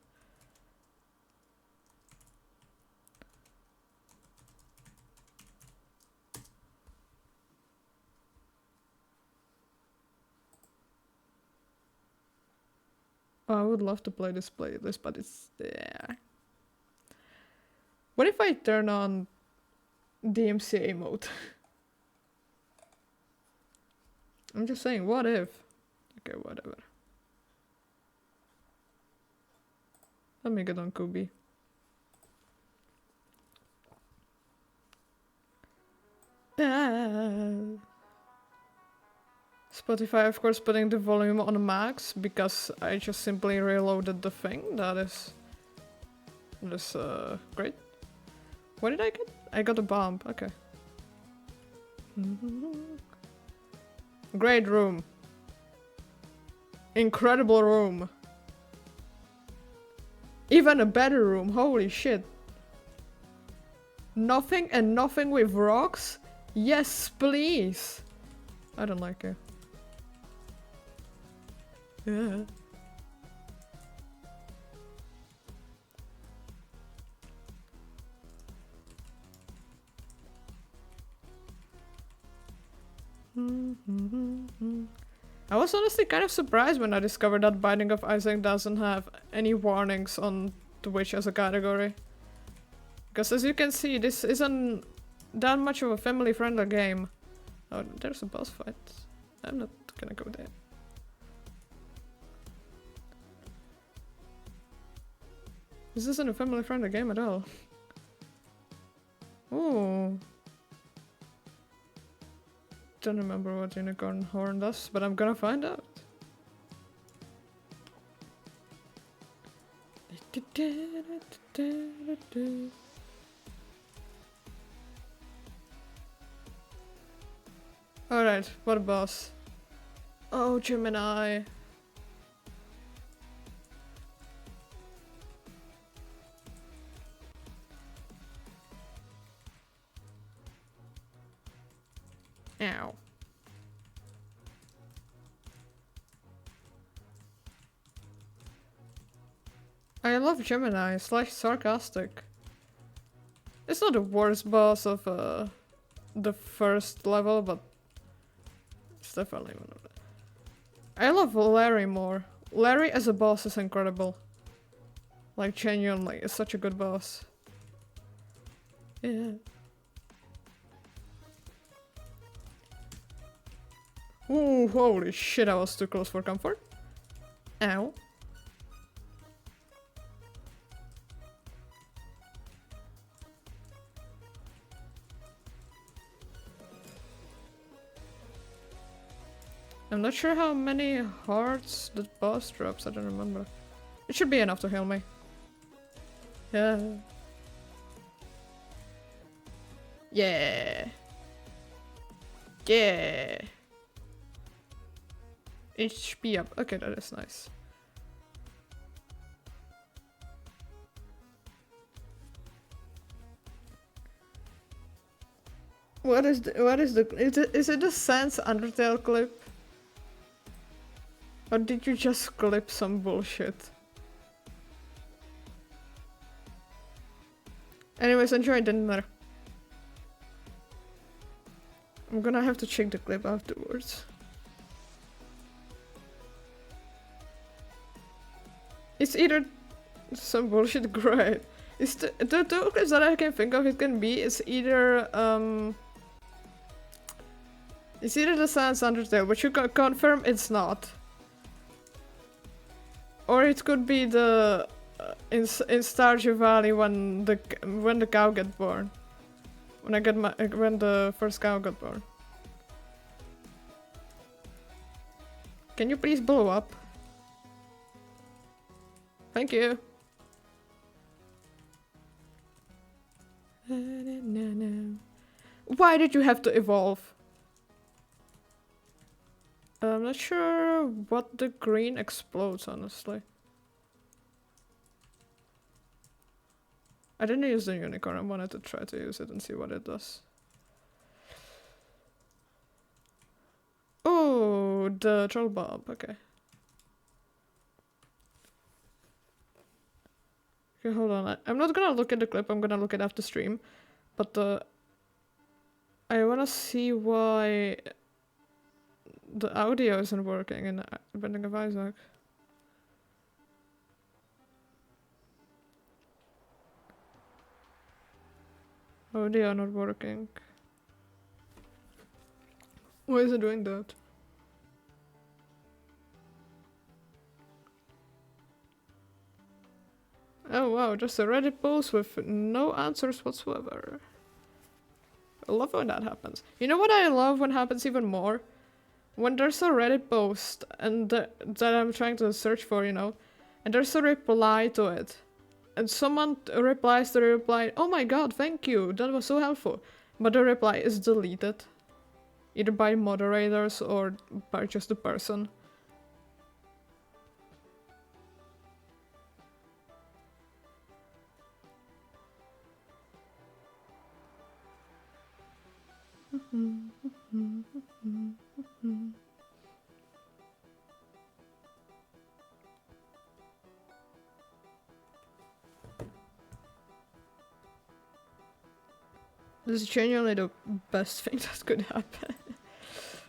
Oh, I would love to play this playlist, but it's... yeah. What if I turn on DMCA mode? I'm just saying, what if? Okay, whatever. Let me get on Kubi. Spotify, of course, putting the volume on max because I just simply reloaded the thing. That is great. What did I get? I got a bomb. Okay. Great room. Incredible room. Even a better room. Holy shit. Nothing and nothing with rocks? Yes, please. I don't like it. Yeah. I was honestly kind of surprised when I discovered that Binding of Isaac doesn't have any warnings on Twitch as a category. Because as you can see, this isn't that much of a family-friendly game. Oh, there's a boss fight. I'm not gonna go there. This isn't a family-friendly game at all. Ooh. Don't remember what unicorn horn does, but I'm gonna find out. Alright, what a boss. Oh, Gemini. Ow. I love Gemini, it's like sarcastic. It's not the worst boss of the first level, but it's definitely one of them. I love Larry more. Larry as a boss is incredible. Like genuinely, it's such a good boss. Yeah. Ooh, holy shit, I was too close for comfort. Ow. I'm not sure how many hearts the boss drops, I don't remember. It should be enough to heal me. Yeah. Yeah. Yeah. HP up. Okay, that is nice. Is it the Sans Undertale clip? Or did you just clip some bullshit? Anyways, enjoy dinner. I'm gonna have to check the clip afterwards. It's either some bullshit great. It's the two clips that I can think of it can be is either the Sans Undertale, but you can confirm it's not. Or it could be the in Stardew Valley when the cow got born. When the first cow got born. Can you please blow up? Thank you. Why did you have to evolve? I'm not sure what the green explodes, honestly. I didn't use the unicorn, I wanted to try to use it and see what it does. Oh, the troll bob, okay. Okay, hold on. I'm not gonna look at the clip, I'm gonna look it after stream. But I wanna see why the audio isn't working in the Binding of Isaac. Audio not working. Why is it doing that? Oh wow, just a Reddit post with no answers whatsoever. I love when that happens. You know what I love when happens even more? When there's a Reddit post and that I'm trying to search for, you know, and there's a reply to it. And someone replies to the reply, oh my god, thank you, that was so helpful. But the reply is deleted. Either by moderators or by just the person. This is genuinely the best thing that could happen.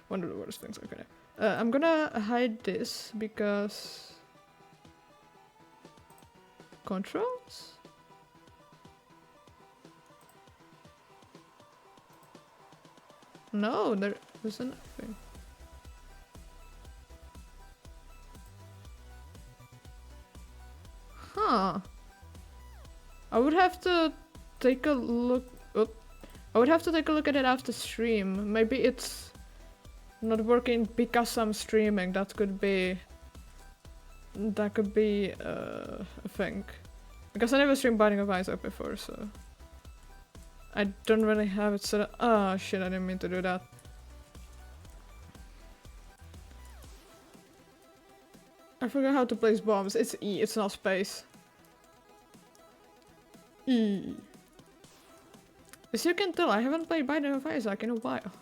One of the worst things that could happen. I'm gonna hide this because... Controls? No, there isn't nothing. Huh. I would have to take a look. Oop. I would have to take a look at it after stream. Maybe it's not working because I'm streaming. That could be. That could be a thing. Because I never streamed Binding of Isaac before, so I don't really have it set up. Oh shit! I didn't mean to do that. I forgot how to place bombs. It's E. It's not space. E. As you can tell, I haven't played Binding of Isaac in a while.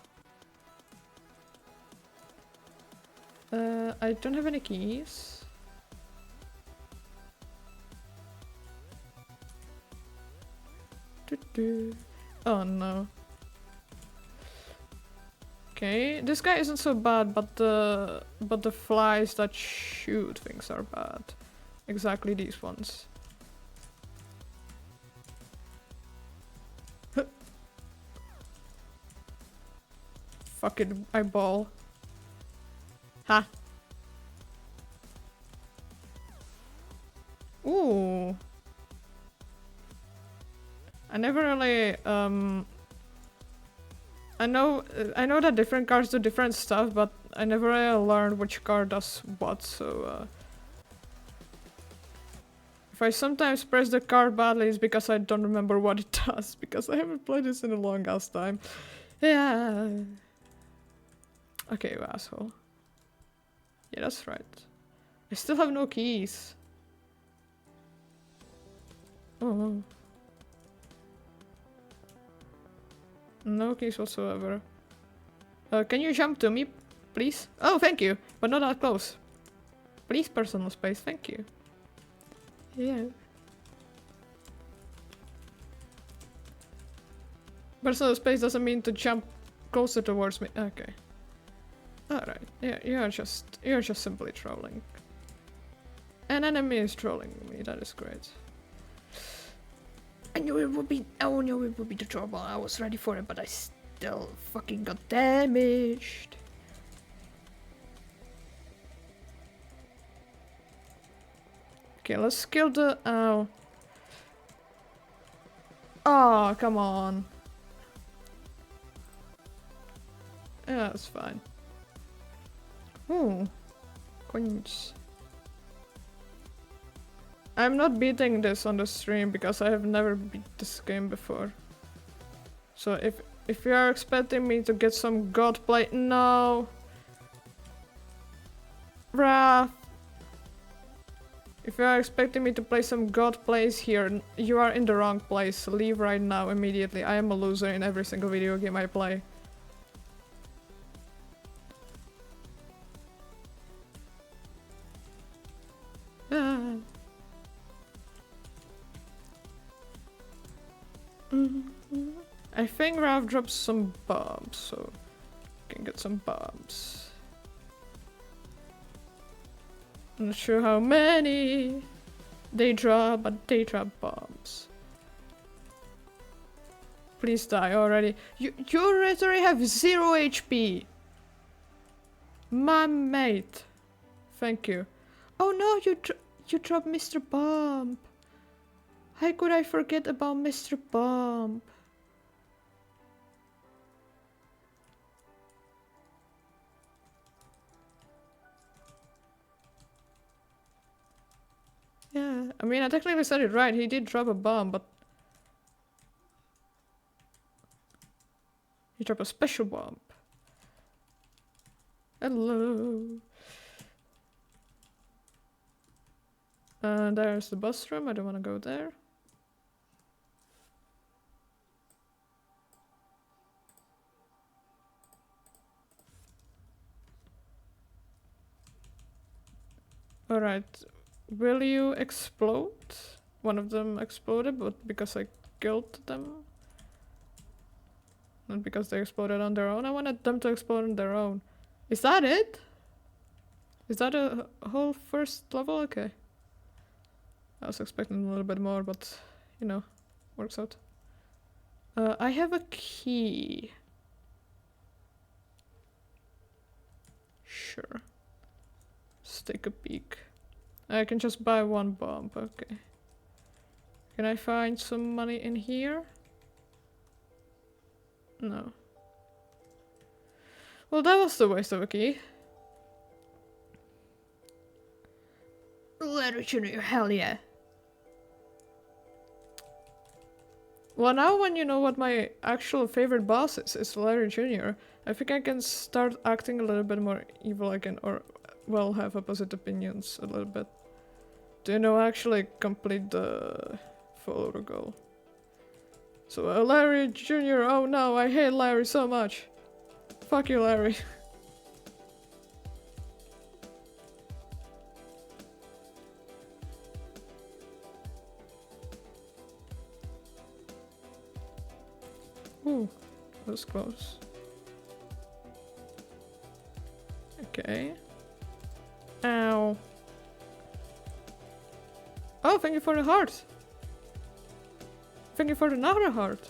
I don't have any keys. Oh no. Okay, this guy isn't so bad, but the flies that shoot things are bad. Exactly these ones. Fucking eyeball. Ha. Ooh. I never really I know that different cards do different stuff, but I never really learned which card does what, so if I sometimes press the card badly, it's because I don't remember what it does, because I haven't played this in a long ass time. Yeah. Okay, you asshole. Yeah, that's right. I still have no keys. Oh. No keys whatsoever. Can you jump to me, please? Oh, thank you, but not that close. Please, personal space, thank you. Yeah. Personal space doesn't mean to jump closer towards me. Okay. Alright. Yeah, you're just simply trolling. An enemy is trolling me, that is great. I knew it would be the trouble. I was ready for it, but I still fucking got damaged. Okay, let's kill the ow. Oh, come on. Yeah, that's fine. Ooh. Coins. I'm not beating this on the stream because I have never beat this game before. So if you are expecting me to get some god play, no. Bruh. If you are expecting me to play some god plays here, you are in the wrong place. Leave right now, immediately. I am a loser in every single video game I play. Ah. I think Ralph drops some bombs, so I can get some bombs. I'm not sure how many they drop, but they drop bombs. Please die already. You literally have 0 HP. My mate. Thank you. Oh no, you dropped Mr. Bomb. How could I forget about Mr. Bomb? Yeah, I mean, I technically said it right. He did drop a bomb, but he dropped a special bomb. Hello. There's the bus room. I don't want to go there. Alright, will you explode? One of them exploded, but because I killed them. Not because they exploded on their own. I wanted them to explode on their own. Is that it? Is that a whole first level? Okay. I was expecting a little bit more, but you know, works out. I have a key. Sure. Let's take a peek. I can just buy one bomb, okay. Can I find some money in here? No. Well, that was the waste of a key. Larry Jr., hell yeah. Well, now when you know what my actual favorite boss is Larry Jr., I think I can start acting a little bit more evil again, or, well, have opposite opinions a little bit. Do you know, actually complete the follow the goal. So, Larry Jr., oh no, I hate Larry so much. Fuck you, Larry. Ooh, that was close. Okay. Ow. Oh, thank you for the heart. Thank you for another heart.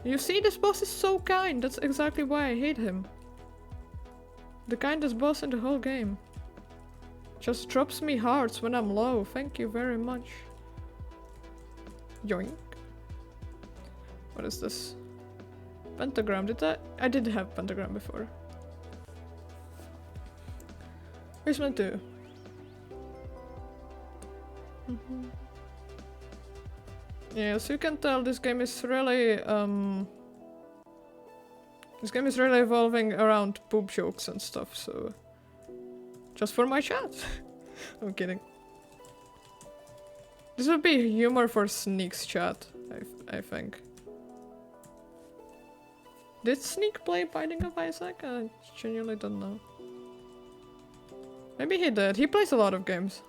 You see, this boss is so kind. That's exactly why I hate him. The kindest boss in the whole game. Just drops me hearts when I'm low. Thank you very much. Yoink. What is this? Pentagram. I did have pentagram before. Basement 2. Yeah, so you can tell this game is really evolving around poop jokes and stuff, so just for my chat. I'm kidding. This would be humor for Sneak's chat, I think. Did Sneak play Binding of Isaac? I genuinely don't know. Maybe he did. He plays a lot of games.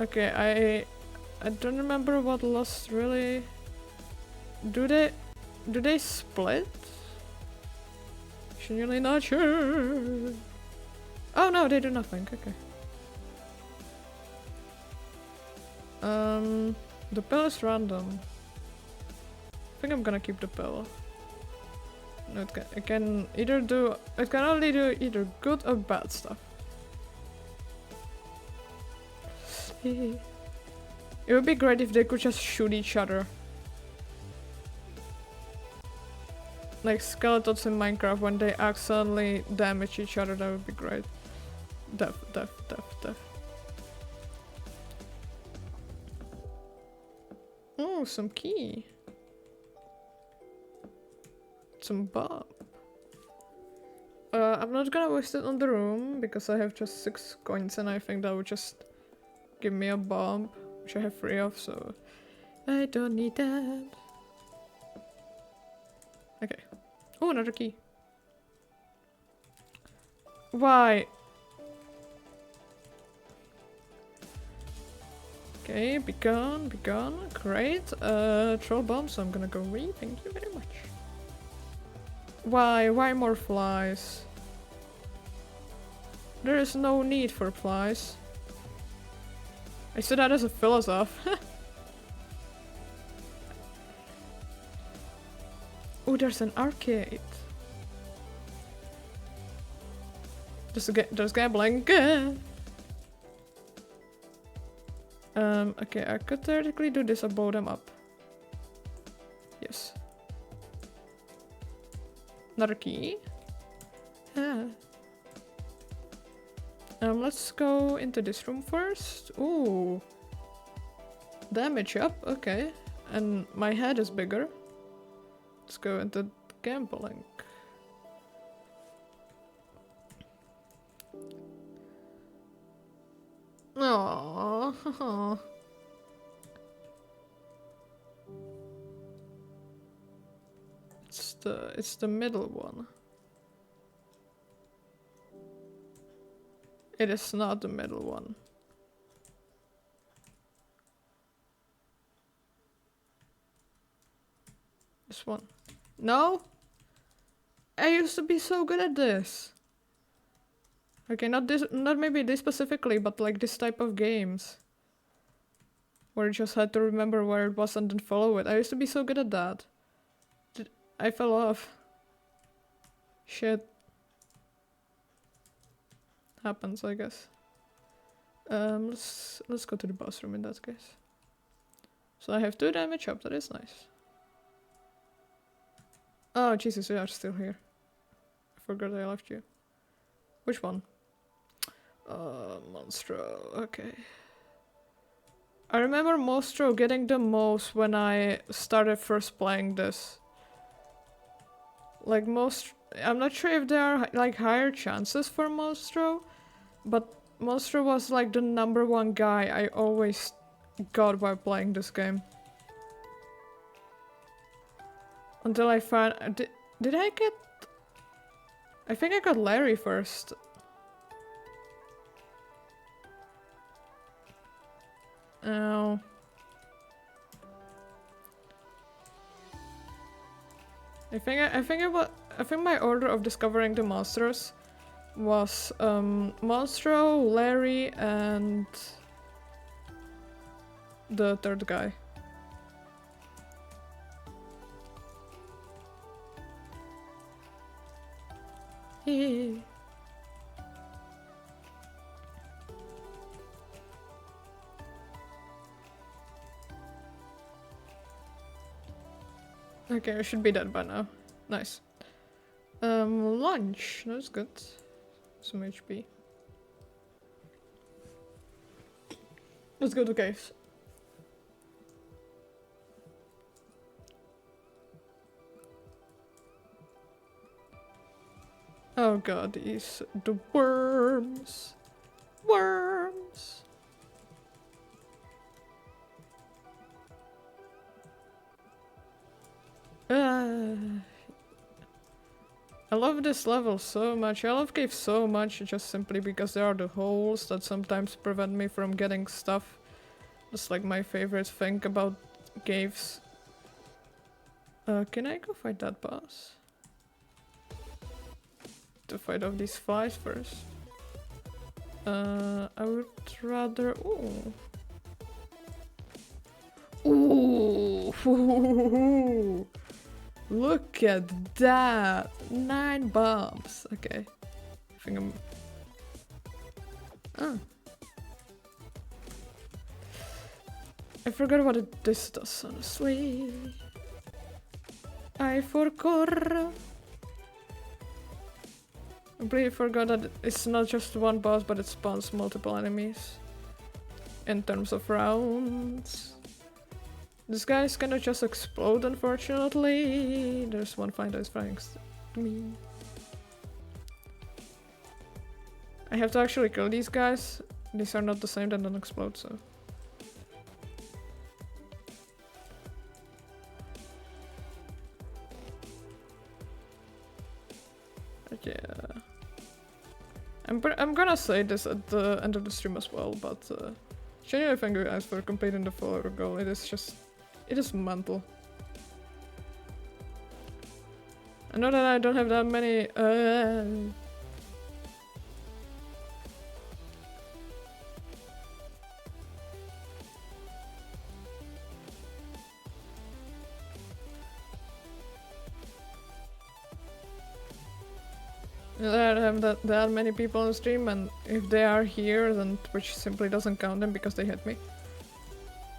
Okay, I don't remember what Lost really... Do they split? Genuinely not sure. Oh no, they do nothing. Okay. The pill is random. I think I'm gonna keep the pill. No, it can only do either good or bad stuff. It would be great if they could just shoot each other. Like skeletons in Minecraft, when they accidentally damage each other, that would be great. Def. Oh, some key. Some bomb. I'm not gonna waste it on the room, because I have just 6 coins and I think that would just give me a bomb, which I have 3 of, so I don't need that. Okay. Oh, another key. Why? Okay, be gone. Great. Troll bomb, so I'm gonna go read. Thank you very much. Why? Why more flies? There is no need for flies. I said that as a philosoph. Oh, there's an arcade. There's gambling. Okay, I could theoretically do this above them up. Yes. Another key. Ah. Let's go into this room first. Ooh. Damage up, okay. And my head is bigger. Let's go into gambling. Aww. It's the middle one. It is not the middle one. This one. No? I used to be so good at this. Okay, not maybe this specifically, but like this type of games. Where you just had to remember where it was and then follow it. I used to be so good at that. I fell off. Shit. Happens, I guess. Let's go to the boss room in that case. So I have 2 damage up, that is nice. Oh Jesus, you are still here. I forgot I left you. Which one? Monstro, okay. I remember Monstro getting the most when I started first playing this. Like I'm not sure if there are like higher chances for Monstro, but Monstro was like the #1 guy I always got while playing this game. Until I found... Did I get... I think I got Larry first. Oh. I think my order of discovering the monsters was Monstro, Larry, and the 3rd guy. Hehe. Okay, I should be dead by now. Nice. Lunch. That's good. Some HP. Let's go to caves. Oh god, the worms. Worms. I love this level so much. I love caves so much just simply because there are the holes that sometimes prevent me from getting stuff. That's like my favorite thing about caves. Can I go fight that boss? To fight off these flies first. I would rather... Ooh. Ooh! Look at that! 9 bombs. Okay. I think I'm... Oh. I forgot what this does, honestly. I forgot. I completely forgot that it's not just one boss, but it spawns multiple enemies. In terms of rounds. This guy's gonna just explode, unfortunately. There's one fight that's flying to me. I have to actually kill these guys. These are not the same, they don't explode, so... Yeah. I'm gonna say this at the end of the stream as well, but genuinely thank you guys for completing the follower goal. It is mental. I know that I don't have that many I don't have that many people on stream, and if they are here, then Twitch simply doesn't count them because they hit me.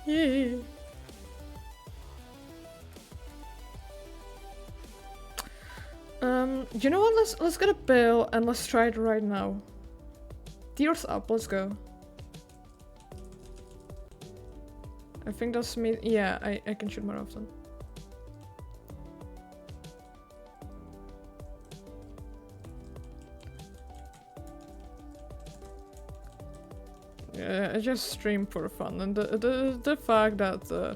Yay! You know what? Let's get a pill and let's try it right now. Tears up. Let's go. I think that's me. Yeah, I can shoot more often. Yeah, I just stream for fun, and the fact that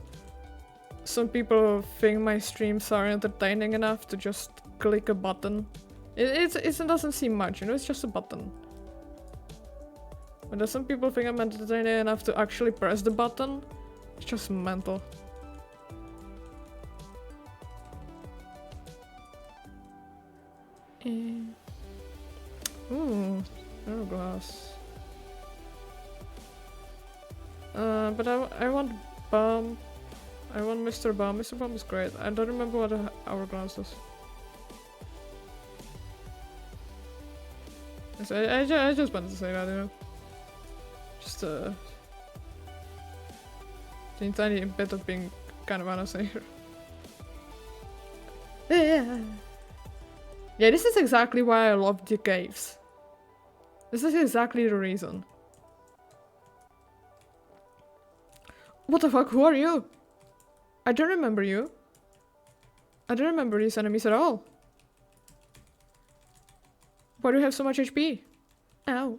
some people think my streams are entertaining enough to just click a button. It doesn't seem much, you know, it's just a button. But there's some people think I'm entertaining enough to actually press the button. It's just mental. Ooh, Hourglass. But I want Bomb. I want Mr. Bomb. Mr. Bomb is great. I don't remember what a Hourglass does. So I just wanted to say that, you know. Just the tiny bit of being kind of honest here. Yeah. Yeah, this is exactly why I love the caves. This is exactly the reason. What the fuck? Who are you? I don't remember you. I don't remember these enemies at all. Why do you have so much HP? Ow.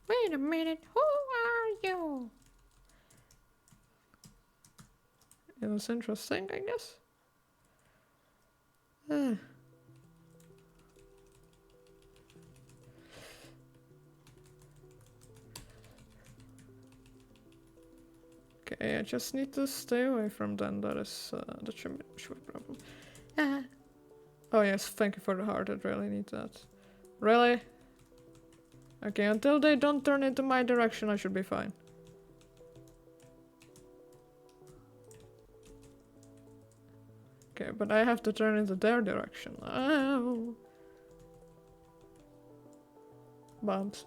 Wait a minute, who are you? It was interesting, I guess. Okay, I just need to stay away from them. That should be a problem. Oh yes, thank you for the heart. I really need that. Really? Okay, until they don't turn into my direction, I should be fine. Okay, but I have to turn into their direction. Ow. Bombs.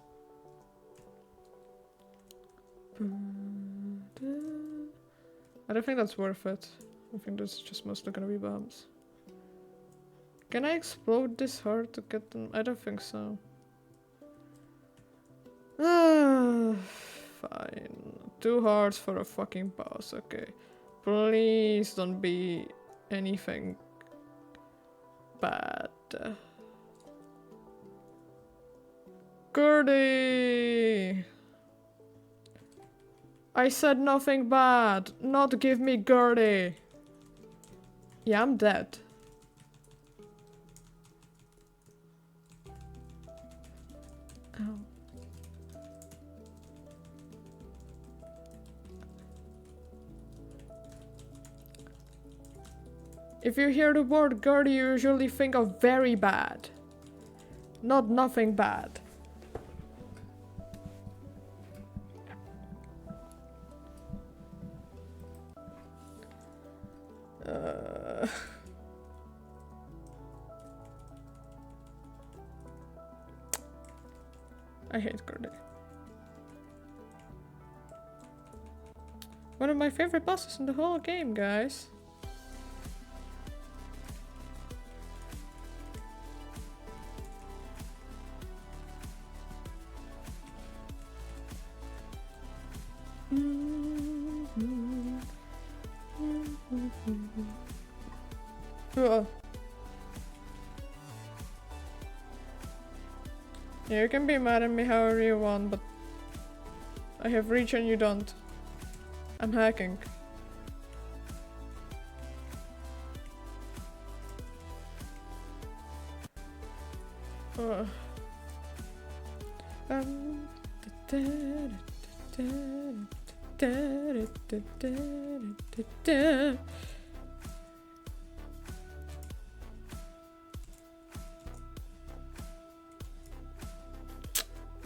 I don't think that's worth it. I think that's just mostly gonna be bombs. Can I explode this heart to get them? I don't think so. Fine. 2 hearts for a fucking boss, okay. Please don't be anything bad. Gertie! I said nothing bad. Not give me Gertie. Yeah, I'm dead. Ow. If you hear the word Gertie, you usually think of very bad. Not nothing bad. I hate Gertie. One of my favorite bosses in the whole game, guys. Yeah, you can be mad at me however you want, but I have reach and you don't. I'm hacking.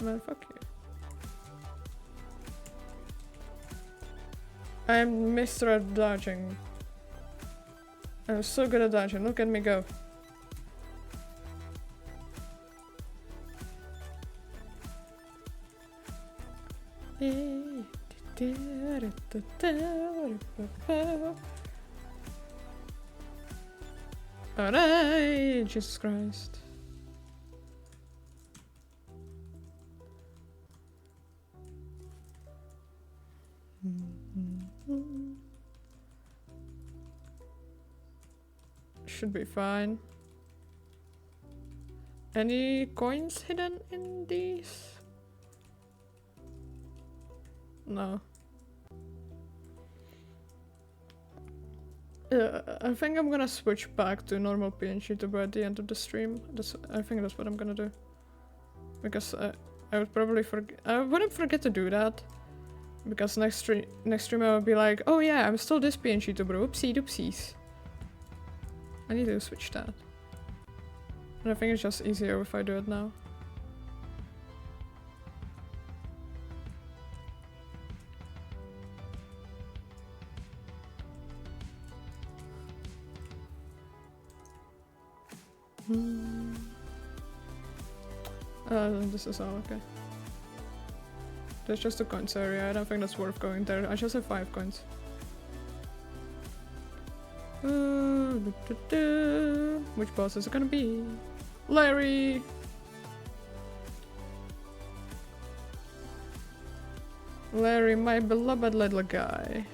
Man, fuck you. I'm Mr. at dodging. I'm so good at dodging. Look at me go. Alright, Jesus Christ. Should be fine. Any coins hidden in these? No. I think I'm gonna switch back to normal PNG tuber at the end of the stream. I think that's what I'm gonna do. Because I would probably forget. I wouldn't forget to do that. Because next stream I would be like, oh yeah, I'm still this PNG tuber. Oopsie doopsies. I need to switch that. And I think it's just easier if I do it now. This is all okay. There's just a coins area. I don't think that's worth going there. I just have 5 coins. Which boss is it gonna be? Larry! Larry, my beloved little guy.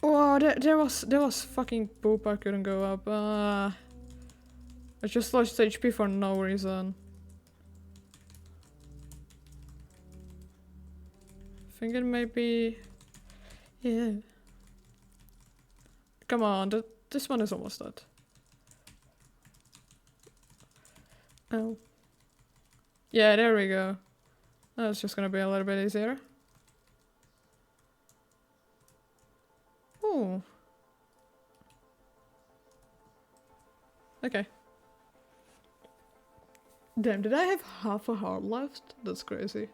Oh, there was fucking poop. I couldn't go up. I just lost HP for no reason. Thinking maybe, yeah. Come on, this one is almost dead. Oh. Yeah, there we go. That's just gonna be a little bit easier. Ooh. Okay. Damn, did I have half a heart left? That's crazy.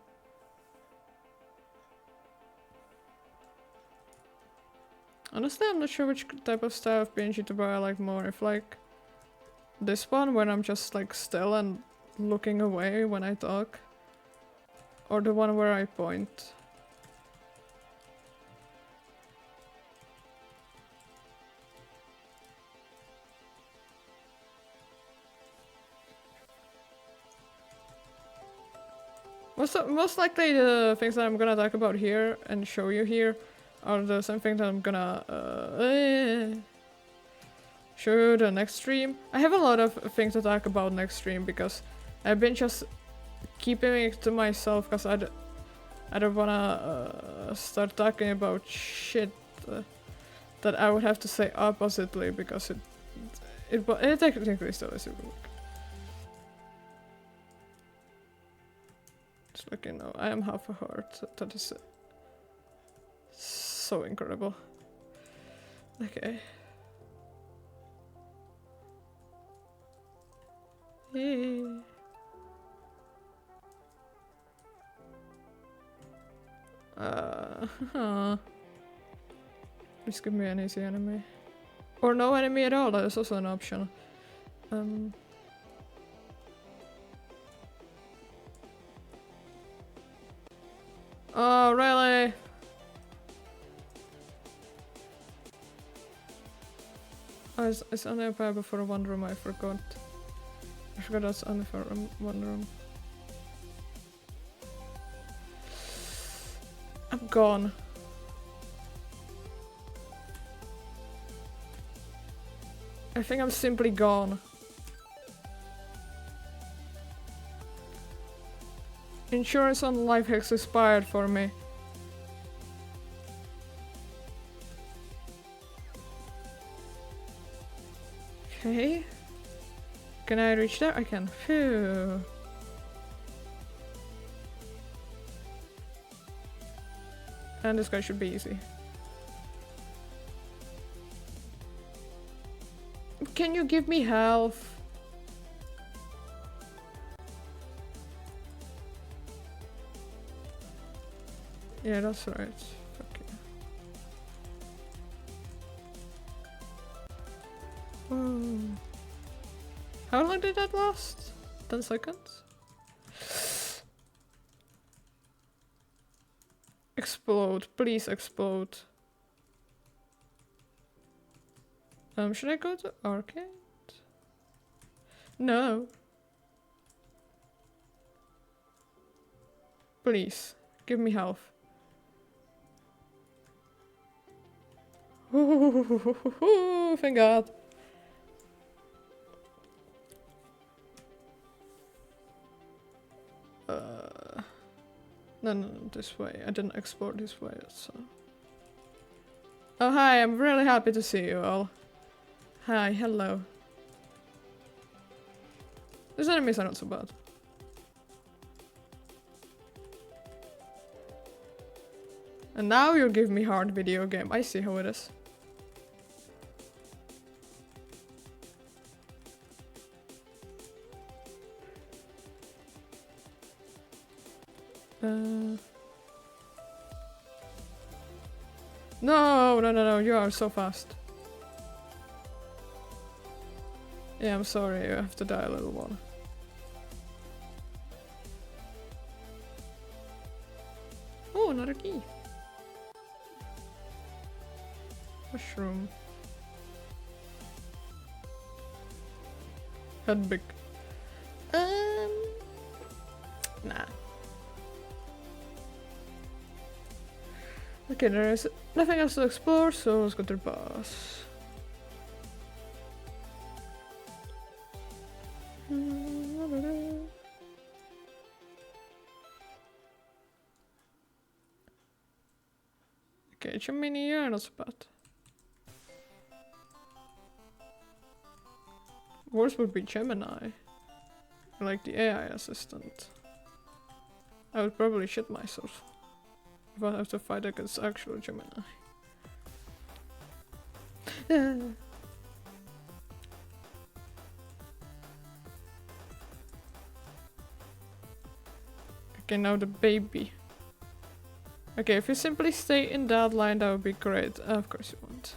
Honestly, I'm not sure which type of style of PNG to buy I like more. If like this one when I'm just like still and looking away when I talk, or the one where I point. Most likely the things that I'm gonna talk about here and show you here are the same things that I'm gonna show you the next stream. I have a lot of things to talk about next stream because I've been just keeping it to myself because I don't wanna start talking about shit that I would have to say oppositely because it technically still is a book. Just like, you know, I am half a heart. That is so incredible. Okay. Hey. Just give me an easy enemy. Or no enemy at all, that is also an option. Oh, really? Oh, it's only available for one room, I forgot. I forgot that's only for one room. I'm gone. I think I'm simply gone. Insurance on life hacks expired for me. Okay. Can I reach there? I can. Phew. And this guy should be easy. Can you give me health? Yeah, that's right. Fuck yeah. Oh. How long did that last? 10 seconds? Explode. Please explode. Should I go to arcade? No. Please, give me health. Ooh, thank God. No, this way. I didn't explore this way, so... Oh, hi, I'm really happy to see you all. Hi, hello. These enemies are not so bad. And now you give me hard video game. I see how it is. No, you are so fast. Yeah, I'm sorry, you have to die a little one. Oh, another key. Mushroom. Head big. Nah. Okay, there is nothing else to explore, so let's go to the boss. Okay, Gemini, you're not so bad. Worst would be Gemini. Like the AI assistant. I would probably shit myself if I have to fight against actual Gemini. Okay, now the baby. Okay, if you simply stay in that line, that would be great. Of course you won't.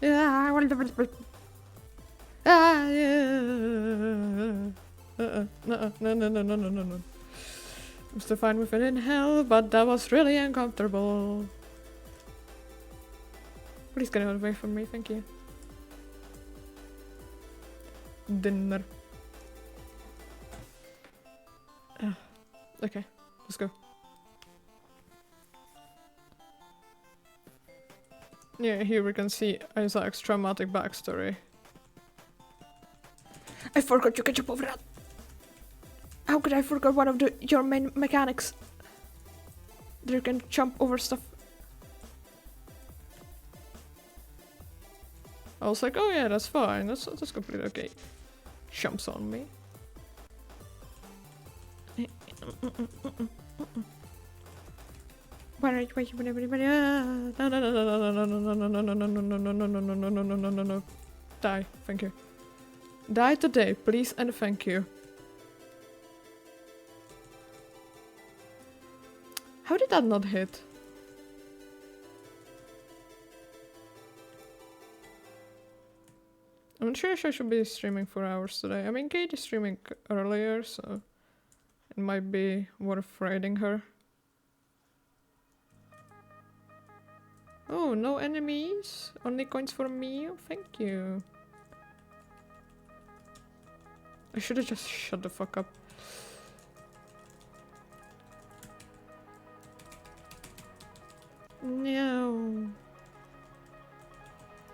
Yeah, no. I'm still fine with it in hell, but that was really uncomfortable. Please get away from me, thank you. Dinner. Okay, let's go. Yeah, here we can see Isaac's traumatic backstory. I forgot you can jump over that! How could I forget one of your main mechanics? That you can jump over stuff. I was like, oh yeah, that's fine, that's completely okay. Jumps on me. No. Die, thank you. Die today, please and thank you. How did that not hit? I'm not sure if I should be streaming for hours today. I mean, Kate is streaming earlier, so it might be worth raiding her. Oh, no enemies? Only coins for me? Oh, thank you. I should have just shut the fuck up. No.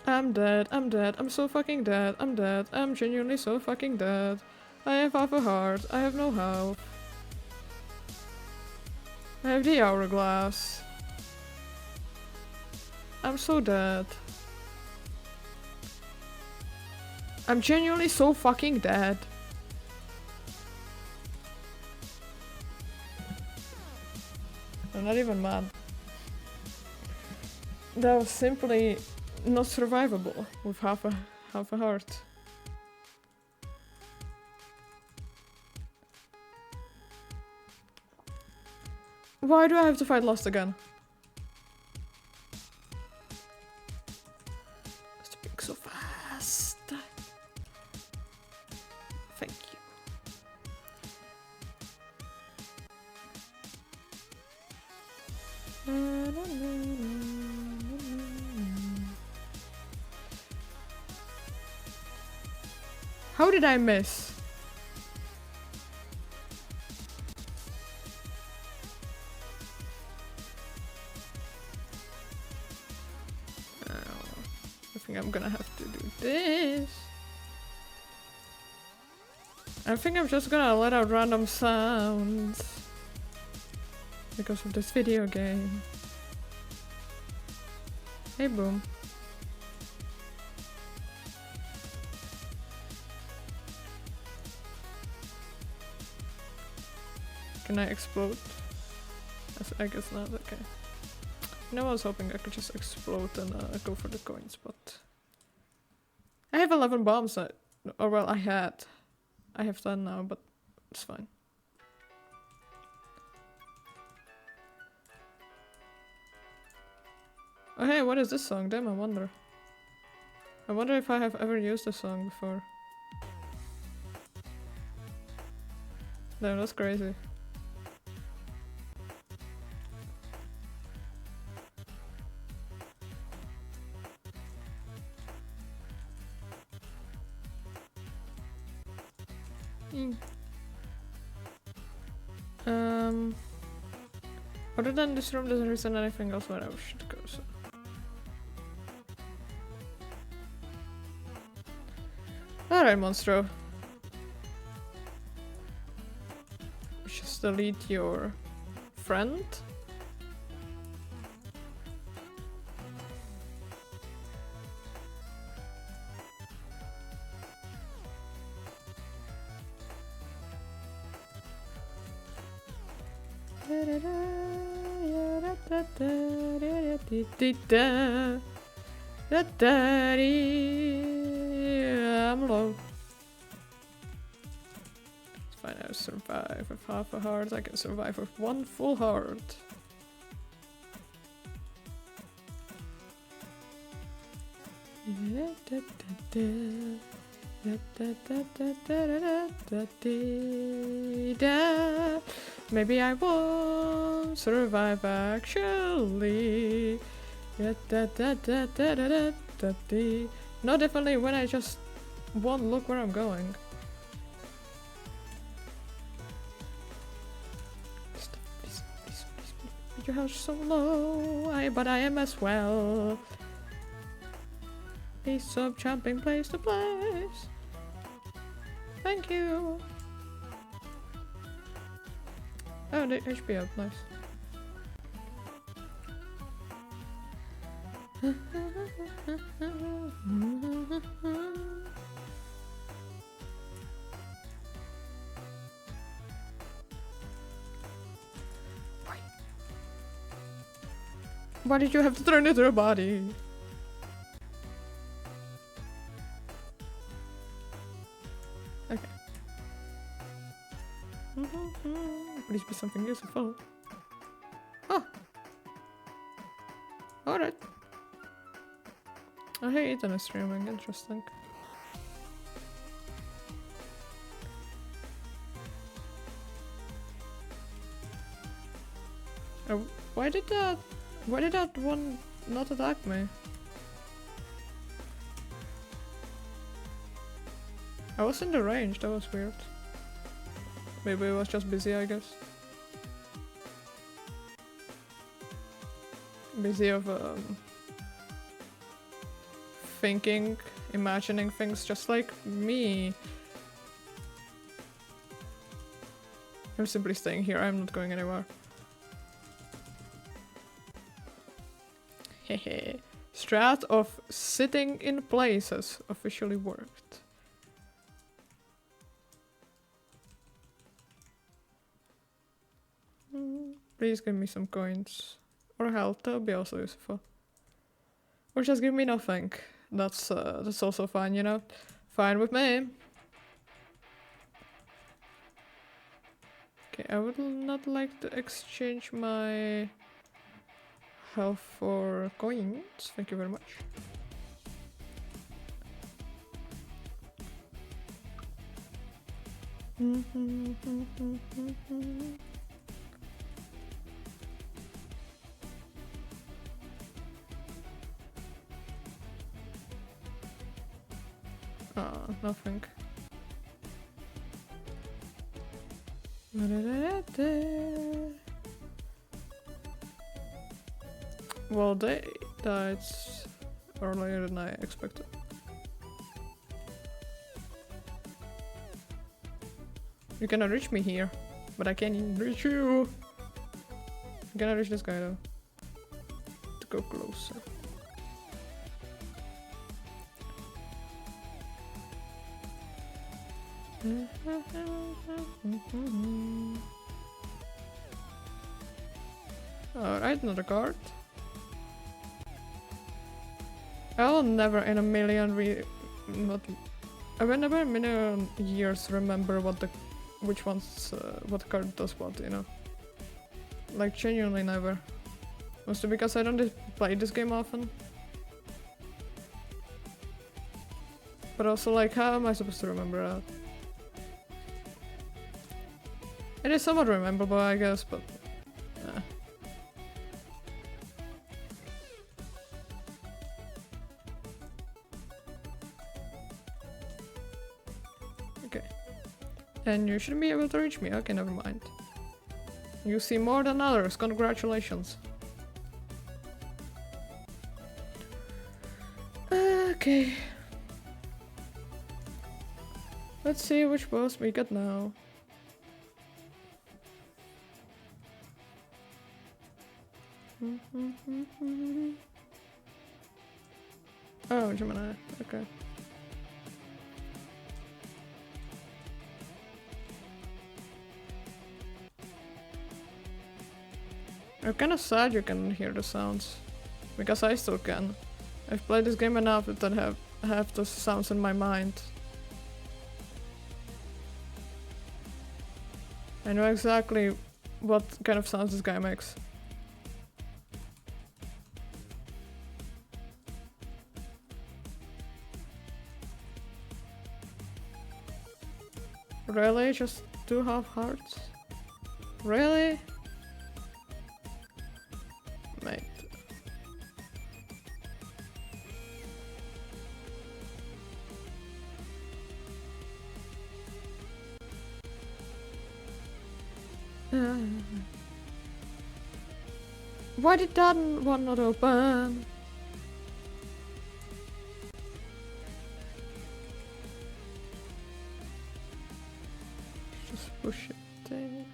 I'm dead, I'm so fucking dead, I'm genuinely so fucking dead. I have half a heart, I have no health. I have the hourglass. I'm so dead. I'm genuinely so fucking dead. I'm not even mad. That was simply not survivable with half a heart. Why do I have to fight Lost again? Speak so fast. Thank you. How did I miss? I think I'm gonna have to do this. I think I'm just gonna let out random sounds because of this video game. Hey, boom. Can I explode? I guess not, okay. No, I was hoping I could just explode and go for the coins, but... I have 11 bombs, or well, I had. I have 10 now, but it's fine. Oh hey, what is this song? Damn, I wonder. I wonder if I have ever used this song before. Damn, that's crazy. Other than this room, there isn't anything else where I should go, so... Alright, Monstro. Just delete your friend. I'm low. It's fine, I survive with half a heart. I can survive with one full heart. Maybe I won't survive actually. No, definitely when I just won't look where I'm going. Please, your house so low, but I am as well. Please stop jumping place to place. Thank you. Oh, the HP up, nice. Why did you have to turn into a body? Okay. Please be something useful. Oh! Alright. I hate Ethan is streaming, interesting. Why did that one not attack me? I was in the range, that was weird. Maybe I was just busy, I guess. Busy of thinking, imagining things just like me. I'm simply staying here, I'm not going anywhere. Hehe. Strat of sitting in places officially worked. Please give me some coins. Or health, that would be also useful. Or just give me nothing. That's also fine, you know? Fine with me. Okay, I would not like to exchange my health for coins. Thank you very much. Ah, nothing. Well, they died earlier than I expected. You cannot reach me here, but I can reach you. I'm gonna reach this guy though. To go closer. Alright, another card. I'll never in a million I will never in a million years remember which one's what card does what, you know. Like genuinely never. Mostly because I don't play this game often. But also like, how am I supposed to remember that? It is somewhat rememberable, I guess, but okay. And you shouldn't be able to reach me. Okay, never mind. You see more than others. Congratulations. Okay. Let's see which boss we get now. Oh, Gemini. Okay. I'm kinda sad you can hear the sounds. Because I still can. I've played this game enough that I have those sounds in my mind. I know exactly what kind of sounds this guy makes. Really? Just 2 half hearts? Really? Mate. Why did that one not open? Just push it there.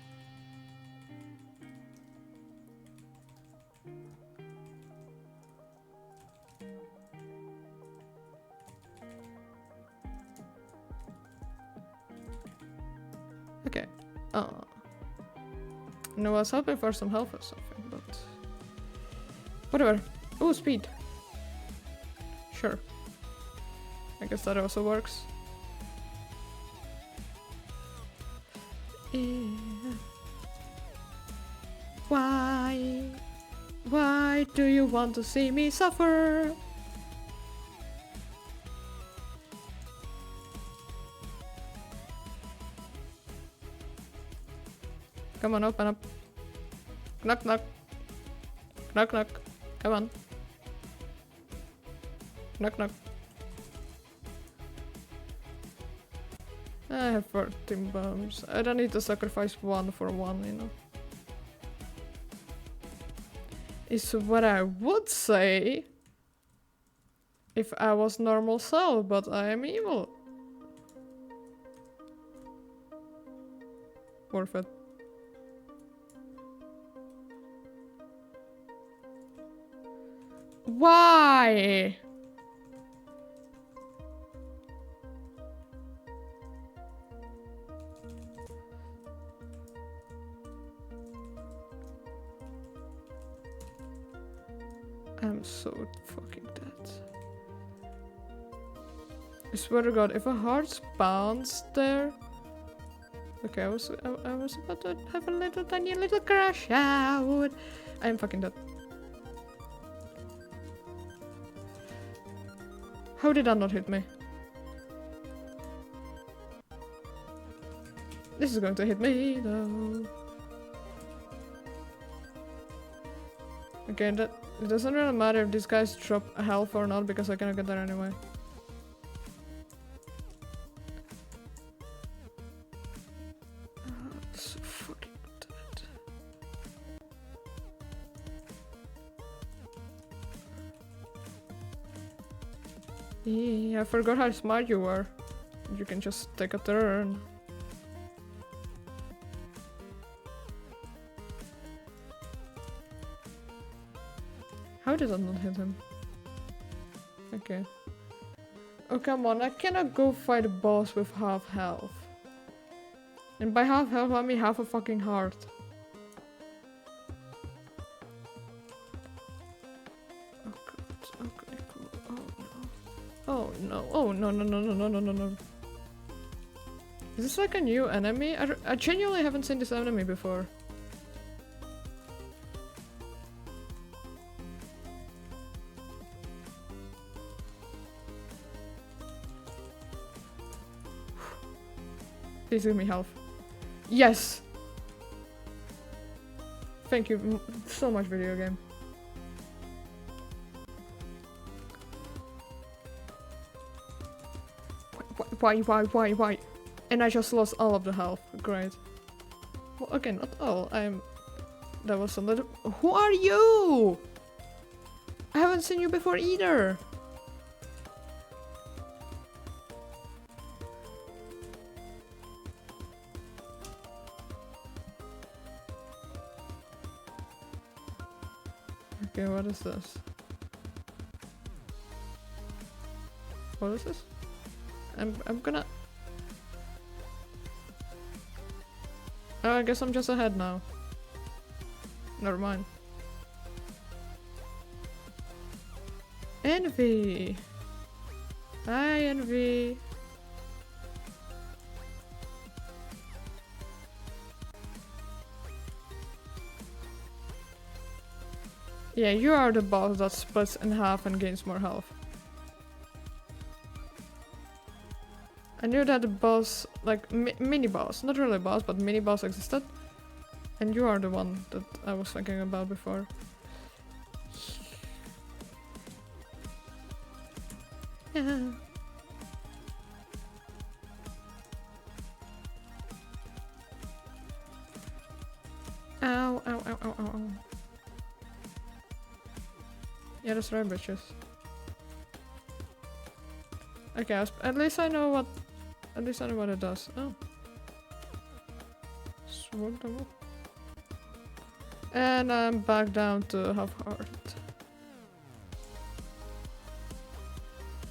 Okay. Oh. No, I was hoping for some health or something, but whatever. Ooh, speed. Sure. I guess that also works. Yeah. Why? Why do you want to see me suffer? Come on, open up. Knock, knock. Knock, knock. Come on. Knock, knock. I have 14 bombs. I don't need to sacrifice 1 for 1, you know. Is what I would say if I was normal self, but I am evil. Worth it. Why? I'm so fucking dead. I swear to God, if a heart spawns there. Okay, I was about to have a little tiny little crash out. I am fucking dead. How did that not hit me? This is going to hit me though. Okay, it doesn't really matter if these guys drop health or not because I cannot get there anyway. So fucking dead. Yeah, I forgot how smart you were. You can just take a turn. How did I not hit him? Okay. Oh, come on, I cannot go fight a boss with half health. And by half health, I mean half a fucking heart. Oh god, okay, cool. Oh no. Oh no, no, no, no, no, no, no, no. Is this like a new enemy? I genuinely haven't seen this enemy before. Please give me health. Yes! Thank you so much, video game. Why? And I just lost all of the health. Great. Well, okay, not all. That was a little... Who are you? I haven't seen you before either. Okay, what is this? What is this? I'm gonna... Oh, I guess I'm just ahead now. Never mind. Envy! Hi, Envy! Yeah, you are the boss that splits in half and gains more health. I knew that the boss, like mini boss, not really boss, but mini boss existed. And you are the one that I was thinking about before. Yeah. Ow, ow, ow, ow, ow, ow. Yeah, that's right, bitches. Okay, at least I know what... At least I know what it does. Oh. Sword double. And I'm back down to half heart.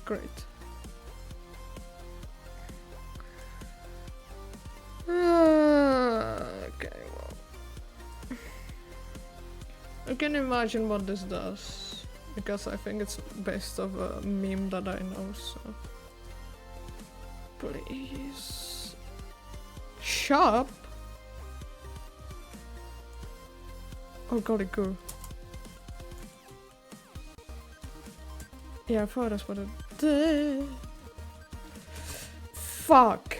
Great. Okay, well. I can imagine what this does. Because I think it's based off a meme that I know, so... Please... Shop? Oh god, it grew. Yeah, I thought that's what it did. Fuck!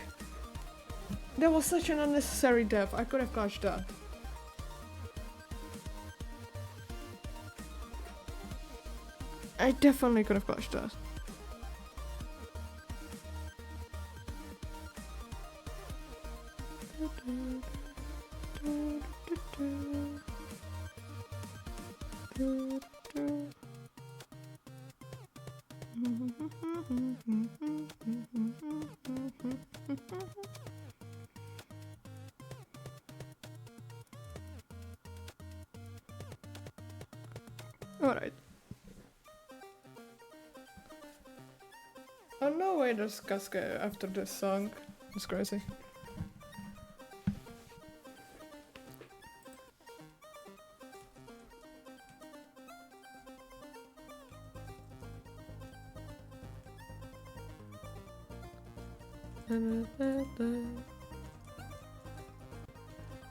That was such an unnecessary death, I could have catched that. I definitely could have catched that. Alright. Oh no way there's Casca after this song. It's crazy.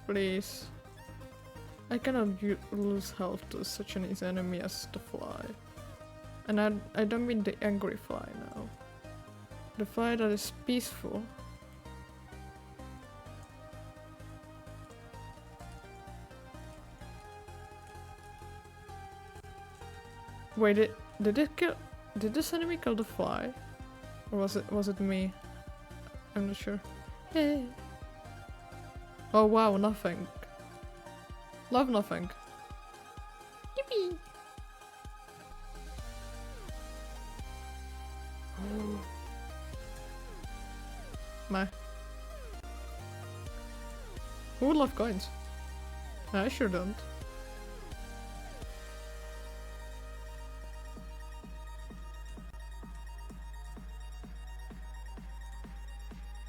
Please. I cannot lose health to such an easy enemy as the fly. And I don't mean the angry fly now. The fly that is peaceful. Wait, did this enemy kill the fly? Or was it me? I'm not sure. Hey. Oh wow, nothing. Love nothing. Yippee! Meh. Who would love coins? I sure don't.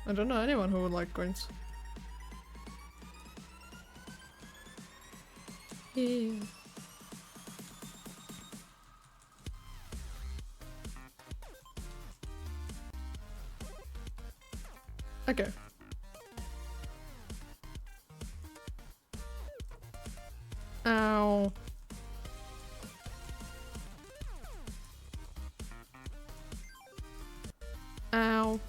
I don't know anyone who would like coins. Yeah. Okay. Ow. Ow.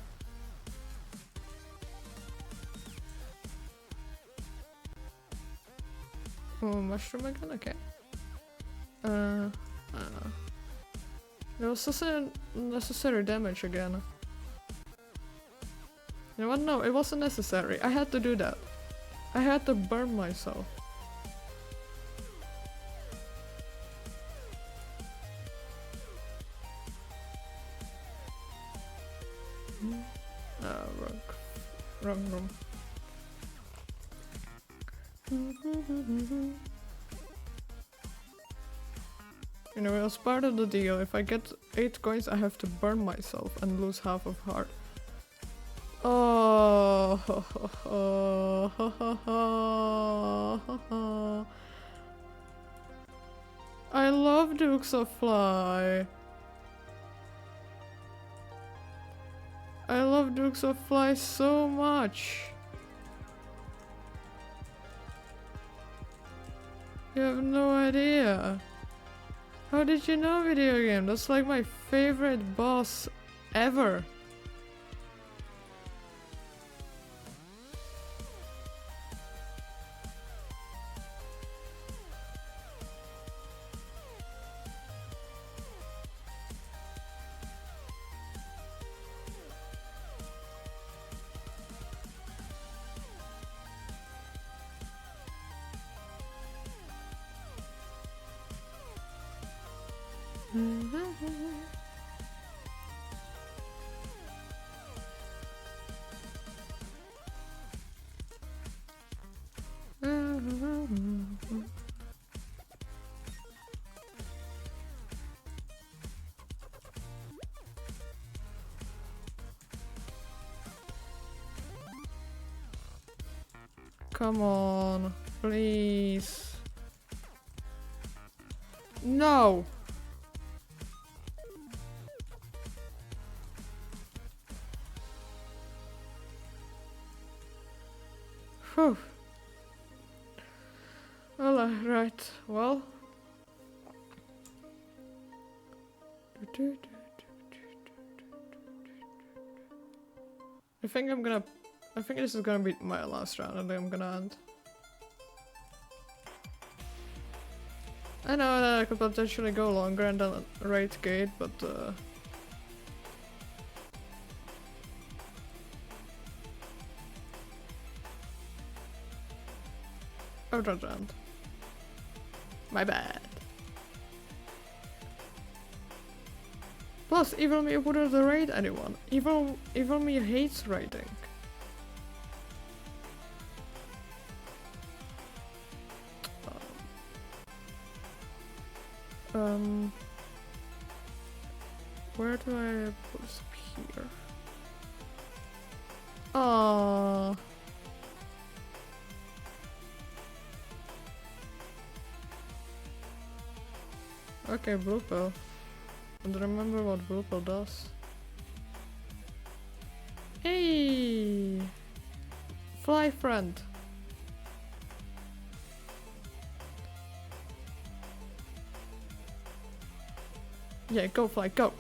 Oh, mushroom again? Okay. It was such unnecessary damage again. You know what? No, it wasn't necessary. I had to do that. I had to burn myself. Wrong room. You know, it was part of the deal. If I get 8 coins, I have to burn myself and lose half of heart. Oh, I love Dukes of Fly. I love Dukes of Fly so much. You have no idea. How did you know video game? That's like my favorite boss ever. Come on, please. No! Whew. Right, well. I think this is gonna be my last round and then I'm gonna end. I know that I could potentially go longer and then raid gate, but oh, that round. My bad. Plus, Evil Me wouldn't raid anyone. Evil Me hates raiding. Where do I put this here? Aww. Okay, blue pill. I don't remember what blue pill does. Hey! Fly friend. Yeah, go fly, go!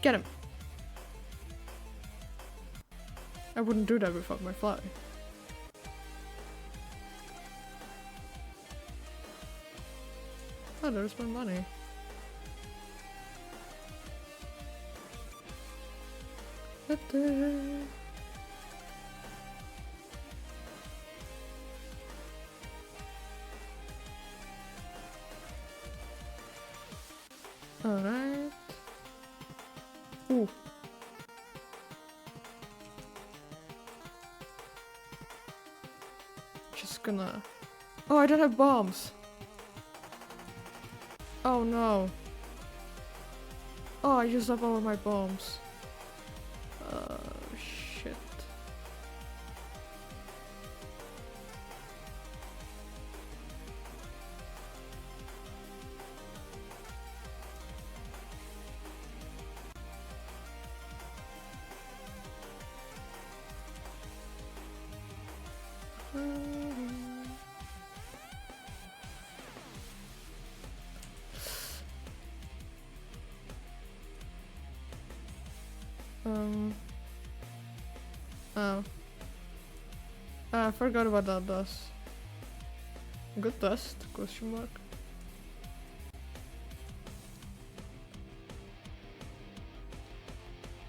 Get him! I wouldn't do that without my fly. Oh, there's my money. Alright. Ooh. Just gonna... Oh, I don't have bombs! Oh no. Oh, I used up all of my bombs. Shit. Oh. I forgot what that does. Good test? Question mark.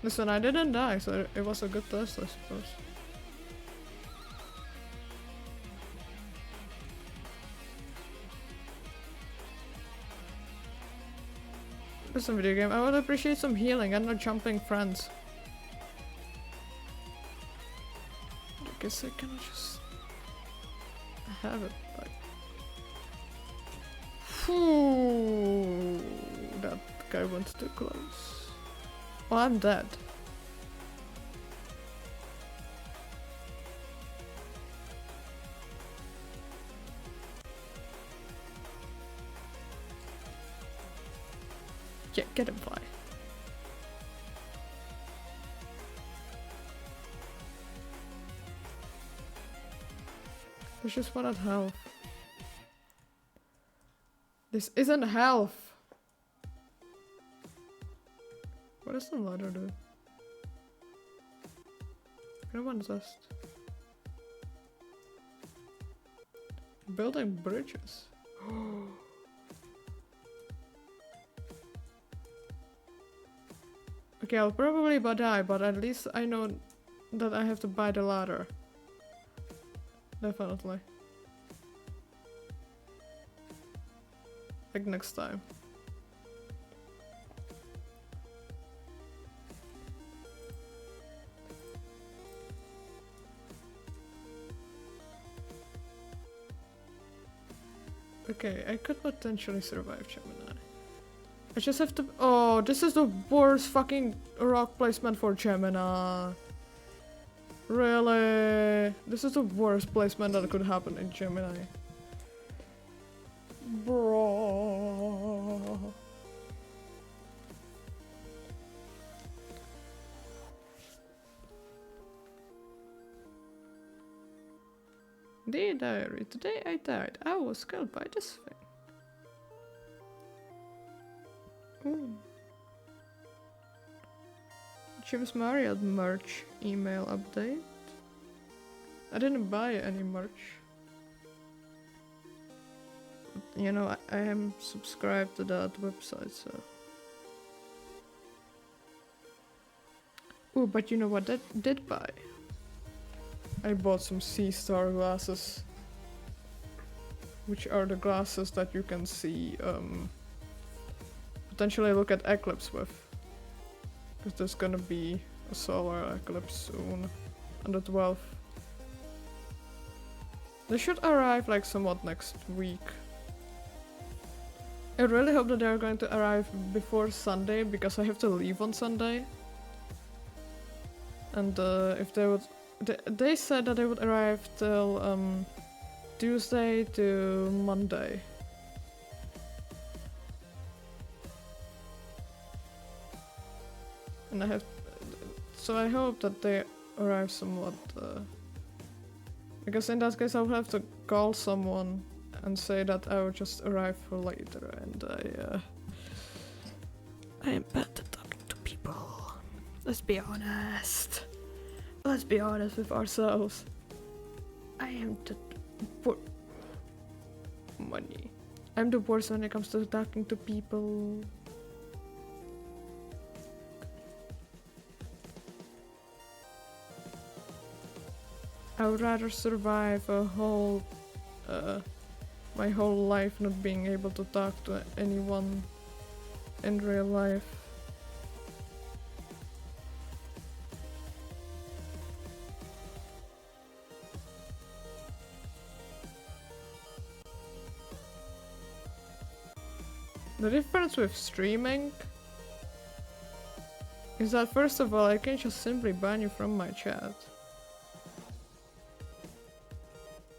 Listen, I didn't die, so it was a good test, I suppose. Listen, video game, I would appreciate some healing and not jumping friends. I guess I cannot just have it back. Phew, that guy went too close. Oh, I'm dead. Yeah, get him, fly. There's just one at health. This isn't health! What does the ladder do? I want test. Building bridges. Okay, I'll probably die, but at least I know that I have to buy the ladder. Definitely. Like next time. Okay, I could potentially survive Gemini. I just have to— oh, this is the worst fucking rock placement for Gemini. Really? This is the worst placement that could happen in Gemini. Bro. Dear diary, today I died. I was killed by this thing. Ooh. James Marriott merch email update. I didn't buy any merch. You know, I am subscribed to that website, so. Ooh, but you know what I did buy? I bought some C-Star glasses. Which are the glasses that you can see, potentially look at eclipse with. Because there's gonna be a solar eclipse soon, on the 12th. They should arrive like somewhat next week. I really hope that they're going to arrive before Sunday, because I have to leave on Sunday. And if they would— they said that they would arrive till Tuesday to Monday. And I have— so I hope that they arrive somewhat, because in that case I would have to call someone and say that I would just arrive for later, and I am bad at talking to people. Let's be honest. Let's be honest with ourselves. I am the money. I'm the worst when it comes to talking to people. I would rather survive a whole, my whole life not being able to talk to anyone in real life. The difference with streaming is that, first of all, I can just simply ban you from my chat.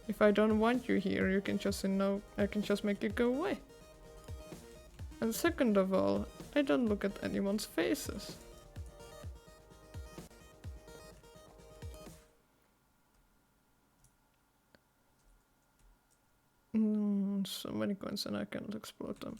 If I don't want you here, you can just know, I can just make you go away. And second of all, I don't look at anyone's faces. So many coins and I cannot explode them.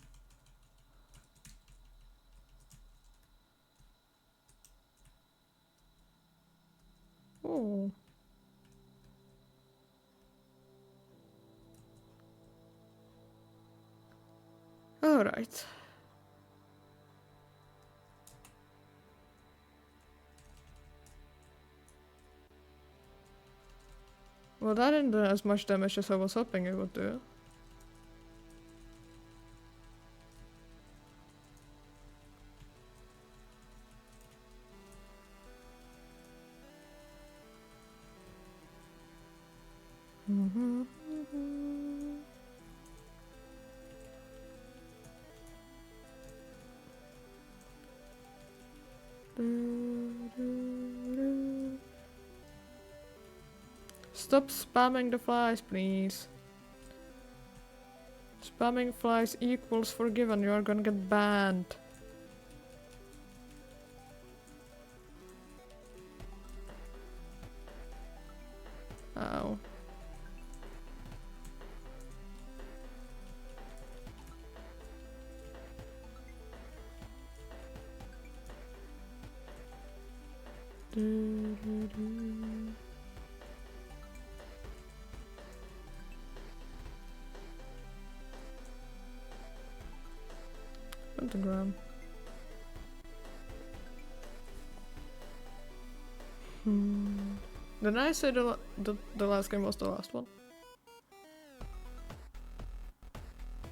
Alright. Well, that didn't do as much damage as I was hoping it would do. Stop spamming the flies, please. Spamming flies equals forgiven. You are gonna get banned. Ow. Pentagram. Did I say the last game was the last one?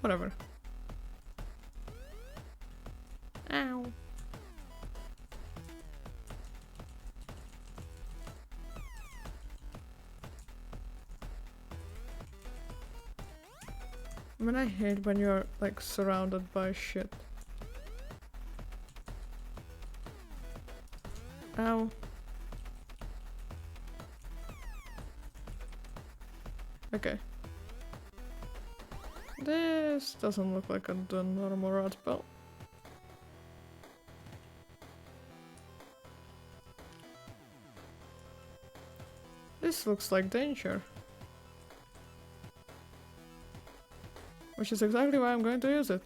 Whatever. Ow. I mean, I hate when you're like surrounded by shit. Ow. Okay. This doesn't look like a normal rat spell. This looks like danger. Which is exactly why I'm going to use it.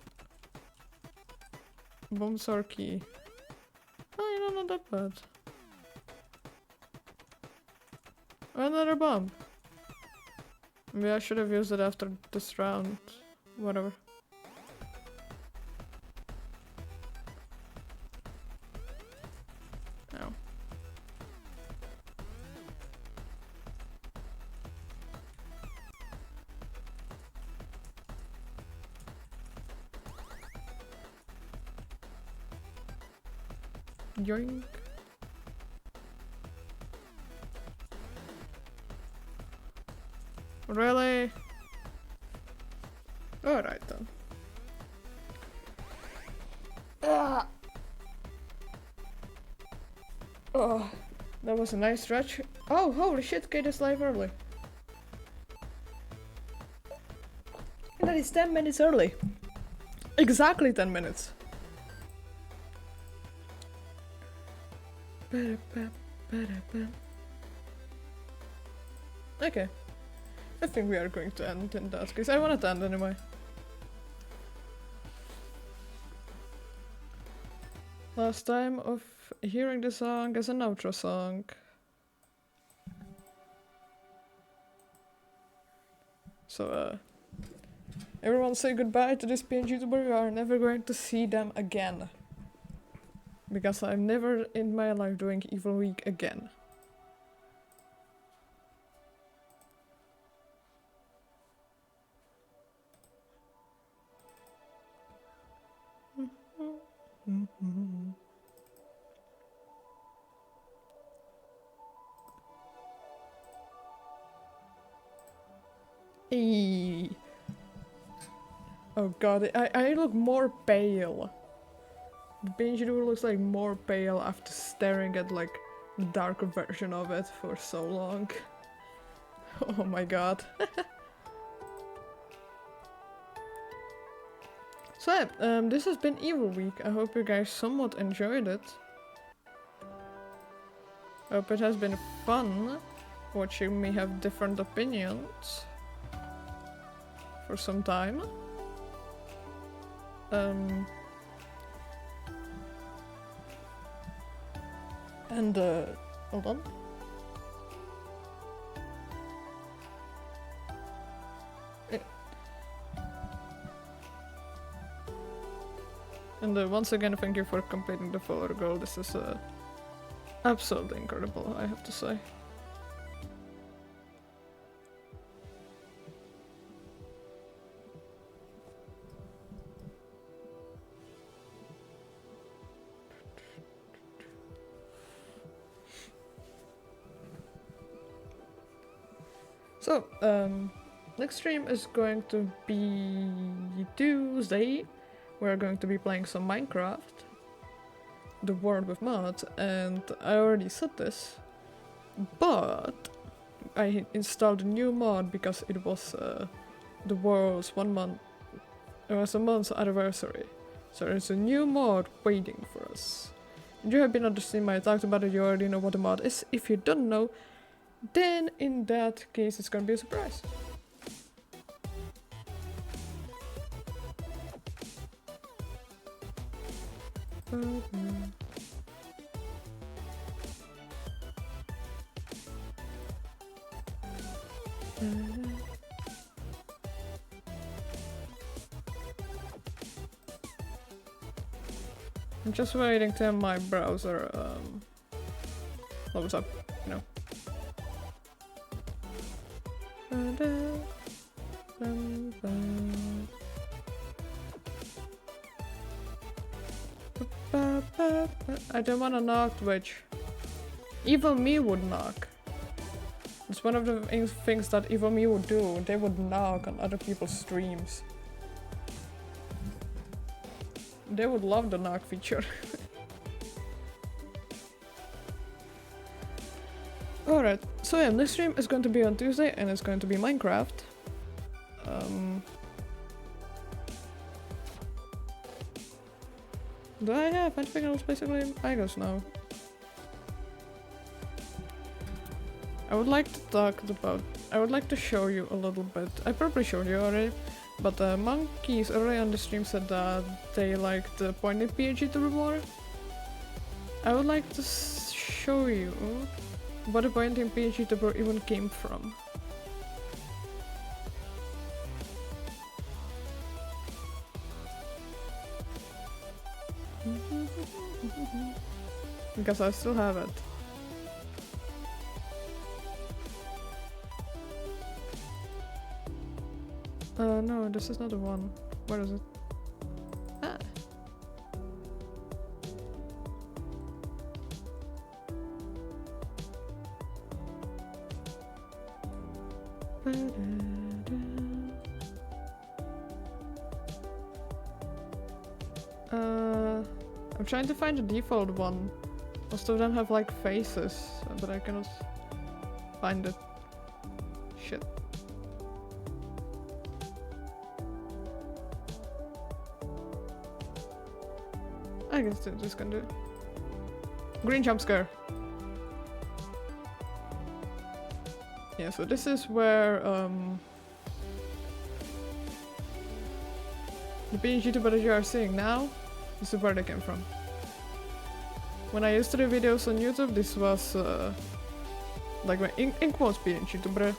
Bombs are key. Oh, you know, not that bad. Another bomb. Maybe I should have used it after this round. Whatever. Ow. Yoink. Really? Alright then. Oh, that was a nice stretch. Oh, holy shit, Kate is live early. That is 10 minutes early. Exactly 10 minutes. Okay. I think we are going to end in that case. I want to end anyway. Last time of hearing the song as an outro song. So, everyone say goodbye to this PNG YouTuber. We are never going to see them again. Because I'm never in my life doing Evil Week again. Eee. Oh god, I look more pale. The Benji looks like more pale after staring at like the darker version of it for so long. Oh my god. So yeah, this has been Evil Week. I hope you guys somewhat enjoyed it. Hope it has been fun watching me have different opinions for some time. And hold on. And once again, thank you for completing the follower goal. This is absolutely incredible, I have to say. So, next stream is going to be Tuesday. We're going to be playing some Minecraft, the world with mods, and I already said this, but I installed a new mod because it was the world's 1 month, it was a month's anniversary. So there's a new mod waiting for us. If you have been on the stream, I talked about it, you already know what the mod is. If you don't know, then in that case it's gonna be a surprise. I'm just waiting till my browser loads up, you know. I don't wanna knock Twitch. Evil me would knock. It's one of the things that evil me would do. They would knock on other people's streams. They would love the knock feature. Alright, so yeah, this stream is going to be on Tuesday and it's going to be Minecraft. Do I have anything else basically? I guess no. I would like to show you a little bit. I probably showed you already, but the monkeys early on the stream said that they liked the pointed PNG tuber more. I would like to show you what a pointing PNG tuber even came from. Because I still have it. No, this is not the one. Where is it? Ah. I'm trying to find the default one. Most of them have like faces, but I cannot find it. Shit. I guess this can do. Green jump scare. Yeah, so this is where the PNG tuber that you are seeing now, this is where they came from. When I used to do videos on YouTube, this was like my in quotes PNG tuber.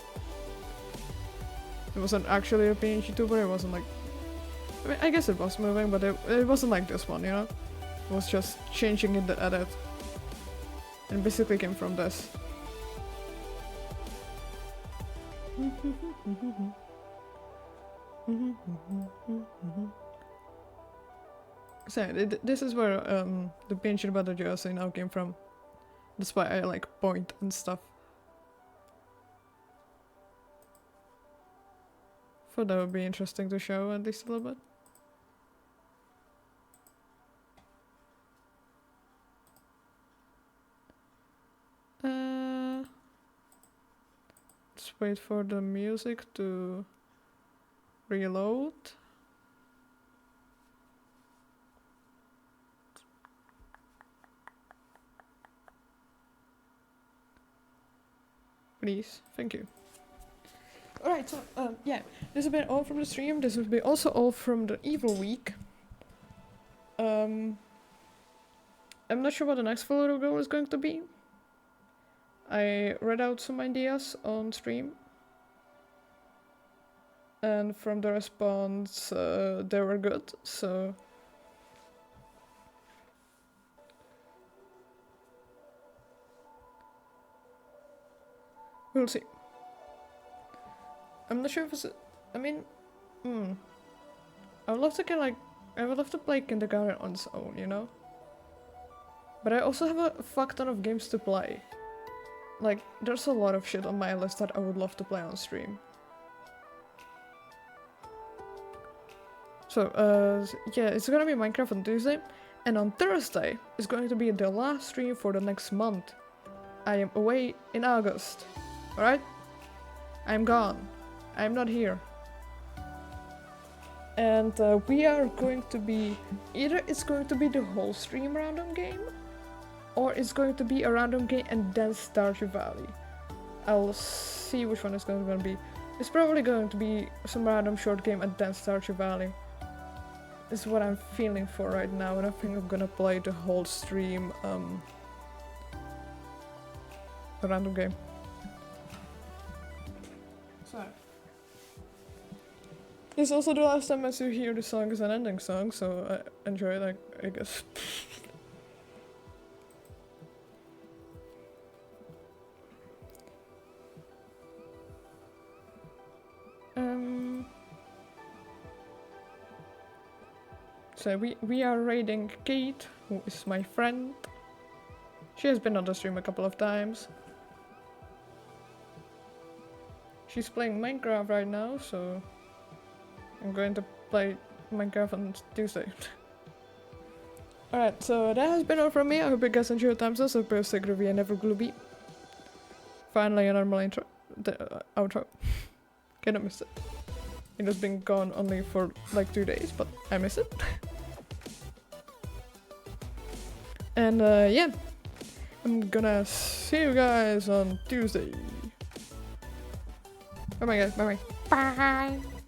It wasn't actually a PNG tuber, it wasn't like, I mean, I guess it was moving, but it wasn't like this one, you know? It was just changing in the edit. And basically came from this. So this is where the pinch butter jersey now came from. That's why I like point and stuff. Thought that would be interesting to show at least a little bit. Let's wait for the music to reload. Please, thank you. Alright, so yeah, this has been all from the stream. This will be also all from the Evil Week. I'm not sure what the next follow goal is going to be. I read out some ideas on stream. And from the response, they were good, so We'll see. I'm not sure if it's. I mean, I would love to get like. I would love to play Kindergarten on its own, you know? But I also have a fuck ton of games to play. Like, there's a lot of shit on my list that I would love to play on stream. So, yeah, it's gonna be Minecraft on Tuesday. And on Thursday, it's going to be the last stream for the next month. I am away in August. Alright? I'm gone. I'm not here. And we are going to be... Either it's going to be the whole stream random game, or it's going to be a random game and then Stardew Valley. I'll see which one it's going to be. It's probably going to be some random short game and then Stardew Valley. This is what I'm feeling for right now, and I think I'm gonna play the whole stream, a random game. So. This is also the last time I see hear the song as an ending song, so I enjoy it, I guess. So we are raiding Kate, who is my friend. She has been on the stream a couple of times. She's playing Minecraft right now, so I'm going to play Minecraft on Tuesday. Alright, so that has been all from me. I hope you guys enjoyed the time. So stay groovy and never gloomy. Finally a normal intro. Outro. Kinda missed it. It has been gone only for like 2 days, but I miss it. And yeah, I'm gonna see you guys on Tuesday. Bye bye guys, bye bye. Bye.